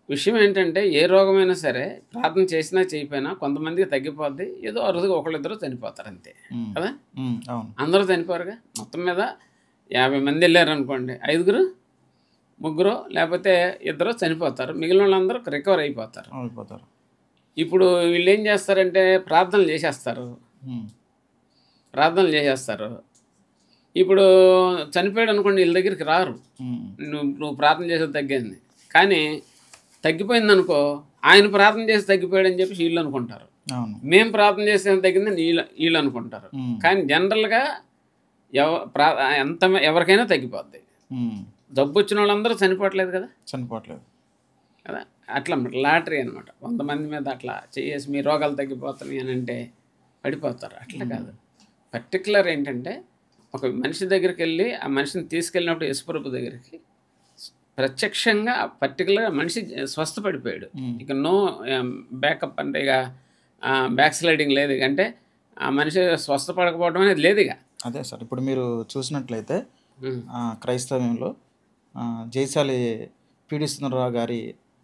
విషయం ఏంటంటే ఏ రోగమైనా సరే ప్రార్థన చేసినా చేయకపోయినా కొంతమందికి తగ్గిపోద్ది, ఏదో అరుదుగా ఒకళ్ళిద్దరూ చనిపోతారు అంతే కదా. అందరూ చనిపోరుగా. మొత్తం మీద 50 మంది వెళ్ళారు అనుకోండి, 5 3 లేకపోతే 2 చనిపోతారు, మిగిలిన వాళ్ళందరూ రికవర్ అయిపోతారు. ఇప్పుడు వీళ్ళు ఏం చేస్తారంటే ప్రార్థనలు చేసేస్తారు. ఇప్పుడు చనిపోయాడు అనుకోండి, వీళ్ళ దగ్గరికి రారు. నువ్వు ప్రార్థన చేసేది తగ్గింది, కానీ తగ్గిపోయింది అనుకో, ఆయన ప్రార్థన చేసి తగ్గిపోయాడు అని చెప్పి వీళ్ళు అనుకుంటారు. మేము ప్రార్థన చేసేది తగ్గిందని వీళ్ళు అనుకుంటారు. కానీ జనరల్గా ఎవరికైనా తగ్గిపోద్ది. జబ్బు వచ్చిన వాళ్ళందరూ చనిపోవట్లేదు కదా. కదా, అట్లా లాటరీ అనమాట. 100 మంది మీద అట్లా చేసి మీ రోగాలు తగ్గిపోతున్నాయి అని అంటే పడిపోతారు. అట్లా కాదు. పర్టికులర్ ఏంటంటే ఒక మనిషి దగ్గరికి వెళ్ళి ఆ మనిషిని తీసుకెళ్ళినప్పుడు యేసుప్రభు దగ్గరికి ప్రత్యక్షంగా పర్టికులర్గా మనిషి స్వస్థపడిపోయాడు. ఇక నో బ్యాకప్ అంటే ఇక బ్యాక్ స్లైడింగ్ లేదు. అంటే ఆ మనిషి స్వస్థపడకపోవడం అనేది లేదు ఇక. అదే సార్, ఇప్పుడు మీరు చూసినట్లయితే క్రైస్తవ్యంలో జైశాలి పీడిస్తున్నారావు గారి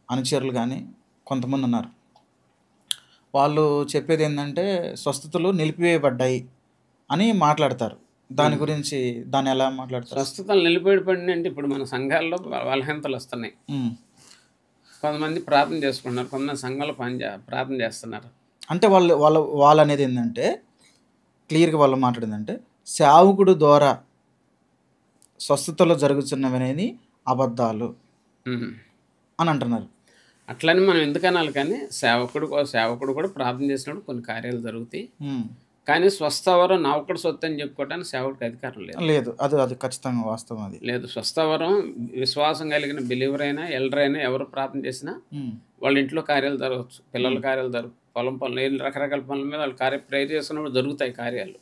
అనుచరులు కానీ కొంతమంది ఉన్నారు. వాళ్ళు చెప్పేది ఏంటంటే స్వస్థతలు నిలిపివేయబడ్డాయి అని మాట్లాడతారు. దాని గురించి దాన్ని ఎలా మాట్లాడతారు? స్వస్థతలు నిలిపివేయబడి అంటే ఇప్పుడు మన సంఘాల్లో బలహీనతలు వస్తున్నాయి. కొంతమంది ప్రార్థన చేసుకుంటున్నారు, కొంతమంది సంఘాలు ప్రార్థన చేస్తున్నారు. అంటే వాళ్ళు అనేది ఏంటంటే క్లియర్గా వాళ్ళు మాట్లాడిందంటే సేవకుడు ద్వారా స్వస్థతలు జరుగుతున్నవనేది అబద్ధాలు అని అంటున్నారు. అట్లని మనం ఎందుకు అనాలి, కానీ సేవకుడు కూడా ప్రార్థన చేసినప్పుడు కొన్ని కార్యాలు జరుగుతాయి. కానీ స్వస్థవరం నా ఒక్కడి సొత్తు అని చెప్పుకోవడానికి సేవకుడికి అధికారం లేదు. అది ఖచ్చితంగా వాస్తవం. అది లేదు. స్వస్థవరం విశ్వాసం కలిగిన బిలీవర్ అయినా ఎల్డర్ అయినా ఎవరు ప్రార్థన చేసినా వాళ్ళ ఇంట్లో కార్యాలు జరగవచ్చు, పిల్లల కార్యాలు జరగచ్చు, పొలం రకరకాల పనుల మీద వాళ్ళు ప్రేయర్ చేస్తున్నప్పుడు జరుగుతాయి కార్యాలు.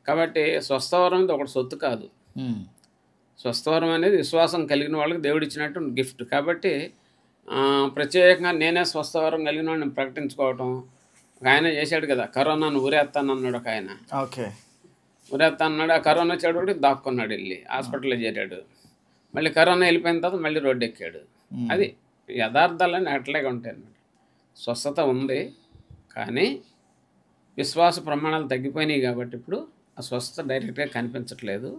కాబట్టి స్వస్థవరం అనేది ఒకటి సొత్తు కాదు. స్వస్థవరం అనేది విశ్వాసం కలిగిన వాళ్ళకి దేవుడు ఇచ్చినట్టు గిఫ్ట్. కాబట్టి ప్రత్యేకంగా నేనే స్వస్థవరం కలిగిన వాడిని ప్రకటించుకోవటం. ఒక ఆయన చేశాడు కదా, కరోనాను ఊరేస్తానన్నాడు ఒక ఆయన. ఓకే, ఊరేస్తానన్నాడు. ఆ కరోనా వచ్చేటప్పుడు దాక్కున్నాడు, వెళ్ళి హాస్పిటల్లో చేరాడు. మళ్ళీ కరోనా వెళ్ళిపోయిన తర్వాత మళ్ళీ రోడ్డు ఎక్కాడు. అది యథార్థాలని అట్లాగే ఉంటాయి అన్నమాట. స్వస్థత ఉంది, కానీ విశ్వాస ప్రమాణాలు తగ్గిపోయినాయి కాబట్టి ఇప్పుడు ఆ స్వస్థత డైరెక్ట్గా కనిపించట్లేదు.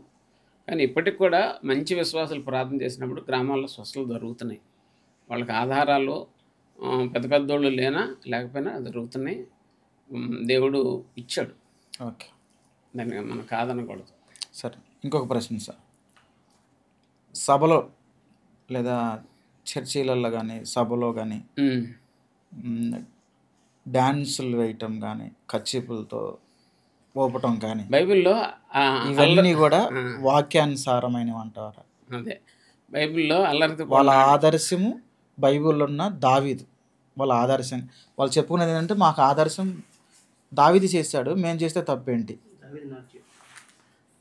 కానీ ఇప్పటికి కూడా మంచి విశ్వాసాలు ప్రార్థన చేసినప్పుడు గ్రామాల్లో స్వస్థతలు జరుగుతున్నాయి. వాళ్ళకి ఆధారాలు పెద్ద పెద్దోళ్ళు లేకపోయినా జరుగుతున్నాయి. దేవుడు ఇచ్చాడు. ఓకే, దాన్ని మనం కాదనకూడదు. సరే, ఇంకొక ప్రశ్న సార్. సభలో లేదా చర్చిలలో కానీ సభలో కానీ డ్యాన్సులు వేయటం కానీ కచ్చిపులతో ఊపటం కానీ బైబిల్లో ఇవన్నీ కూడా వాక్యానుసారమైనవి అంటారా? అదే బైబిల్లో అల్లరితో వాళ్ళ ఆదర్శము బైబిల్లో ఉన్న దావీదు వాళ్ళ ఆదర్శం. వాళ్ళు చెప్పుకునేది ఏంటంటే మాకు ఆదర్శం దావీదు చేశాడు, మేము చేస్తే తప్పేంటి?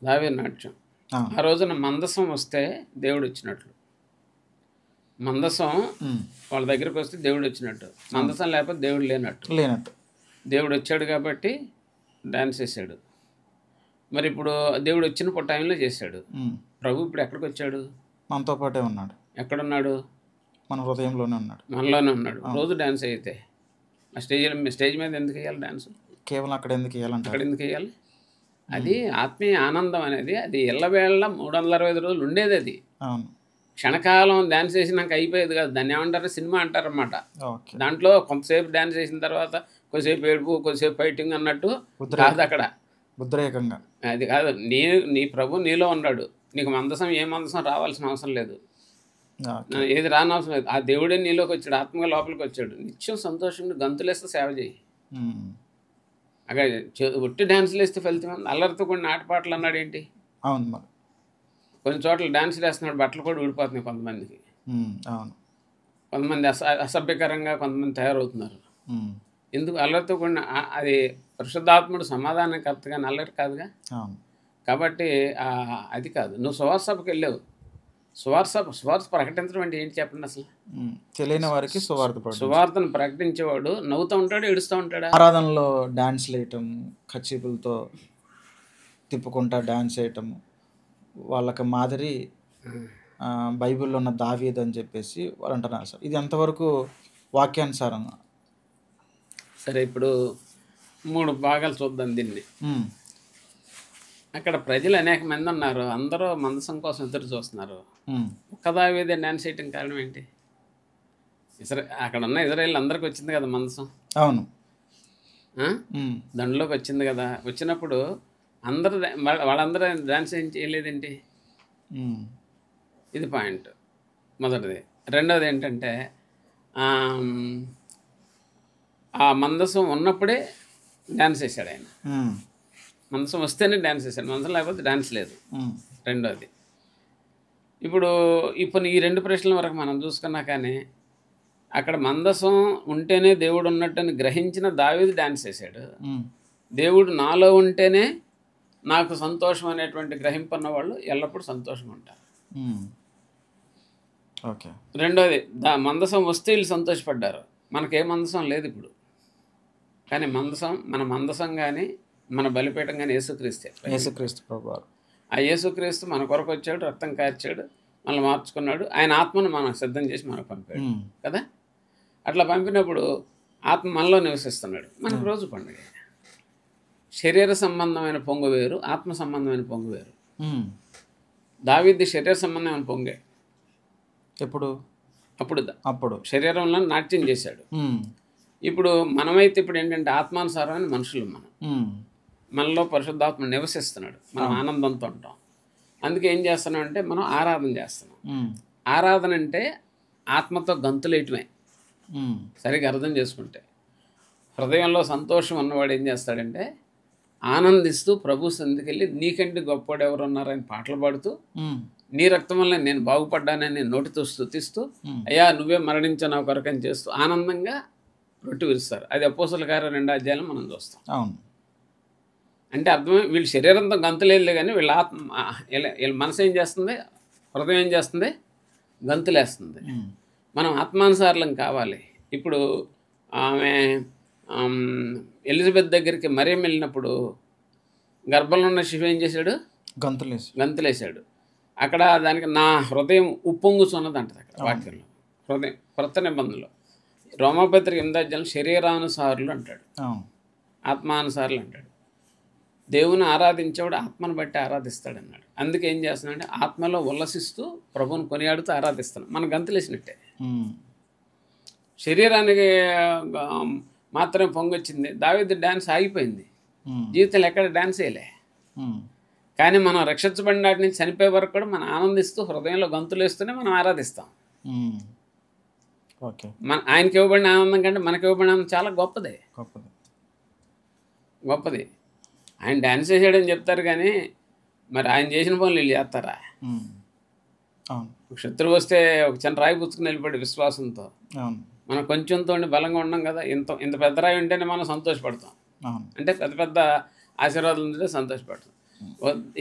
దావీదు నాట్యం. ఆ రోజున మందసం వస్తే దేవుడు ఇచ్చినట్లు. మందసం వాళ్ళ దగ్గరికి వస్తే దేవుడు వచ్చినట్టు, మందసం లేకపోతే దేవుడు లేనట్టు. దేవుడు వచ్చాడు కాబట్టి డాన్స్ చేశాడు. మరి ఇప్పుడు దేవుడు వచ్చిన టైంలో చేశాడు. ప్రభు ఇప్పుడు ఎక్కడికి వచ్చాడు? మనతో పాటే ఉన్నాడు. ఎక్కడున్నాడు? మన హృదయంలోనే ఉన్నాడు, మనలోనే ఉన్నాడు. రోజు డాన్స్ అయితే ఆ స్టేజ్ మీద ఎందుకు వేయాలి డాన్స్? కేవలం అక్కడ ఎందుకు వేయాలంటే అక్కడ ఎందుకు వేయాలి? అది ఆత్మీయ ఆనందం అనేది అది ఎల్లవేళ 365 రోజులు ఉండేది. అది అవును, క్షణకాలం డ్యాన్స్ చేసినాక అయిపోయేది కాదు. దాన్ని ఏమంటారు? సినిమా అంటారన్నమాట. దాంట్లో కొంతసేపు డ్యాన్స్ చేసిన తర్వాత కొద్దిసేపు ఏడుపు, కొద్దిసేపు ఫైటింగ్ అన్నట్టు కాదు అక్కడ. ఉద్రేకంగా అది కాదు. నీ ప్రభు నీలో ఉన్నాడు. నీకు మందసం ఏ మందసం రావాల్సిన అవసరం లేదు, ఏది రానవసరం లేదు. ఆ దేవుడే నీలోకి వచ్చాడు, ఆత్మగా లోపలికి వచ్చాడు. నిత్యం సంతోషంగా గంతులేస్తే సేవ చేయి. అక్కడ ఒట్టి డ్యాన్సులు వేస్తే ఫలితం. అల్లరితో కొన్ని ఆటపాటలు అన్నాడు ఏంటి? అవును, మరి కొన్ని చోట్ల డ్యాన్సులు వేస్తున్నాడు, బట్టలు కూడా ఊడిపోతున్నాయి కొంతమందికి. అవును, కొంతమంది అసభ్యకరంగా కొంతమంది తయారవుతున్నారు. ఎందుకు? అల్లరితో కూడిన అది పరిశుద్ధాత్ముడు సమాధానకర్తగా అల్లరి కాదుగా. కాబట్టి అది కాదు. నువ్వు సువార్త సభకి వెళ్ళావు, సువార్త ప్రకటించడం అంటే ఏంటి చెప్పండి అసలు? తెలియని వారికి సువార్తను ప్రకటించేవాడు నవ్వుతూ ఉంటాడు, ఏడుస్తూ ఉంటాడు. ఆరాధనలో డాన్స్ వేయటం, కచ్చిపులతో తిప్పుకుంటా డాన్స్ వేయటం, వాళ్ళకి మాదిరి బైబిల్లో ఉన్న దావీదు అని చెప్పేసి వాళ్ళు అంటున్నారు సార్. ఇది ఎంతవరకు వాక్యానుసారంగా? సరే, ఇప్పుడు 3 భాగాలు చూద్దాం దీన్ని. అక్కడ ప్రజలు అనేక మంది ఉన్నారు, అందరూ మందసం కోసం ఎదురు చూస్తున్నారు. ఒక్క దావీదే డాన్స్ చేయటం కారణం ఏంటి? అక్కడ ఉన్న ఇజ్రాయేల్ అందరికి వచ్చింది కదా మందసం. అవును, దండలోకి వచ్చింది కదా. వచ్చినప్పుడు వాళ్ళందరూ డాన్స్ ఏం చేయలేదేంటి? ఇది పాయింట్ మొదటిది. రెండవది ఏంటంటే ఆ మందసం ఉన్నప్పుడే డ్యాన్స్ వేసాడు ఆయన. మందసం వస్తేనే డ్యాన్స్ వేసాడు, మందసం లేకపోతే డ్యాన్స్ లేదు. రెండోది, ఇప్పుడు ఈ 2 ప్రశ్నల వరకు మనం చూసుకున్నా కానీ అక్కడ మందసం ఉంటేనే దేవుడు ఉన్నట్టని గ్రహించిన దావీదు డ్యాన్స్ వేసాడు. దేవుడు నాలో ఉంటేనే నాకు సంతోషం అనేటువంటి గ్రహింపన్న వాళ్ళు ఎల్లప్పుడూ సంతోషంగా ఉంటారు. రెండోది, మందసం వస్తే వీళ్ళు సంతోషపడ్డారు. మనకే మందసం లేదు ఇప్పుడు, కానీ మన మందసం కానీ మన బలిపీఠం కానీ యేసుక్రీస్తు ప్రభువారు. ఆ యేసుక్రీస్తు మన కొరకు వచ్చాడు, రక్తం కార్చాడు, మనల్ని మార్చుకున్నాడు. ఆయన ఆత్మను మనం సిద్ధం చేసి మనకు పంపాడు కదా. అట్లా పంపినప్పుడు ఆత్మ మనలో నివసిస్తున్నాడు. మనకు రోజు పండుగ. శరీర సంబంధమైన పొంగు వేరు, ఆత్మ సంబంధమైన పొంగు వేరు. దావీదు శరీర సంబంధమైన పొంగే. అప్పుడు శరీరంలో నాట్యం చేశాడు. ఇప్పుడు మనమైతే ఇప్పుడు ఏంటంటే ఆత్మానుసారమైన మనుషులు. మనలో పరిశుద్ధాత్మ నివసిస్తున్నాడు, మనం ఆనందంతో ఉంటాం. అందుకే ఏం చేస్తున్నాం అంటే మనం ఆరాధన చేస్తున్నాం. ఆరాధన అంటే ఆత్మతో గంతులేయటమే. సరిగ్గా అర్థం చేసుకుంటే హృదయంలో సంతోషం ఉన్నవాడు ఏం చేస్తాడంటే ఆనందిస్తూ ప్రభు సన్నిధికెళ్ళి నీకంటే గొప్పవాడు ఎవరు ఉన్నారని పాటలు పాడుతూ, నీ రక్తం వల్ల నేను బాగుపడ్డానని నోటితో స్తుతిస్తూ, అయ్యా నువ్వే మరణించావు నా కొరకని చేస్తూ ఆనందంగా రొట్టె విరుస్తారు. అది అపోస్తలుల కార్యం 2వ అధ్యాయంలో మనం చూస్తాం. అంటే అర్థమే, వీళ్ళు శరీరంతో గంతులేదు కానీ వీళ్ళ ఆత్మ, వీళ్ళ మనసు ఏం చేస్తుంది, హృదయం ఏం చేస్తుంది, గంతులేస్తుంది. మనం ఆత్మానుసారం కావాలి. ఇప్పుడు ఆమె ఎలిజబెత్ దగ్గరికి మరియం వెళ్ళినప్పుడు గర్భంలో ఉన్న శిశువు ఏం చేశాడు? గంతులేశాడు. అక్కడ దానికి నా హృదయం ఉప్పొంగుచున్నది అంటది అక్కడ వాక్యంలో. హృదయం కొత్త నిబంధనలో రోమాపత్రిక 8వ అధ్యాయంలో శరీరానుసారులు అంటాడు, ఆత్మానుసారులు అంటాడు. దేవుని ఆరాధించేవాడు ఆత్మను బట్టి ఆరాధిస్తాడు అన్నాడు. అందుకే ఏం చేస్తున్నాడంటే ఆత్మలో ఉల్లసిస్తూ ప్రభువుని కొనియాడుతూ ఆరాధిస్తాను. మన గంతులేసినట్టే. శరీరానికి మాత్రమే పొంగొచ్చింది. దావీదు డ్యాన్స్ ఆగిపోయింది, జీవితంలో ఎక్కడ డ్యాన్స్ వేయలే. కానీ మనం రక్షించబడిన నాటి నుంచి చనిపోయే వరకు కూడా మనం ఆనందిస్తూ హృదయంలో గంతులు వేస్తూనే మనం ఆరాధిస్తాం. ఆయనకి ఇవ్వబడిన ఆనందం కంటే మనకి ఇవ్వబడిన ఆనందం చాలా గొప్పది. ఆయన డ్యాన్స్ చేసాడని చెప్తారు కానీ మరి ఆయన చేసిన పనులు వీళ్ళు చేస్తారా? శత్రువు వస్తే ఒక చిన్న రాయి పుచ్చుకుని వెళ్ళిపోయాడు విశ్వాసంతో. మనం కొంచెంతో బలంగా ఉన్నాం కదా, ఇంత పెద్ద రాయి ఉంటేనే మనం సంతోషపడతాం. అంటే పెద్ద పెద్ద ఆశీర్వాదాలు ఉంటే సంతోషపడతాం.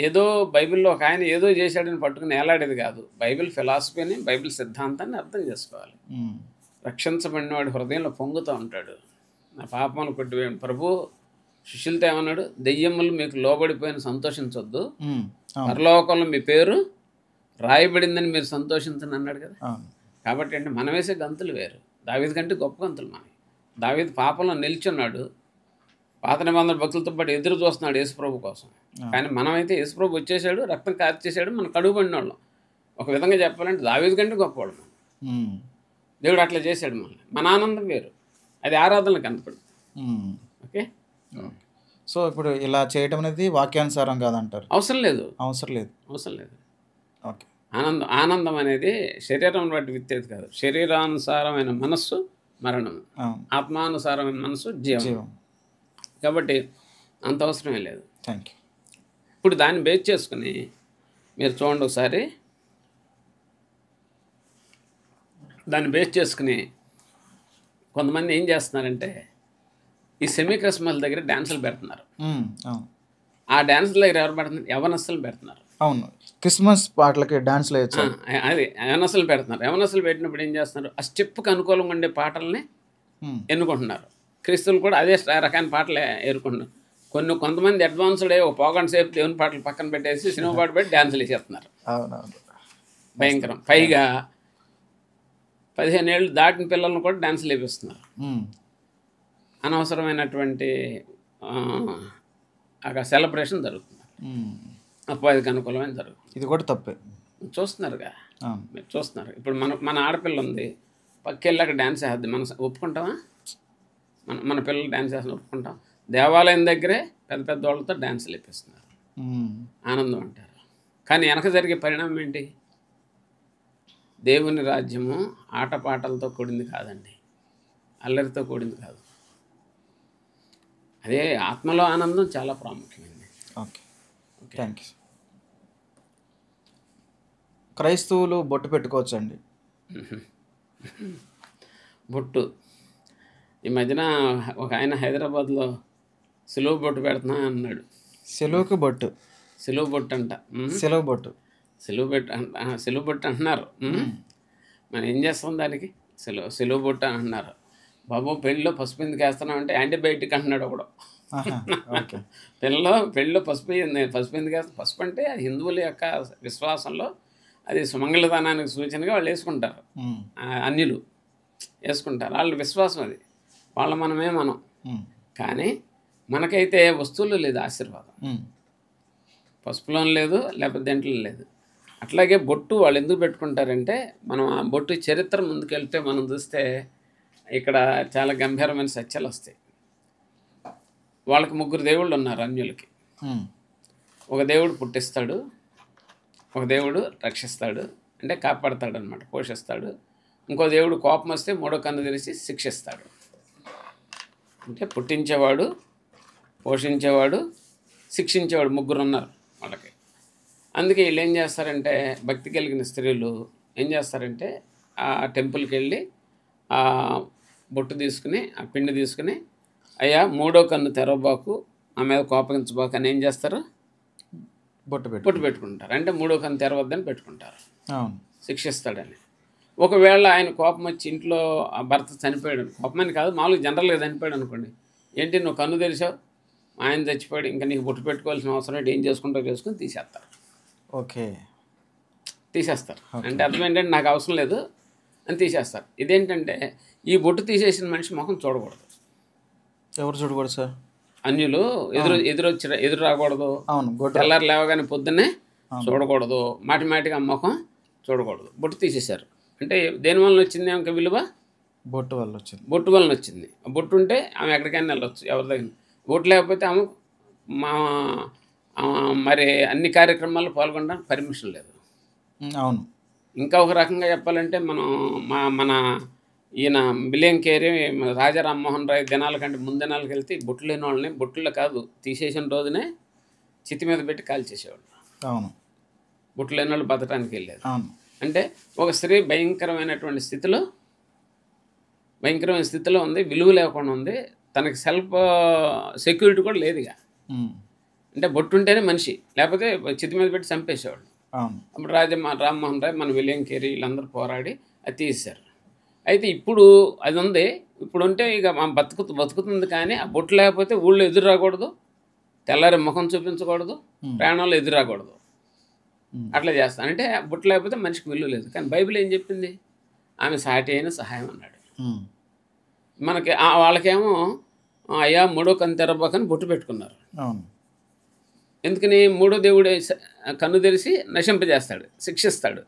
ఏదో బైబిల్లో ఒక ఆయన ఏదో చేశాడని పట్టుకుని ఏలాడేది కాదు. బైబిల్ ఫిలాసఫీని, బైబిల్ సిద్ధాంతాన్ని అర్థం చేసుకోవాలి. రక్షించబడిన వాడి హృదయంలో పొంగుతూ ఉంటాడు, నా పాపములు కొట్టివేయండి. ప్రభు శిష్యులతో ఏమన్నాడు? దెయ్యములు మీకు లోబడిపోయిన సంతోషించొద్దు, పరలోకంలో మీ పేరు రాయబడిందని మీరు సంతోషించని అన్నాడు కదా. కాబట్టి అంటే మనం వేసే గంతులు వేరు. దావీదు కంటే గొప్ప గంతులు మనకి. దావీదు పాపంలో నిల్చున్నాడు, పాత నిబంధన భక్తులతో పాటు ఎదురు చూస్తున్నాడు యేసుప్రభు కోసం. కానీ మనమైతే యేసుప్రభు వచ్చేసాడు, రక్తం కార్చేసాడు, మనం కడుగు పడిన వాళ్ళం. ఒక విధంగా చెప్పాలంటే దావీదు కంటే గొప్పవాడు మనం. దేవుడు అట్లా చేశాడు మనల్ని. మన ఆనందం వేరు, అది ఆరాధనలకు కనపడుతుంది. ఓకే. సో ఇప్పుడు ఇలా చేయడం అనేది వాక్యానుసారం కాదంటారు? అవసరం లేదు. ఓకే. ఆనందం అనేది శరీరం బట్టి విత్తేది కాదు. శరీరానుసారమైన మనస్సు మరణం, ఆత్మానుసారమైన మనస్సు జీవం. కాబట్టి అంత అవసరమే లేదు. Thank you. ఇప్పుడు దాన్ని బేస్ చేసుకుని మీరు చూడండి ఒకసారి. దాన్ని బేస్ చేసుకుని కొంతమంది ఏం చేస్తున్నారంటే ఈ సెమీ క్రిస్మస్ దగ్గర డ్యాన్సులు పెడుతున్నారు. ఆ డ్యాన్సుల దగ్గర ఎవరు పెడుతున్నారు? యవనస్తులు పెడుతున్నారు. అవును, క్రిస్మస్ పాటలకి డాన్స్లు వేయచ్చు. అది యవనస్తులు పెడుతున్నారు. యవనస్తులు పెట్టినప్పుడు ఏం చేస్తున్నారు? ఆ స్టెప్కి అనుకూలంగా ఉండే పాటల్ని ఎన్నుకుంటున్నారు. క్రీస్తులు కూడా అదే రకమైన పాటలే ఎన్నుకుంటున్నారు. కొంతమంది అడ్వాన్స్డ్ ఒక పోగంట సేపు దేవుని పాటలు పక్కన పెట్టేసి సినిమా పాట పెట్టి డ్యాన్సులు వేసేస్తున్నారు. భయంకరం. పైగా 15 ఏళ్ళు దాటిన పిల్లలను కూడా డ్యాన్సులు వేపిస్తున్నారు. అనవసరమైనటువంటి అక్కడ సెలబ్రేషన్ జరుగుతుంది, అపవాదికి అనుకూలమైన జరుగుతుంది. ఇది కూడా తప్పే. చూస్తున్నారుగా, మీరు చూస్తున్నారు. ఇప్పుడు మన ఆడపిల్ల ఉంది, పక్కెళ్ళి అక్కడ డ్యాన్స్ వేద్దాం, మనం ఒప్పుకుంటామా? మన పిల్లలు డ్యాన్స్ వేస్తాం, ఒప్పుకుంటాం? దేవాలయం దగ్గరే పెద్ద పెద్ద వాళ్ళతో డ్యాన్సులు వేపిస్తున్నారు, ఆనందం అంటారు. కానీ వెనక జరిగే పరిణామం ఏంటి? దేవుని రాజ్యము ఆటపాటలతో కూడింది కాదండి, అల్లరితో కూడింది కాదు. అదే ఆత్మలో ఆనందం చాలా ప్రాముఖ్యమైనది. Okay, thank you. క్రైస్తవులు బొట్టు పెట్టుకోవచ్చు అండి? బొట్టు ఈ మధ్యన ఒక ఆయన హైదరాబాద్లో సిలువ బొట్టు పెడుతున్నా అన్నాడు. సిలువకు బొట్టు? సిలువ బొట్టు అంట. సిలువ బొట్టు, సిలువ బొట్టు అంటున్నారు. మనం ఏం చేస్తాం దానికి? సిలువ బొట్టు అంటున్నారు. బాబు పెళ్ళిలో పసుపు ఎందుకు వేస్తున్నాం అంటే యాంటీబయాటిక్ అంటున్నాడు ఒకడు. పెళ్ళిలో పసుపు ఎందుకు వేస్తాం? పసుపు అంటే హిందువుల యొక్క విశ్వాసంలో అది సుమంగళదానానికి సూచనగా వాళ్ళు వేసుకుంటారు, అన్యులు వేసుకుంటారు, వాళ్ళ విశ్వాసం అది. మనం కానీ మనకైతే వస్తువులు లేదు ఆశీర్వాదం, పసుపులో లేదు, లేకపోతే దేంట్లో లేదు. అట్లాగే బొట్టు వాళ్ళు ఎందుకు పెట్టుకుంటారంటే, మనం ఆ బొట్టు చరిత్ర ముందుకెళ్తే మనం చూస్తే ఇక్కడ చాలా గంభీరమైన సత్యాలు వస్తాయి. వాళ్ళకి 3 దేవుళ్ళు ఉన్నారు అన్యులకి. ఒక దేవుడు పుట్టిస్తాడు, ఒక దేవుడు రక్షిస్తాడు, అంటే కాపాడతాడు అనమాట, పోషిస్తాడు. ఇంకో దేవుడు కోపం వస్తే 3వ కన్ను తెరిచి శిక్షిస్తాడు. అంటే పుట్టించేవాడు, పోషించేవాడు, శిక్షించేవాడు, 3 ఉన్నారు వాళ్ళకి. అందుకే వీళ్ళు ఏం చేస్తారంటే, భక్తి కలిగిన స్త్రీలు ఏం చేస్తారంటే ఆ టెంపుల్కి వెళ్ళి ఆ బొట్టు తీసుకుని, ఆ పిండి తీసుకుని, అయ్యా 3వ కన్ను తెరవబాకు, ఆ మీద కోపగించబాకు అని ఏం చేస్తారు? బొట్టు పెట్టుకుంటారు. అంటే 3వ కన్ను తెరవద్దని పెట్టుకుంటారు, శిక్షిస్తాడని. ఒకవేళ ఆయన కోపం వచ్చి ఇంట్లో ఆ భర్త చనిపోయాడు, కోపమని కాదు మామూలుగా జనరల్గా చనిపోయాడు అనుకోండి, ఏంటి నువ్వు కన్ను తెరిచావు, ఆయన చచ్చిపోయాడు, ఇంకా నీకు బొట్టు పెట్టుకోవాల్సిన అవసరం ఏంటి, ఏం చేసుకుంటావు చేసుకుని తీసేస్తారు. ఓకే, తీసేస్తారు. అంటే అర్థం ఏంటంటే నాకు అవసరం లేదు అని తీసేస్తారు. ఇదేంటంటే ఈ బొట్టు తీసేసిన మనిషి ముఖం చూడకూడదు. ఎవరు చూడకూడదు సార్? అన్యులు ఎదురు రాకూడదు. తెల్లారు లేవగానే పొద్దున్నే చూడకూడదు, మాటిమాటిగా ముఖం చూడకూడదు. బొట్టు తీసేశారు. అంటే దేనివల్ల వచ్చింది ఆమెకు విలువ? బొట్టు వల్ల వచ్చింది. బొట్టు వలన వచ్చింది. బొట్టు ఉంటే ఆమె ఎక్కడికైనా వెళ్ళొచ్చు ఎవరి దగ్గర. బొట్టు లేకపోతే ఆమె మరి అన్ని కార్యక్రమాల్లో పాల్గొనడానికి పర్మిషన్ లేదు. అవును. ఇంకా ఒక రకంగా చెప్పాలంటే మన ఈయన బిలియం కేరీ రాజా రామ్మోహన్ రాయ్ దినాల కంటే ముందు దినాలకు వెళ్తే బొట్టు లేని వాళ్ళని బొట్టులో కాదు తీసేసిన రోజునే చితి మీద పెట్టి కాల్చేసేవాళ్ళు. అవును. బొట్టు లేని వాళ్ళు బతకడానికి వెళ్ళేది. అవును. అంటే ఒక స్త్రీ భయంకరమైన స్థితిలో ఉంది, విలువ లేకుండా ఉంది, తనకి సెల్ఫ్ సెక్యూరిటీ కూడా లేదు. ఇక అంటే బొట్టు ఉంటేనే మనిషి, లేకపోతే చితి మీద పెట్టి చంపేసేవాళ్ళు. అప్పుడు రామ్మోహన్ రాయ్, మన విలియం కేరీ వీళ్ళందరూ పోరాడి అది తీశారు. అయితే ఇప్పుడు అది ఉంది, ఇప్పుడు ఉంటే ఇక బతుకుతుంది. కానీ ఆ బొట్టు లేకపోతే ఊళ్ళో ఎదురు రాకూడదు, తెల్లారి ముఖం చూపించకూడదు, ప్రాణాలు ఎదురు రాకూడదు, అట్లా చేస్తాను. అంటే బొట్టు లేకపోతే మనిషికి విలువ లేదు. కానీ బైబిల్ ఏం చెప్పింది? ఆమె సాటి అయిన సహాయం అన్నాడు. మనకి వాళ్ళకేమో అయ్యా మూడో కన్ను తెరబోకని బొట్టు పెట్టుకున్నారు. ఎందుకని? మూడో దేవుడు కన్ను తెరిచి నశింపజేస్తాడు, శిక్షిస్తాడు.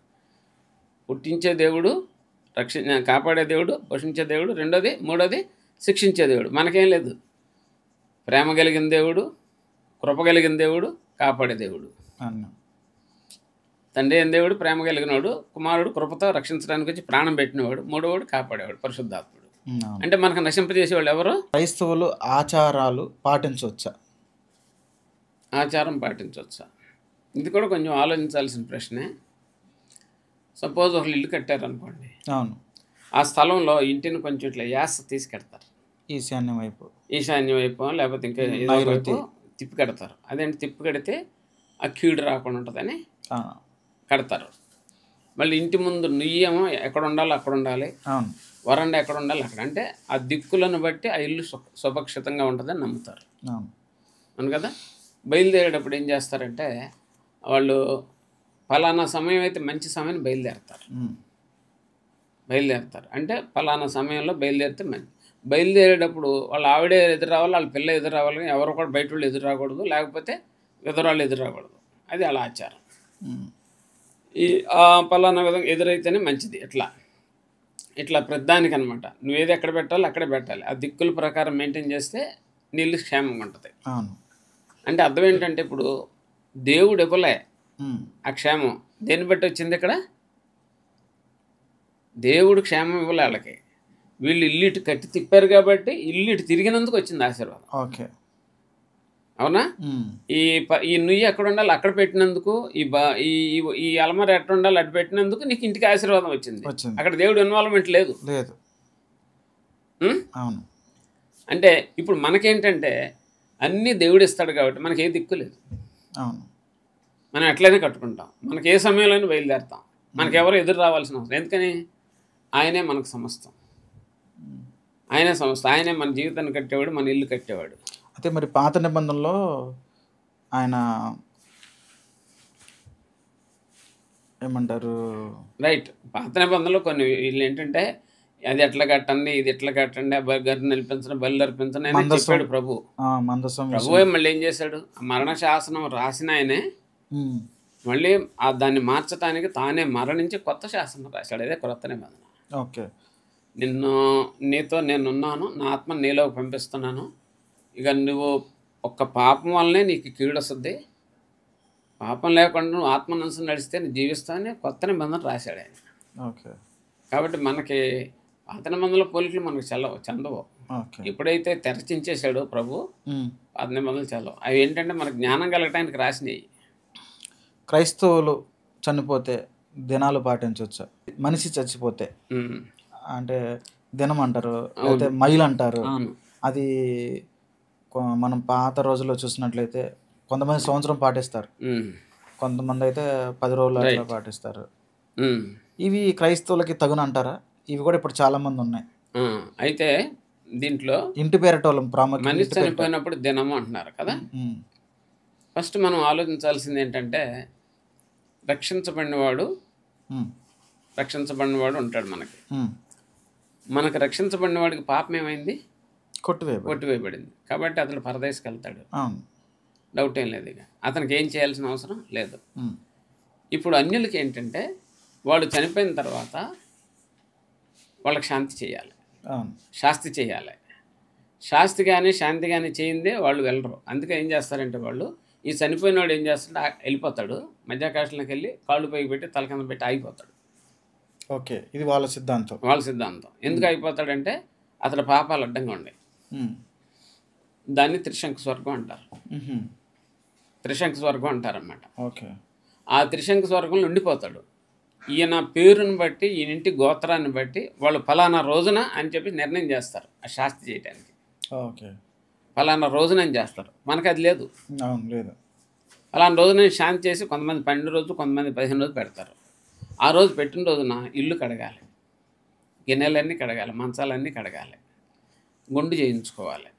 పుట్టించే దేవుడు, కాపాడే దేవుడు, పోషించే దేవుడు, మూడోది శిక్షించే దేవుడు. మనకేం లేదు. ప్రేమ కలిగిన దేవుడు, కృప కలిగిన దేవుడు, కాపాడే దేవుడు. తండ్రి అయిన దేవుడు ప్రేమ కలిగినవాడు, కుమారుడు కృపతో రక్షించడానికి వచ్చి ప్రాణం పెట్టినవాడు, మూడోవాడు కాపాడేవాడు, పరిశుద్ధాత్ముడు. అంటే మనకు నశింపజేసేవాళ్ళు ఎవరు? క్రైస్తవులు ఆచారాలు పాటించవచ్చా? ఆచారం పాటించవచ్చా? ఇది కూడా కొంచెం ఆలోచించాల్సిన ప్రశ్నే. సపోజ్ ఒకళ్ళు ఇల్లు కట్టారనుకోండి, అవును, ఆ స్థలంలో ఇంటిని కొంచెం ఇట్లా యాస తీసుకెడతారు, ఈశాన్యం వైపు లేకపోతే ఇంకా ఏదో వైపు తిప్పి కడతారు. అదేంటి తిప్పి కడితే ఆ కీడు రాకుండా ఉంటుందని కడతారు. మళ్ళీ ఇంటి ముందు నుయ్యేమో ఎక్కడ ఉండాలో అక్కడ ఉండాలి, వరండా ఎక్కడ ఉండాలి అక్కడ. అంటే ఆ దిక్కులను బట్టి ఆ ఇల్లు సురక్షితంగా ఉంటుందని నమ్ముతారు. అవును కదా. బయలుదేరేటప్పుడు ఏం చేస్తారంటే వాళ్ళు ఫలానా సమయం అయితే మంచి సమయం బయలుదేరతారు. అంటే ఫలానా సమయంలో బయలుదేరితే మంచి. బయలుదేరేటప్పుడు వాళ్ళ ఆవిడే ఎదురు రావాలి, వాళ్ళ పిల్ల ఎదురు రావాలి, ఎవరు కూడా బయట వాళ్ళు ఎదురు రాకూడదు, లేకపోతే ఎదురాళ్ళు ఎదురు రాకూడదు. అది అలా ఆచారం. ఈ ఫలానా విధంగా ఎదురైతేనే మంచిది. ఇట్లా ప్రతిదానికి అనమాట. నువ్వేది ఎక్కడ పెట్టాలో అక్కడే పెట్టాలి. ఆ దిక్కుల ప్రకారం మెయింటైన్ చేస్తే నీళ్ళు క్షేమంగా ఉంటుంది. అంటే అర్థం ఏంటంటే ఇప్పుడు దేవుడు ఇవ్వలే ఆ క్షేమం. దేన్ని బట్టి వచ్చింది? ఇక్కడ దేవుడు క్షేమం ఇవ్వలే వాళ్ళకి. వీళ్ళు ఇల్లు ఇటు కట్టి తిప్పారు కాబట్టి ఇల్లు ఇటు తిరిగినందుకు వచ్చింది ఆశీర్వాదం. ఓకే, అవునా? ఈ నుయ్యి ఎక్కడ ఉండాలి అక్కడ పెట్టినందుకు, ఈ అలమర ఎక్కడ ఉండాలి అటు పెట్టినందుకు నీకు ఇంటికి ఆశీర్వాదం వచ్చింది. అక్కడ దేవుడు ఇన్వాల్వ్మెంట్ లేదు. అంటే ఇప్పుడు మనకేంటంటే అన్నీ దేవుడు ఇస్తాడు కాబట్టి మనకి ఏ దిక్కు లేదు. మనం ఎట్లయినా కట్టుకుంటాం, మనకి ఏ సమయంలోనే బయలుదేరుతాం, మనకెవరు ఎదురు రావాల్సిన అవసరం. ఎందుకని? ఆయనే మనకు సమస్తం. ఆయనే మన జీవితాన్ని కట్టేవాడు, మన ఇల్లు కట్టేవాడు. అయితే మరి పాత నిబంధనలో ఆయన ఏమంటారు? రైట్. పాత నిబంధనలో కొన్ని వీళ్ళు ఏంటంటే అది ఎట్లా కట్టండి, ఇది ఎట్లా కట్టండి, గర్రె నడిపించండి, బలి అర్పించండి అని చెప్పాడు ప్రభు. ప్రభువే మళ్ళీ ఏం చేశాడు? మరణ శాసనం రాసిన ఆయనే మళ్ళీ దాన్ని మార్చడానికి తానే మరణించి కొత్త శాసనం రాశాడు. అదే క్రొత్త నిబంధన. ఓకే, నీతో నేనున్నాను, నా ఆత్మ నీలో పంపిస్తున్నాను. ఇక నువ్వు ఒక్క పాపం వల్లనే నీకు కీడు వస్తుంది, పాపం లేకుండా నువ్వు ఆత్మనసు నడిస్తే నువ్వు జీవిస్తావని కొత్త నిబంధన రాశాడు ఆయన. ఓకే, కాబట్టి మనకి పాత నిబంధనల పోలికలు మనకు చెందవు. ఎప్పుడైతే తెరచించేశాడో ప్రభు పాత నిబంధనలు చల్లవు. అవి ఏంటంటే మనకు జ్ఞానం కలగటానికి రాసినాయి. క్రైస్తవులు చనిపోతే దినాలు పాటించవచ్చా? మనిషి చచ్చిపోతే అంటే దినం అంటారు, అయితే మైలు అంటారు. అది మనం పాత రోజుల్లో చూసినట్లయితే కొంతమంది సంవత్సరం పాటిస్తారు, కొంతమంది అయితే 10 రోజులు అట్లా పాటిస్తారు. ఇవి క్రైస్తవులకి తగున అంటారా? ఇవి కూడా ఇప్పుడు చాలా మంది ఉన్నాయి. అయితే దీంట్లో ఇంటి పేరటోళ్ళం ప్రాముఖ్యం. మనిషి చనిపోయినప్పుడు దినము అంటున్నారు కదా. ఫస్ట్ మనం ఆలోచించాల్సింది ఏంటంటే రక్షించబడినవాడు ఉంటాడు మనకి. మనకు రక్షించబడినవాడికి పాపం ఏమైంది? కొట్టివేయబడింది. కాబట్టి అతడు పరదేశకి వెళ్తాడు, డౌట్ ఏం లేదు. ఇక అతనికి ఏం చేయాల్సిన అవసరం లేదు. ఇప్పుడు అన్యులకి ఏంటంటే వాడు చనిపోయిన తర్వాత వాళ్ళకి శాంతి చేయాలి, శాస్తి చేయాలి. శాస్తి కానీ శాంతి కానీ చేయిందే వాళ్ళు వెళ్ళరు. అందుకే ఏం చేస్తారంటే వాళ్ళు ఈ చనిపోయిన వాడు ఏం చేస్తాడు, వెళ్ళిపోతాడు, మధ్యాకాశంలోకి వెళ్ళి కాళ్ళు పైకి పెట్టి తల కింద పెట్టి ఆగిపోతాడు. ఓకే, ఇది వాళ్ళ సిద్ధాంతం. ఎందుకు అయిపోతాడంటే అతడు పాపాలు అడ్డంగా ఉన్నాయి. దాన్ని త్రిశంకు స్వర్గం అంటారు. త్రిశంకు స్వర్గం అంటారన్నమాట. ఓకే, ఆ త్రిశంకు స్వర్గంలో ఉండిపోతాడు. ఈయన పేరుని బట్టి, ఈయనింటి గోత్రాన్ని బట్టి వాళ్ళు ఫలానా రోజున అని చెప్పి నిర్ణయం చేస్తారు ఆ శాస్తి చేయడానికి. ఓకే, ఫలానా రోజునని చేస్తారు. మనకు అది లేదు. అవును, లేదు. ఫలానా రోజున శాంతి చేసి కొంతమంది 12 రోజు, కొంతమంది 15 రోజు పెడతారు. ఆ రోజు పెట్టిన రోజున ఇల్లు కడగాలి, గిన్నెలన్నీ కడగాలి, మంచాలన్నీ కడగాలి, గుండు చేయించుకోవాలి,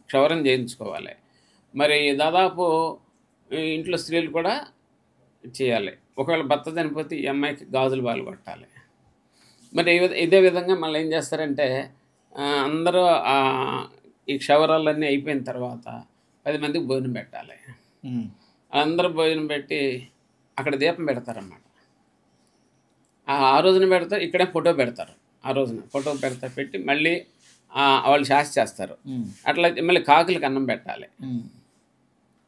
క్షవరం చేయించుకోవాలి. మరి దాదాపు ఇంట్లో స్త్రీలు కూడా చేయాలి. ఒకవేళ భర్త చనిపోతే ఈ అమ్మాయికి గాజులు బాలు కొట్టాలి. మరి ఇదే విధంగా మళ్ళీ ఏం చేస్తారంటే అందరూ ఈ క్షవరాలన్నీ అయిపోయిన తర్వాత 10 మందికి భోజనం పెట్టాలి. అందరూ భోజనం పెట్టి అక్కడ దీపం పెడతారన్నమాట. ఆ రోజున పెడతారు, ఇక్కడే ఫోటో పెడతారు. ఆ రోజున ఫోటో పెట్టి మళ్ళీ వాళ్ళు శాస్తి చేస్తారు. అట్లా మళ్ళీ కాకులకి అన్నం పెట్టాలి.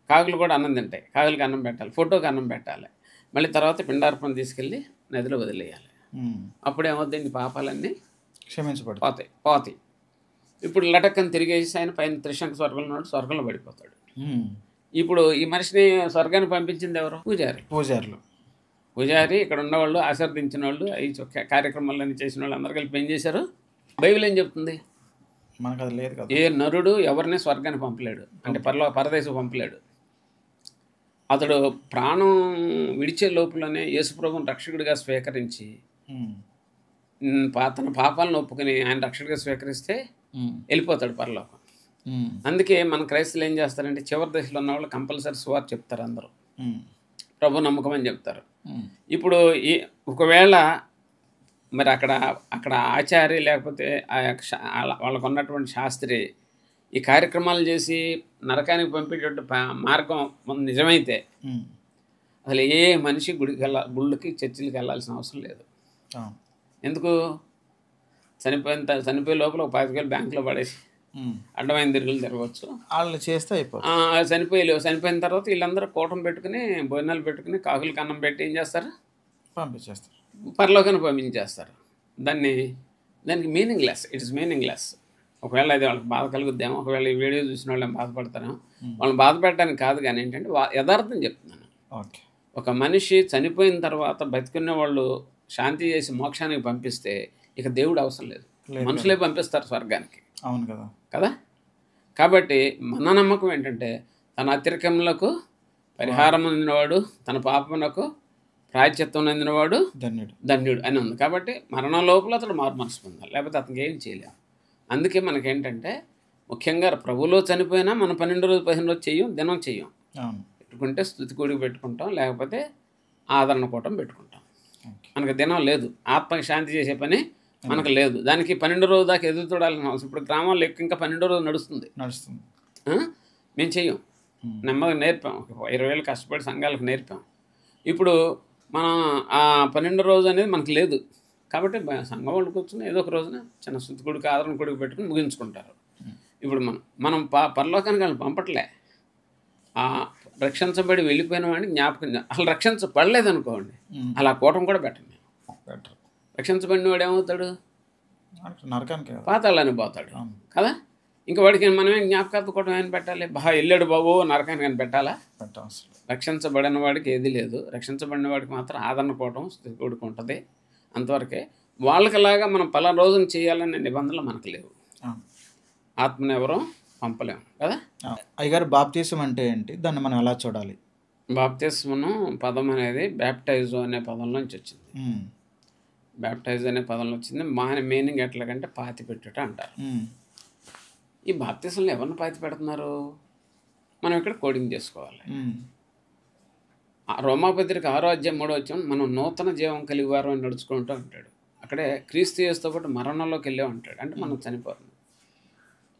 కాకులు కూడా అన్నం తింటాయి, కాకులకి అన్నం పెట్టాలి, ఫోటోకి అన్నం పెట్టాలి. మళ్ళీ తర్వాత పిండార్పణ తీసుకెళ్ళి నదిలో వదిలేయాలి. అప్పుడు ఏమవుతుంది, పాపాలన్నీ పోతాయి. ఇప్పుడు లటక్కని తిరిగేసి ఆయన పైన త్రిశంక స్వర్గంలో ఉన్నాడు, స్వర్గంలో పడిపోతాడు. ఇప్పుడు ఈ మనిషిని స్వర్గాన్ని పంపించింది ఎవరు? పూజారి. ఇక్కడ ఉన్నవాళ్ళు, ఆశీర్వదించిన వాళ్ళు, ఈ కార్యక్రమాలన్నీ చేసిన వాళ్ళు అందరూ కలిపి ఏం చేశారు? బైబిల్ ఏం చెప్తుంది? మనకు అది లేదు కదా. ఏ నరుడు ఎవరిని స్వర్గాన్ని పంపలేడు, అంటే పరదేశం పంపలేడు. అతడు ప్రాణం విడిచే లోపలనే యేసుప్రభుని రక్షకుడిగా స్వీకరించి తన పాపాలను ఒప్పుకొని ఆయన రక్షకుడిగా స్వీకరిస్తే వెళ్ళిపోతాడు పరలోకం. అందుకే మన క్రైస్తవులు ఏం చేస్తారంటే చివరి దశలో ఉన్న వాళ్ళు కంపల్సరీ సువార్త చెప్తారు. అందరూ ప్రభు నమ్మకం అని చెప్తారు. ఇప్పుడు ఒకవేళ మరి అక్కడ ఆచారి లేకపోతే వాళ్ళకు ఉన్నటువంటి శాస్త్రి ఈ కార్యక్రమాలు చేసి నరకానికి పంపేటట్టు మార్గం నిజమైతే అసలు ఏ మనిషి గుళ్ళకి చర్చిలకి వెళ్ళాల్సిన అవసరం లేదు. ఎందుకు? చనిపోయే లోపల ఒక 25,000 బ్యాంకులో పడేసి అడ్డమైన తిరుగులు తిరగవచ్చు. వాళ్ళు చేస్తే అయిపోతుంది. చనిపోయిన తర్వాత వీళ్ళందరూ కూటం పెట్టుకుని భోజనాలు పెట్టుకుని కాకులకి అన్నం పెట్టి ఏం చేస్తారు? పంపించేస్తారు, పరలోకాన్ని పంపించేస్తారు. దానికి మీనింగ్లెస్. It's meaningless. ఒకవేళ అది వాళ్ళకి బాధ కలుగుద్దేమో, ఒకవేళ ఈ వీడియో చూసిన వాళ్ళని బాధపడతారేమో. వాళ్ళని బాధపెట్టడానికి కాదు, కానీ ఏంటంటే యథార్థం చెప్తున్నాను. ఒక మనిషి చనిపోయిన తర్వాత బతికున్న వాళ్ళు శాంతి చేసి మోక్షానికి పంపిస్తే ఇక దేవుడు అవసరం లేదు, మనుషులే పంపిస్తారు స్వర్గానికి. అవును కదా. కాబట్టి మన నమ్మకం ఏంటంటే తన అతిరేకములకు పరిహారం అందినవాడు, తన పాపమునకు ప్రాయశ్చిత్తం అందినవాడు ధన్యుడు అని ఉంది. కాబట్టి మరణం లోపల అతడు మారు మనసు పొందాలి, లేకపోతే అతనికి ఏం చేయలేము. అందుకే మనకేంటంటే ముఖ్యంగా ప్రభులో చనిపోయినా మనం 12 రోజు 15 రోజు దినం చెయ్యం. పెట్టుకుంటే స్తుతి కూడికి పెట్టుకుంటాం, లేకపోతే ఆదరణ కూటం పెట్టుకుంటాం. మనకు దినం లేదు, ఆత్మకి శాంతి చేసే పని మనకు లేదు. దానికి 12 రోజు దాకా ఎదురు చూడాలని అవసరం. ఇప్పుడు గ్రామాల్లో ఇంకా 12 రోజు నడుస్తుంది. మేము చెయ్యం, నెమ్మదిగా నేర్పాం. 20 ఏళ్ళు కష్టపడి సంఘాలకు నేర్పాం. ఇప్పుడు మనం ఆ 12 రోజు అనేది మనకు లేదు. కాబట్టి సంఘం వాళ్ళు కూర్చొని ఏదో ఒక రోజున చిన్న స్తుతి కొడుకు ఆదరణ కొడుకు పెట్టుకుని ముగించుకుంటారు. ఇప్పుడు మనం పరలోకానికి వాళ్ళు పంపట్లే. రక్షించబడి వెళ్ళిపోయిన వాడిని జ్ఞాపకం, అసలు రక్షించబడలేదు అనుకోండి, అలా కూటం కూడా పెట్టండి. రక్షించబడిన వాడు ఏమవుతాడు? పాతాళాన్ని పోతాడు కదా. ఇంకా వాడికి మనమే జ్ఞాపకార్థ కూటం ఏమైనా పెట్టాలి? వెళ్ళాడు బాబు నరకానికి అని పెట్టాలా? రక్షించబడిన వాడికి ఏది లేదు. రక్షించబడిన వాడికి మాత్రం ఆదరణ కూటం కూడుకుంటుంది, అంతవరకే. వాళ్ళకిలాగా మనం పలానా రోజున చేయాలనే నిబంధనలు మనకు లేవు. ఆత్మను ఎవరో పంపలేము కదా. అయ్యగారు, బాప్తిసం అంటే ఏంటి? దాన్ని మనం ఎలా చూడాలి? బాప్తిస్మను పదం అనేది బ్యాప్టైజో అనే పదంలోంచి వచ్చింది. బ్యాప్టైజ్ అనే పదంలో వచ్చింది. మీనింగ్ ఎట్లాగంటే పాతి పెట్టుట అంటారు. ఈ బాప్తిసంలో ఎవరిని పాతి పెడుతున్నారు? మనం ఇక్కడ కోడింగ్ చేసుకోవాలి. రోమాపత్రిక 6వ అధ్యాయం 3వ వచనం, మనం నూతన జీవం కలిగి వారు అని నడుచుకుంటూ ఉంటాడు. అక్కడే క్రీస్తు యేసుతో పాటు మరణంలోకి వెళ్ళాం అంటాడు. అంటే మనం చనిపోతుంది.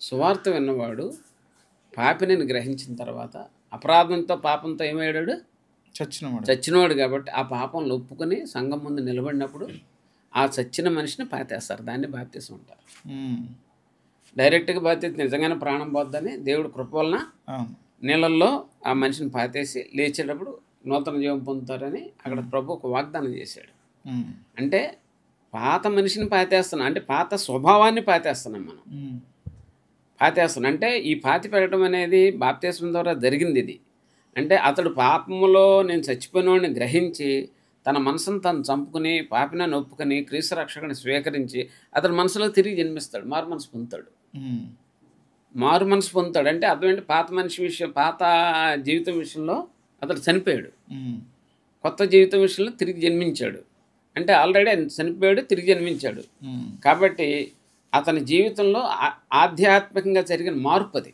సువార్త విన్నవాడు పాపిని గ్రహించిన తర్వాత అపరాధంతో పాపంతో ఏమయ్యాడు? చచ్చినవాడు. కాబట్టి ఆ పాపంలో ఒప్పుకొని సంఘం ముందు నిలబడినప్పుడు ఆ చచ్చిన మనిషిని పాతేస్తారు. దాన్ని బాప్తిసం అంటారు. డైరెక్ట్గా బాధ్యత నిజంగానే ప్రాణం పోద్దని దేవుడు కృప వలన నీళ్ళల్లో ఆ మనిషిని పాతేసి లేచేటప్పుడు నూతన జీవం పొందుతారని అక్కడ ప్రభు ఒక వాగ్దానం చేశాడు. అంటే పాత మనిషిని పాతేస్తున్నాం, అంటే పాత స్వభావాన్ని పాతేస్తున్నాం మనం. పాతేస్తున్నాం అంటే ఈ పాతి పెట్టడం అనేది బాప్తిసం ద్వారా జరిగింది. ఇది అంటే అతడు పాపములో నేను చచ్చిపోయినోడిని గ్రహించి తన మనసును తను చంపుకుని పాపినాన్ని ఒప్పుకొని క్రీస్తు రక్షకుని స్వీకరించి అతడు మనసులో తిరిగి జన్మిస్తాడు, మారు మనసు పొందుతాడు. మారు మనసు పొందుతాడు అంటే అర్థం ఏంటి, పాత మనిషి విషయం, పాత జీవితం విషయంలో అతడు చనిపోయాడు, కొత్త జీవితం విషయంలో తిరిగి జన్మించాడు. అంటే ఆల్రెడీ ఆయన చనిపోయాడు, తిరిగి జన్మించాడు. కాబట్టి అతని జీవితంలో ఆధ్యాత్మికంగా జరిగిన మార్పు అది.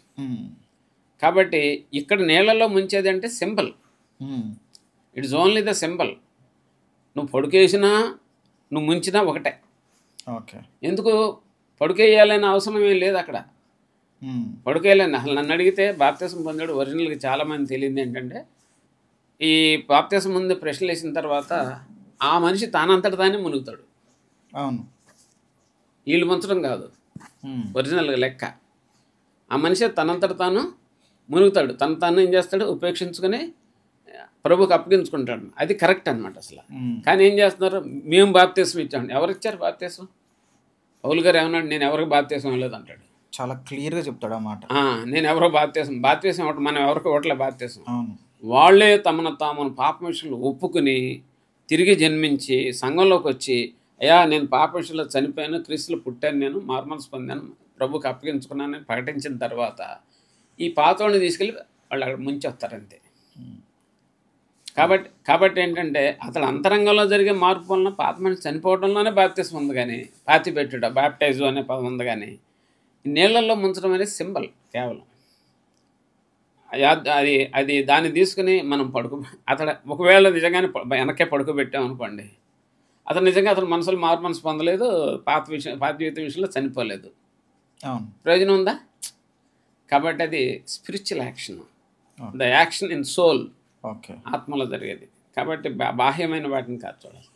కాబట్టి ఇక్కడ నీళ్ళలో ముంచేది అంటే symbol, it's only the symbol. నువ్వు పడుకేసినా నువ్వు ముంచినా ఒకటే. ఓకే, ఎందుకు పడుకేయాలనే అవసరం ఏం లేదు అక్కడ. పడుకేయాలని అసలు నన్ను అడిగితే బాప్తిసం పొందాడు ఒరిజినల్గా చాలామంది తెలియదు ఏంటంటే, ఈ బాప్తిసం ముందు ప్రశ్నలు వేసిన తర్వాత ఆ మనిషి తానంతట తానే మునుగుతాడు. అవును, వీళ్ళు ముంచడం కాదు ఒరిజినల్గా లెక్క. ఆ మనిషి తనంతట తాను మునుగుతాడు, తను తాను ఏం చేస్తాడు, ఉపేక్షించుకొని ప్రభుకి అప్పగించుకుంటాడు. అది కరెక్ట్ అనమాట అసలు. కానీ ఏం చేస్తున్నారు, మేము బాప్తిసం ఇచ్చాము. ఎవరు ఇచ్చారు బాప్తిసం? పౌలు గారు ఏమన్నాడు, నేను ఎవరికి బాప్తిసం ఇవ్వలేదు అంటాడు. చాలా క్లియర్గా చెప్తాడు అన్నమాట. నేను ఎవరో బాప్తిసం ఇవ్వటం, మనం ఎవరికి ఇవ్వట్లే బాప్తిసం. వాళ్ళే తమను పాప విషయంలో ఒప్పుకుని తిరిగి జన్మించి సంఘంలోకి వచ్చి, అయ్యా నేను పాప విషయంలో చనిపోయాను, క్రీస్తులో పుట్టాను, నేను మారుమనసు పొందాను, ప్రభుకి అప్పగించుకున్నానని ప్రకటించిన తర్వాత ఈ పాతోడిని తీసుకెళ్ళి వాళ్ళు అక్కడ ముంచేస్తారంతే. కాబట్టి ఏంటంటే అతడు అంతరంగంలో జరిగే మార్పు వలన పాత మనిషి చనిపోవడంలోనే బాప్తిసం ఉంది, కానీ పాతి పెట్టుట బాప్టైజు అనే పదం ఉంది, కానీ నీళ్ళల్లో ముంచడం అనేది సింబల్ కేవలం. అది దాన్ని తీసుకుని మనం అతడు ఒకవేళ నిజంగానే వెనకే పడుకోబెట్టామనుకోండి, అతను నిజంగా అతను మనసులో మార్పు మనసు పొందలేదు, పాత జీవితం విషయంలో చనిపోలేదు, ప్రయోజనం ఉందా? కాబట్టి అది spiritual action, the action in soul, ఆత్మలో జరిగేది. కాబట్టి బాహ్యమైన వాటిని కాదు చూడాలి.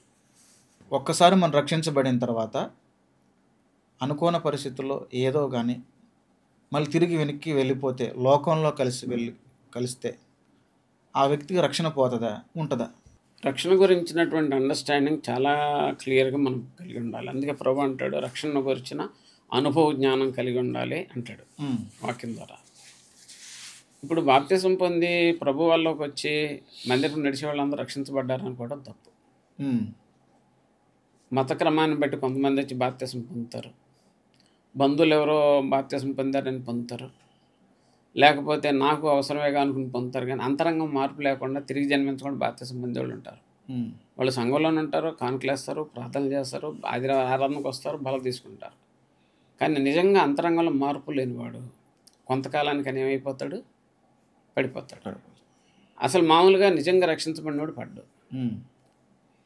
ఒక్కసారి మనం రక్షించబడిన తర్వాత అనుకోని పరిస్థితుల్లో ఏదో కానీ మళ్ళీ తిరిగి వెనక్కి వెళ్ళిపోతే, లోకంలో కలిస్తే ఆ వ్యక్తికి రక్షణ పోతుందా, ఉంటుందా? రక్షణ గురించినటువంటి అండర్స్టాండింగ్ చాలా క్లియర్గా మనం కలిగి ఉండాలి. అందుకే ప్రభు అంటాడు, రక్షణ గురించిన అనుభవ జ్ఞానం కలిగి ఉండాలి అంటాడు వాక్యం ద్వారా. ఇప్పుడు బాప్తిసం పొంది ప్రభు వాళ్ళకి వచ్చి మందిరం నడిచే వాళ్ళందరూ రక్షించబడ్డారు అనుకోవడం తప్పు. మత క్రమాన్ని బట్టి కొంతమంది వచ్చి బాప్తిసం పొందుతారు, బంధువులు ఎవరో బాప్తిసం పొందారని పొందుతారు, లేకపోతే నాకు అవసరమేగా అనుకుని పొందుతారు. కానీ అంతరంగం మార్పు లేకుండా తిరిగి జన్మించకుండా బాప్తిసం పొందే వాళ్ళు ఉంటారు. వాళ్ళు సంఘంలోనే ఉంటారు, కానుకలేస్తారు, ప్రార్థనలు చేస్తారు, ఆరాధనకు వస్తారు, బలం తీసుకుంటారు. కానీ నిజంగా అంతరంగంలో మార్పు లేనివాడు కొంతకాలానికి అని ఏమైపోతాడు, పడిపోతాడు. అసలు మామూలుగా నిజంగా రక్షించబడినవాడు పడ్డు.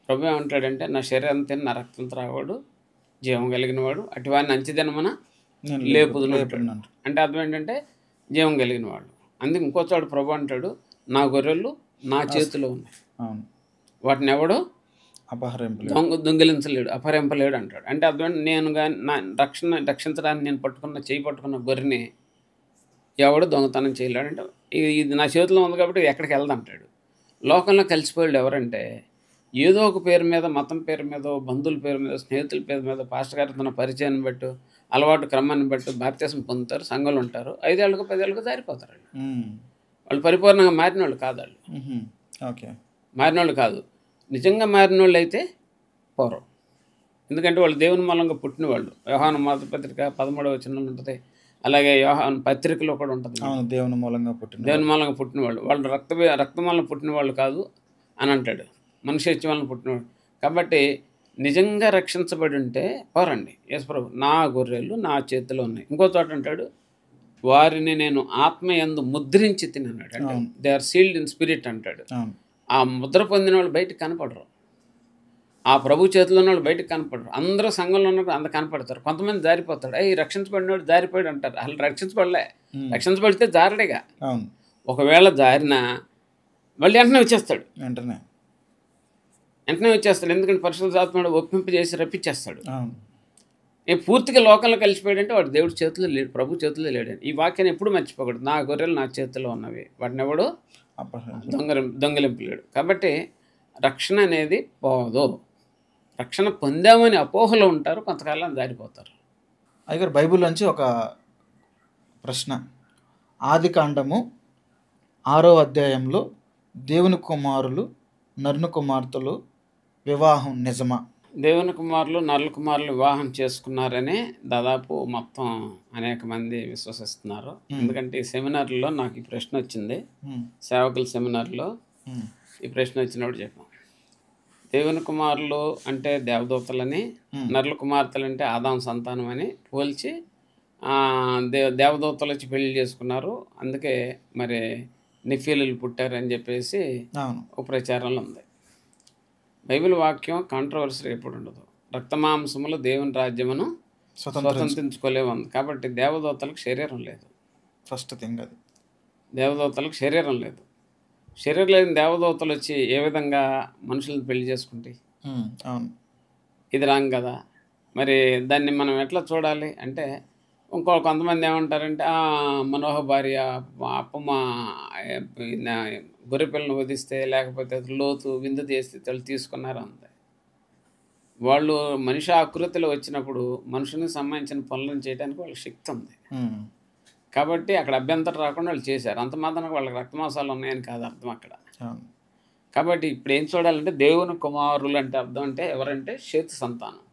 ప్రభు ఏమంటాడంటే, నా శరీరం తిని నా రక్తం త్రాగవాడు జీవం కలిగిన వాడు, అటువాడిని అంచెదినమన లేపుదును అంటాడు. అంటే అర్థం ఏంటంటే జీవం కలిగిన వాడు. అందుకు ఇంకోసారి ప్రభు అంటాడు, నా గొర్రెలు నా చేతిలో ఉన్నాయి, వాటిని ఎవడో దొంగిలించలేడు, అపహరింపలేడు అంటాడు. అంటే అర్థం నేను కానీ నా రక్షించడానికి నేను పట్టుకున్న గొర్రెని ఎవడు దొంగతనం చేయలేడు. అంటే ఇది నా చేతిలో ఉంది కాబట్టి ఎక్కడికి వెళ్దాంటాడు. లోకంలో కలిసిపోయాడు ఎవరంటే, ఏదో ఒక పేరు మీద, మతం పేరు మీద, బంధువుల పేరు మీద, స్నేహితుల పేరు మీద, పాస్టర్ గారితో ఉన్న పరిచయాన్ని బట్టి, అలవాటు క్రమాన్ని బట్టి బాప్తిసం పొందుతారు, సంఘంలో ఉంటారు, 5 ఏళ్ళకు 10 ఏళ్ళకు జారిపోతారు. వాళ్ళు పరిపూర్ణంగా మారిన వాళ్ళు కాదు, వాళ్ళు మారిన వాళ్ళు కాదు. నిజంగా మారిన వాళ్ళు అయితే పోరు, ఎందుకంటే వాళ్ళు దేవుని మూలంగా పుట్టిన వాళ్ళు. యోహాను మొదటి పత్రిక 13వ వచనంలో ఉంటుంది, అలాగే యోహాను పత్రికలో కూడా ఉంటుంది, దేవుని మూలంగా పుట్టిన వాళ్ళు. వాళ్ళు రక్తం వలన పుట్టిన వాళ్ళు కాదు అని అంటాడు, మనిషి ఇచ్చి వలన పుట్టినవాడు. కాబట్టి నిజంగా రక్షించబడి ఉంటే పోరండి, యేసుప్రభు నా గొర్రెలు నా చేతిలో ఉన్నాయి. ఇంకో చోట అంటాడు, వారిని నేను ఆత్మయందు ముద్రించి తినన్నాడు. అంటే they are sealed in spirit అంటాడు. ఆ ముద్ర పొందిన వాళ్ళు బయటకు కనపడరు, ఆ ప్రభు చేతిలో ఉన్న వాళ్ళు బయటకు కనపడరు. అందరూ సంఘంలో ఉన్నప్పుడు అందరు కనపడతారు. కొంతమంది జారిపోతాడు, అయ్యి రక్షించబడినవాడు జారిపోయాడు అంటారు. అసలు రక్షించబడలే, రక్షించబడితే జారడేగా. ఒకవేళ జారినా మళ్ళీ వెంటనే వచ్చేస్తాడు, ఎందుకంటే పరిశుద్ధాత్ముడు ఒప్పింపు చేసి రప్పించేస్తాడు. పూర్తిగా లోకంలో కలిసిపోయాడంటే వాడు దేవుడి చేతిలో లేడు, ప్రభు చేతిలో లేడు. ఈ వాక్యాన్ని ఎప్పుడు మర్చిపోకూడదు, నా గొర్రెలు నా చేతిలో ఉన్నవి, వాటిని ఎవడు దొంగలింపలేడు. కాబట్టి రక్షణ అనేది పోదు. రక్షణ పొందామని అపోహలో ఉంటారు, కొంతకాలం దారిపోతారు. అయితే బైబిల్ నుంచి ఒక ప్రశ్న, ఆదికాండము 6వ అధ్యాయంలో దేవుని కుమారులు నరుని కుమార్తెలు వివాహం నిజమా? దేవుని కుమారులు నరుల కుమారులు వివాహం చేసుకున్నారని దాదాపు మొత్తం అనేక మంది విశ్వసిస్తున్నారు. ఎందుకంటే ఈ సెమినార్లో నాకు ఈ ప్రశ్న వచ్చింది. సేవకుల సెమినార్లో ఈ ప్రశ్న వచ్చినప్పుడు చెప్పాం, దేవుని కుమారులు అంటే దేవదూతలని, నరుల కుమార్తెలు అంటే ఆదాం సంతానం అని పోల్చి దేవదూతలు వచ్చి పెళ్లి చేసుకున్నారు, అందుకే మరి నిఫీలులు పుట్టారని చెప్పేసి ఒక ప్రచారంలో ఉంది. బైబిల్ వాక్యం కాంట్రవర్సీ ఎప్పుడు ఉండదు. రక్తమాంసములు దేవుని రాజ్యమును స్వతంత్రించుకోలేముంది. కాబట్టి దేవదూతలకు శరీరం లేదు. ఫస్ట్ థింగ్ అది, దేవదూతలకు శరీరం లేదు. శరీరం లేని దేవదూతలు వచ్చి ఏ విధంగా మనుషులను పెళ్లి చేసుకుంటే అవును, ఇది రాంగ్ కదా. మరి దాన్ని మనం ఎట్లా చూడాలి అంటే, కొంతమంది ఏమంటారంటే మనోహ భార్య అప్పమ్మ గొర్రె పిల్లను వదిస్తే లేకపోతే లోతు విందు చేస్తే వాళ్ళు తీసుకున్నారు అంతే. వాళ్ళు మనిషి ఆకృతిలో వచ్చినప్పుడు మనుషునికి సంబంధించిన పనులను చేయడానికి వాళ్ళకి శక్తి ఉంది కాబట్టి అక్కడ అభ్యంతరం రాకుండా వాళ్ళు చేశారు. అంత మాత్రం వాళ్ళకి రక్తమాంసాలు ఉన్నాయని కాదు అర్థం అక్కడ. కాబట్టి ఇప్పుడు ఏం చూడాలంటే దేవుని కుమారులు అంటే అర్థం అంటే ఎవరంటే షేతు సంతానం.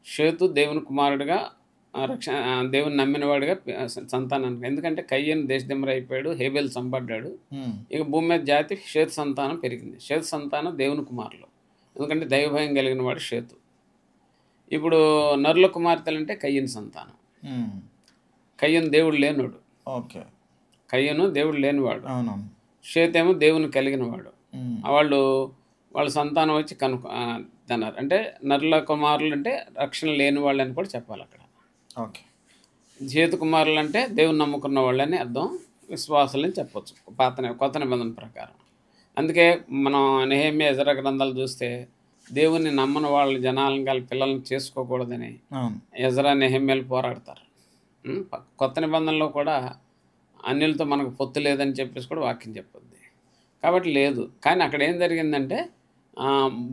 షేతు దేవుని కుమారుడిగా దేవుని నమ్మినవాడిగా సంతానానికి. ఎందుకంటే కయ్యను దేశదిమ్మర అయిపోయాడు, హేబెల్ చంపడ్డాడు. ఇక భూమి మీద జాతి షేతు సంతానం పెరిగింది. షేతు సంతానం దేవుని కుమారులు, ఎందుకంటే దైవభయం కలిగిన వాడు షేతు. ఇప్పుడు నరుల కుమార్తెలు అంటే కయ్యను సంతానం. కయ్యను దేవుడు లేనివాడు. కయ్యను దేవుడు లేనివాడు. షేతేమో దేవుని కలిగినవాడు. వాళ్ళ సంతానం వచ్చి అన్నారు. అంటే నరుల కుమారులు అంటే రక్షణ లేని వాళ్ళు అని కూడా చెప్పాలి అక్కడ. షేతు కుమారులు అంటే దేవుని నమ్ముకున్న వాళ్ళని అర్థం, విశ్వాసులని చెప్పొచ్చు కొత్త నిబంధన ప్రకారం. అందుకే మనం నెహెమ్యా ఎజ్రా గ్రంథాలు చూస్తే దేవుని నమ్మని వాళ్ళ జనాలను పిల్లల్ని చేసుకోకూడదని ఎజ్రా నెహెమ్యాలు పోరాడతారు. కొత్త నిబంధనలో కూడా అన్యులతో మనకు పొత్తు లేదని చెప్పేసి కూడా వాక్యం చెప్పుద్ది. కాబట్టి లేదు. కానీ అక్కడ ఏం జరిగిందంటే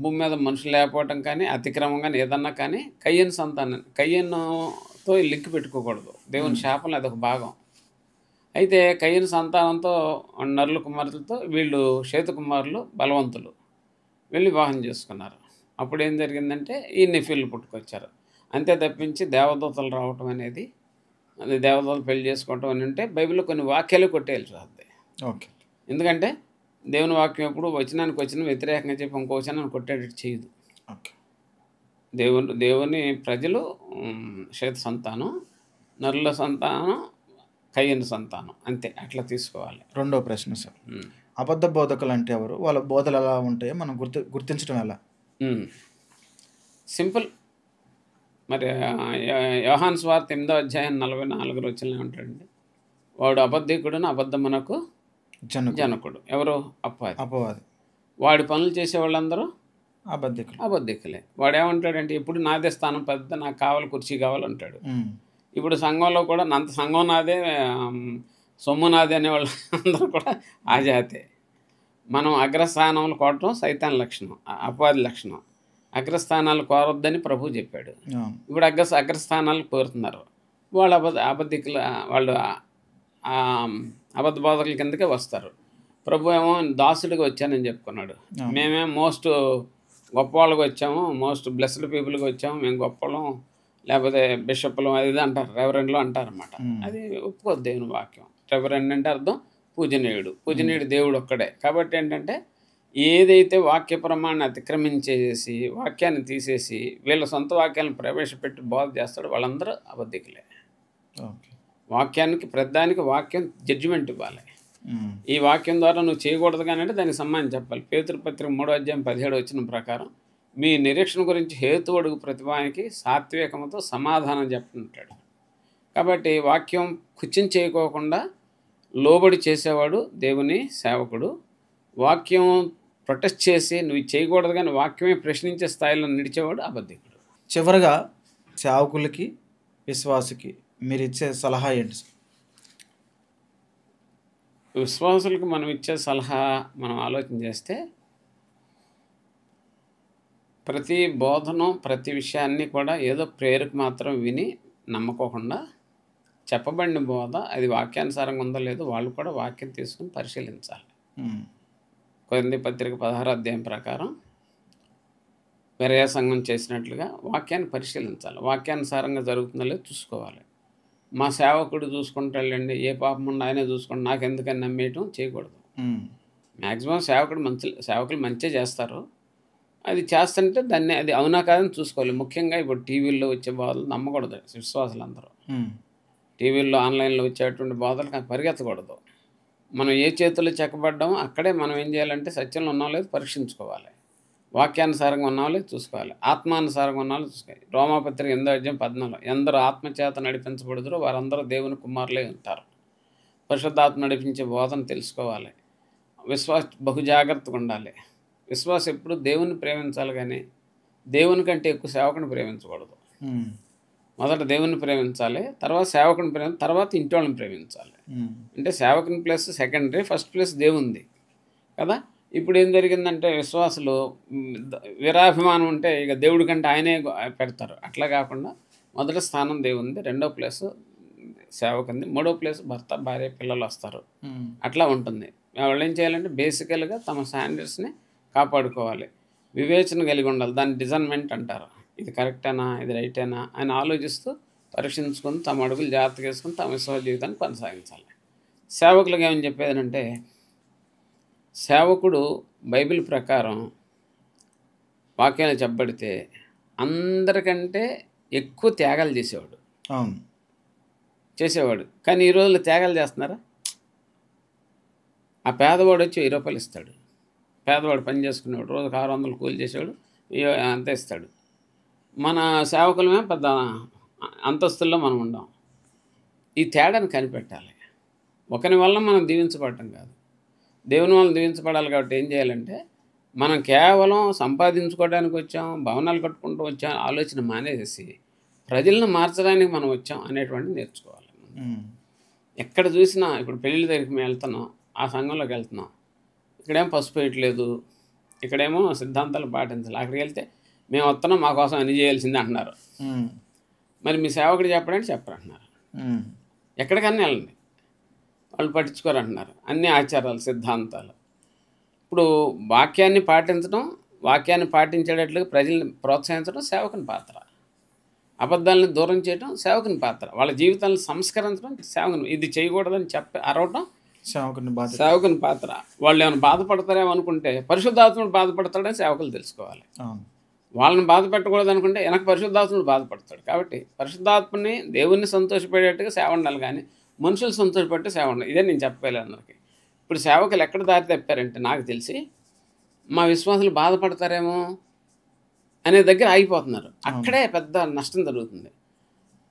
భూమి మీద మనుషులు లేకపోవటం కానీ అతిక్రమం కానీ ఏదన్నా కానీ కయ్యను సంతానం, కయ్యనుతో లింక్ పెట్టుకోకూడదు. దేవుని శాపంలో అదొక భాగం. అయితే కయ్యను సంతానంతో నరుల కుమారులతో వీళ్ళు షేతు కుమారులు బలవంతులు వెళ్ళి వివాహం చేసుకున్నారు. అప్పుడు ఏం జరిగిందంటే ఈ నెఫీలు పుట్టుకొచ్చారు. అంతే తప్పించి దేవదూతలు రావటం అనేది, అది దేవదూతలు పెళ్లి చేసుకోవటం అని ఉంటే బైబిల్లో కొన్ని వాక్యాలు కొట్టేయాల్సి వస్తుంది. ఎందుకంటే దేవుని వాక్యం ఎప్పుడు వచనానికి వచ్చిన వ్యతిరేకంగా చెప్పి ఇంకో వచనాన్ని కొట్టేటట్టు చేయదు. దేవుని ప్రజలు షేతు సంతానం, నరుల సంతానం కయ్యను సంతానం, అంతే. అట్లా తీసుకోవాలి. రెండో ప్రశ్న సార్, అబద్ధ బోధకులు అంటే ఎవరు? వాళ్ళ బోధలు ఎలా ఉంటాయో మనం గుర్తించడం ఎలా? సింపుల్. మరి యోహాను సువార్త 8వ అధ్యాయం 44 వచనంలో ఉంటాడండి, వాడు అబద్ధికుడును అబద్ధమునకు జనకుడు. ఎవరు? అపవాది. వాడి పనులు చేసే వాళ్ళందరూ అబద్ధికులే. వాడు ఏమంటాడంటే ఎప్పుడు నాదే స్థానం పెద్ద, నాకు కావాలి, కుర్చీ కావాలంటాడు. ఇప్పుడు సంఘంలో కూడా అంత సంఘం నాదే, సొమ్ము నాదే అనేవాళ్ళు అందరూ కూడా ఆ జాతే. మనం అగ్రస్థానాలు కోరటం సైతాన్ లక్షణం, అపవాది లక్షణం. అగ్రస్థానాలు కోరొద్దని ప్రభు చెప్పాడు. ఇప్పుడు అగ్రస్థానాలు కోరుతున్నారు వాళ్ళు. అబద్ధికుల వాళ్ళు అబద్ధ బోధకుల కిందకే వస్తారు. ప్రభు ఏమో దాసుడిగా వచ్చానని చెప్పుకున్నాడు. మేమేం మోస్ట్ గొప్ప వాళ్ళకి వచ్చాము, మోస్ట్ బ్లెస్డ్ పీపుల్కి వచ్చాము, మేము గొప్పలం, లేకపోతే బిషప్లు అది అంటారు, రెవరెండ్లు అంటారు అన్నమాట. అది ఒప్పుకోద్దు దేవుని వాక్యం. రెవరెండ్ అంటే అర్థం పూజనీయుడు. పూజనీయుడు దేవుడు ఒక్కడే. కాబట్టి ఏంటంటే ఏదైతే వాక్య ప్రమాణాన్ని అతిక్రమించేసి వాక్యాన్ని తీసేసి వీళ్ళ సొంత వాక్యాలను ప్రవేశపెట్టి బోధ చేస్తాడు, వాళ్ళందరూ అబద్ధికులే. వాక్యానికి ప్రతిదానికి వాక్యం జడ్జిమెంట్ ఇవ్వాలి. ఈ వాక్యం ద్వారా నువ్వు చేయకూడదు కానీ అంటే దానికి సంబంధించి చెప్పాలి. పేతురు పత్రిక 3వ అధ్యాయం 17 వచనం ప్రకారం మీ నిరీక్షణ గురించి హేతు అడుగు ప్రతిభానికి సాత్వికముతో సమాధానం చెప్తుంటాడు. కాబట్టి వాక్యం కుచ్చిం చేయకోకుండా లోబడి చేసేవాడు దేవుని సేవకుడు. వాక్యం ప్రొటెస్ట్ చేసి నువ్వు చేయకూడదు కానీ వాక్యమే ప్రశ్నించే స్థాయిలో నిలిచేవాడు అబద్ధికుడు. చివరిగా సేవకులకి విశ్వాసకి మీరు ఇచ్చే సలహా ఏంటి? విశ్వాసులకు మనం ఇచ్చే సలహా మనం ఆలోచన చేస్తే, ప్రతి బోధనం ప్రతి విషయాన్ని కూడా ఏదో ప్రేరకు మాత్రం విని నమ్మకోకుండా చెప్పబడిన బోధ అది వాక్యానుసారంగా ఉందో లేదో వాళ్ళు కూడా వాక్యం తీసుకుని పరిశీలించాలి. కొరింథీ పత్రిక 16వ అధ్యాయం ప్రకారం పెరయ సంఘం చేసినట్లుగా వాక్యాన్ని పరిశీలించాలి. వాక్యానుసారంగా జరుగుతుందో లేదో చూసుకోవాలి. మా సేవకుడు చూసుకుంటాడండి, ఏ పాపం ఉండి ఆయనే చూసుకుంటాడు, నాకెందుకని నమ్మేయటం చేయకూడదు. మ్యాక్సిమం సేవకులు మంచిగా చేస్తారు. అది చేస్తుంటే దాన్ని అది అవునా కాదని చూసుకోవాలి. ముఖ్యంగా ఇప్పుడు టీవీల్లో వచ్చే బోధలు నమ్మకూడదు విశ్వాసులందరూ. టీవీల్లో ఆన్లైన్లో వచ్చేటువంటి బోధలు పరిగెత్తకూడదు. మనం ఏ చేతుల్లో చెక్కబడ్డామో అక్కడే మనం ఏం చేయాలంటే సత్యంలో ఉన్నామో లేదో పరీక్షించుకోవాలి. వాక్యానుసారంగా ఉన్నామో లేదో చూసుకోవాలి. ఆత్మానుసారంగా ఉన్నామో చూసుకోవాలి. రోమాపత్రిక 8:14 ఎందరో ఆత్మచేత నడిపించబడుదురో వారందరూ దేవుని కుమారులే ఉంటారు. పరిశుద్ధాత్మ నడిపించే బోధన తెలుసుకోవాలి. విశ్వాస బహుజాగ్రత్తగా ఉండాలి. విశ్వాసం ఎప్పుడు దేవుని ప్రేమించాలి, కానీ దేవుని కంటే ఎక్కువ సేవకుని ప్రేమించకూడదు. మొదట దేవుని ప్రేమించాలి, తర్వాత సేవకుని తర్వాత ఇంటి వాళ్ళని ప్రేమించాలి. అంటే సేవకుని ప్లేస్ సెకండరీ, ఫస్ట్ ప్లేస్ దేవుంది కదా. ఇప్పుడు ఏం జరిగిందంటే విశ్వాసులు వీరాభిమానం ఉంటే ఇక దేవుడి కంటే ఆయనే పెడతారు. అట్లా కాకుండా మొదటి స్థానం దేవుంది, రెండో ప్లేస్ సేవకుంది, మూడో ప్లేస్ భర్త భార్య పిల్లలు వస్తారు. అట్లా ఉంటుంది. వాళ్ళు ఏం చేయాలంటే బేసికల్గా తమ స్టాండర్డ్స్ని కాపాడుకోవాలి. వివేచన కలిగి ఉండాలి. దాన్ని డిజైన్మెంట్ అంటారు. ఇది కరెక్టేనా, ఇది రైటేనా అని ఆలోచిస్తూ పరీక్షించుకొని తమ అడుగులు జాగ్రత్తగా వేసుకొని తమ విశ్వాస జీవితాన్ని కొనసాగించాలి. సేవకులకు ఏమని చెప్పేదంటే, సేవకుడు బైబిల్ ప్రకారం వాక్యాలు చెప్పబడితే అందరికంటే ఎక్కువ త్యాగాలు చేసేవాడు. కానీ ఈ రోజుల్లో త్యాగాలు చేస్తున్నారా? ఆ పేదవాడు వచ్చి 1000 రూపాయలు ఇస్తాడు. పేదవాడు పని చేసుకునేవాడు రోజుకు 600 కూలి చేసేవాడు అంత ఇస్తాడు. మన సేవకులమే పెద్ద అంతస్తుల్లో మనం ఉండాం. ఈ తేడాను కనిపెట్టాలి. ఒకరి వల్ల మనం దీవించబడటం కాదు, దేవుని వల్ల దీవించబడాలి. కాబట్టి ఏం చేయాలంటే, మనం కేవలం సంపాదించుకోవడానికి వచ్చాం, భవనాలు కట్టుకుంటూ వచ్చాం ఆలోచన మానేసి ప్రజలను మార్చడానికి మనం వచ్చాం అనేటువంటి నేర్చుకోవాలి. ఎక్కడ చూసినా ఇప్పుడు పెళ్ళిళ్ళ దగ్గరికి మేము వెళ్తున్నాం, ఆ సంఘంలోకి వెళ్తున్నాం, ఇక్కడేమో పసుపు వేయట్లేదు, ఇక్కడేమో సిద్ధాంతాలు పాటించాలి. అక్కడికి వెళ్తే మేము వస్తున్నాం, మా కోసం అన్ని చేయాల్సిందే అంటున్నారు. మరి మీ సేవకుడు చెప్పడానికి చెప్పరంటున్నారు. ఎక్కడికన్నా వెళ్ళండి, వాళ్ళు పట్టించుకోరు అంటున్నారు. అన్ని ఆచారాలు సిద్ధాంతాలు. ఇప్పుడు వాక్యాన్ని పాటించడం, వాక్యాన్ని పాటించేటట్లుగా ప్రజల్ని ప్రోత్సహించడం సేవకుని పాత్ర. అబద్ధాలను దూరం చేయడం సేవకుని పాత్ర. వాళ్ళ జీవితాలను సంస్కరించడం సేవకుని. ఇది చేయకూడదని చెప్పి అరవటం సేవకుని పాత్ర. వాళ్ళు ఏమైనా బాధపడతారేమో అనుకుంటే పరిశుద్ధాత్ముడు బాధపడతాడని సేవకులు తెలుసుకోవాలి. వాళ్ళని బాధ పెట్టకూడదు అనుకుంటే వెనక పరిశుద్ధాత్ముడు బాధపడతాడు. కాబట్టి పరిశుద్ధాత్మని దేవుణ్ణి సంతోషపడేట్టుగా సేవ ఉండాలి, కానీ మనుషులు సంతోషపడితే సేవ ఉండాలి. ఇదే నేను చెప్పాలి అందరికీ. ఇప్పుడు సేవకులు ఎక్కడ దారి తప్పారంటే, నాకు తెలిసి మా విశ్వాసులు బాధపడతారేమో అనే దగ్గర ఆగిపోతున్నారు. అక్కడే పెద్ద నష్టం జరుగుతుంది.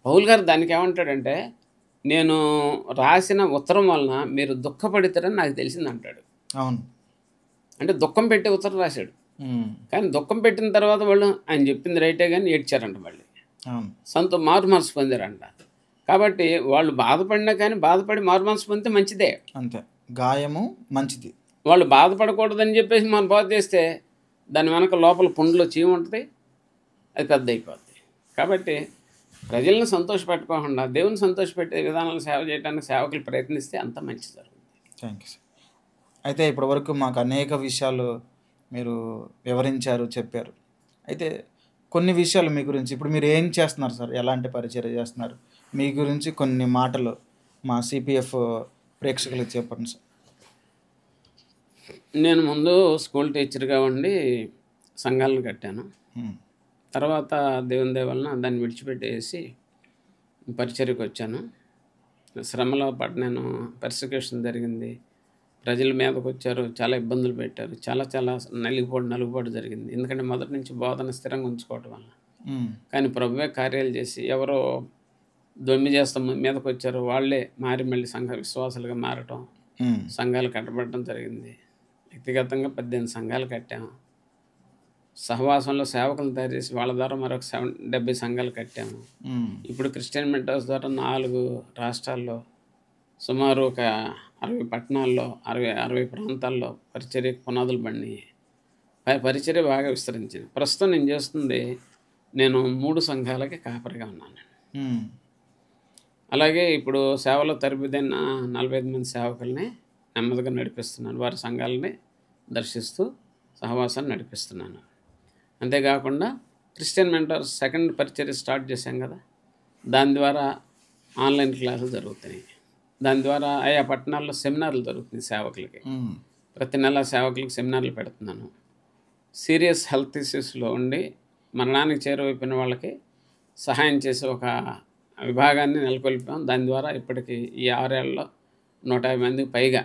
పౌలు గారు దానికి ఏమంటాడంటే, నేను రాసిన ఉత్తరం వలన మీరు దుఃఖపడతారని నాకు తెలిసింది అంటాడు. అవును, అంటే దుఃఖం పెట్టే ఉత్తరం రాశాడు. కానీ దుఃఖం పెట్టిన తర్వాత వాళ్ళు ఆయన చెప్పింది రైటే కానీ ఏడ్చారంట. మళ్ళీ మారు మనసు పొందారంట. కాబట్టి వాళ్ళు బాధపడినా కానీ బాధపడి మారు మనసు పొందితే మంచిదే. అంతే, గాయము మంచిది. వాళ్ళు బాధపడకూడదని చెప్పేసి మనం బాధ చేస్తే దాని వెనక లోపల పుండులో చీము ఉంటుంది, అది పెద్ద అయిపోద్ది. కాబట్టి ప్రజలను సంతోషపెట్టుకోకుండా దేవుని సంతోషపెట్టే విధానాలు సేవ చేయడానికి సేవకులు ప్రయత్నిస్తే అంత మంచి జరుగుతుంది. Thank you sir. అయితే ఇప్పటివరకు మాకు అనేక విషయాలు మీరు వివరించారు, చెప్పారు. అయితే కొన్ని విషయాలు మీ గురించి, ఇప్పుడు మీరు ఏం చేస్తున్నారు సార్, ఎలాంటి పరిచర్య చేస్తున్నారు, మీ గురించి కొన్ని మాటలు మా సిపిఎఫ్ ప్రేక్షకులకు చెప్పండి సార్. నేను ముందు స్కూల్ టీచర్గా ఉండి సంఘాలను కట్టాను. తర్వాత దేవుని దయ వలన దాన్ని విడిచిపెట్టేసి పరిచర్యకు వచ్చాను. శ్రమలో నేను పర్సిక్యూషన్ జరిగింది, ప్రజల మీదకి వచ్చారు, చాలా ఇబ్బందులు పెట్టారు, చాలా నలుగుబాటు జరిగింది. ఎందుకంటే మొదటి నుంచి బోధన స్థిరంగా ఉంచుకోవటం వల్ల. కానీ ప్రభువే కార్యాలు చేసి ఎవరో దొమ్మి చేస్తాం మీదకి వచ్చారు, వాళ్ళే మారి మళ్ళీ సంఘ విశ్వాసాలుగా మారటం, సంఘాలు కట్టబడటం జరిగింది. వ్యక్తిగతంగా 18 సంఘాలు కట్టాము. సహవాసంలో సేవకులను తయారు చేసి వాళ్ళ ద్వారా మరొక 70 సంఘాలు కట్టాము. ఇప్పుడు క్రిస్టియన్ మెంటర్స్ ద్వారా 4 రాష్ట్రాల్లో సుమారు ఒక 60 పట్టణాల్లో 60 ప్రాంతాల్లో పరిచర్యకు పునాదులు పడినాయి. పరిచర్య బాగా విస్తరించింది. ప్రస్తుతం నేను చేస్తుంది, నేను 3 సంఘాలకి కాపరిగా ఉన్నాను. అలాగే ఇప్పుడు సేవలో తరబిదైన 45 మంది సేవకుల్ని నెమ్మదిగా నడిపిస్తున్నాను. వారి సంఘాలని దర్శిస్తూ సహవాసాన్ని నడిపిస్తున్నాను. అంతేకాకుండా క్రిస్టియన్ మెంటర్స్ సెకండ్ పరిచర్య స్టార్ట్ చేశాం కదా, దాని ద్వారా ఆన్లైన్ క్లాసులు జరుగుతున్నాయి. దాని ద్వారా ఆయా పట్టణాల్లో సెమినార్లు జరుగుతున్నాయి సేవకులకి. ప్రతి నెల సేవకులకి సెమినార్లు పెడుతున్నాను. సీరియస్ హెల్త్ ఇష్యూస్లో ఉండి మరణానికి చేరువైపోయిన వాళ్ళకి సహాయం చేసే ఒక విభాగాన్ని నెలకొల్పాం. దాని ద్వారా ఇప్పటికీ ఈ 6 ఏళ్లలో 150 మందికి పైగా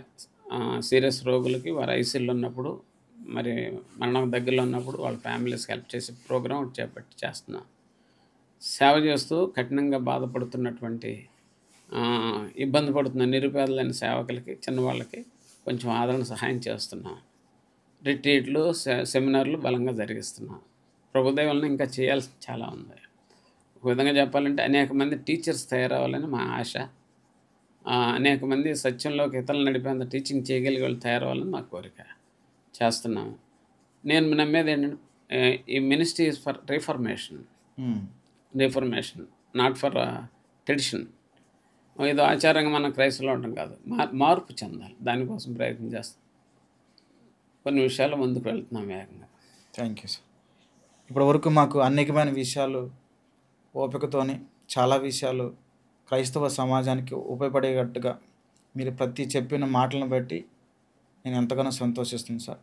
సీరియస్ రోగులకి వారు ఐసీయూలో ఉన్నప్పుడు, మరి మరణం దగ్గరలో ఉన్నప్పుడు వాళ్ళ ఫ్యామిలీస్కి హెల్ప్ చేసే ప్రోగ్రాం చేపట్టి చేస్తున్నాం. సేవ చేస్తూ కఠినంగా బాధపడుతున్నటువంటి, ఇబ్బంది పడుతున్న నిరుపేదలైన సేవకులకి, చిన్నవాళ్ళకి కొంచెం ఆదరణ సహాయం చేస్తున్నాం. రిట్రీట్లు, సెమినార్లు బలంగా జరిగిస్తున్నాం. ప్రభుదయ వలన ఇంకా చేయాల్సి చాలా ఉంది. ఒక విధంగా చెప్పాలంటే అనేక మంది టీచర్స్ తయారవ్వాలని మా ఆశ. అనేక మంది సత్యంలోకి ఇతరులు నడిపేంత టీచింగ్ చేయగలిగే వాళ్ళు తయారవ్వాలని మా కోరిక. చేస్తున్నాము. నేను నమ్మేది ఏంటంటే ఈ ministry is for reformation, not for tradition. ఏదో ఆచారంగా మనం క్రైస్తవులు ఉండటం కాదు, మార్పు చెందాలి. దానికోసం ప్రయత్నం చేస్తాం. కొన్ని విషయాలు ముందుకు వెళ్తున్నాం వేగంగా. Thank you sir. ఇప్పటివరకు మాకు అనేకమైన విషయాలు ఓపికతోని చాలా విషయాలు క్రైస్తవ సమాజానికి ఉపయోగపడేటట్టుగా మీరు ప్రతి చెప్పిన మాటలను బట్టి నేను ఎంతగానో సంతోషిస్తున్నాను సార్.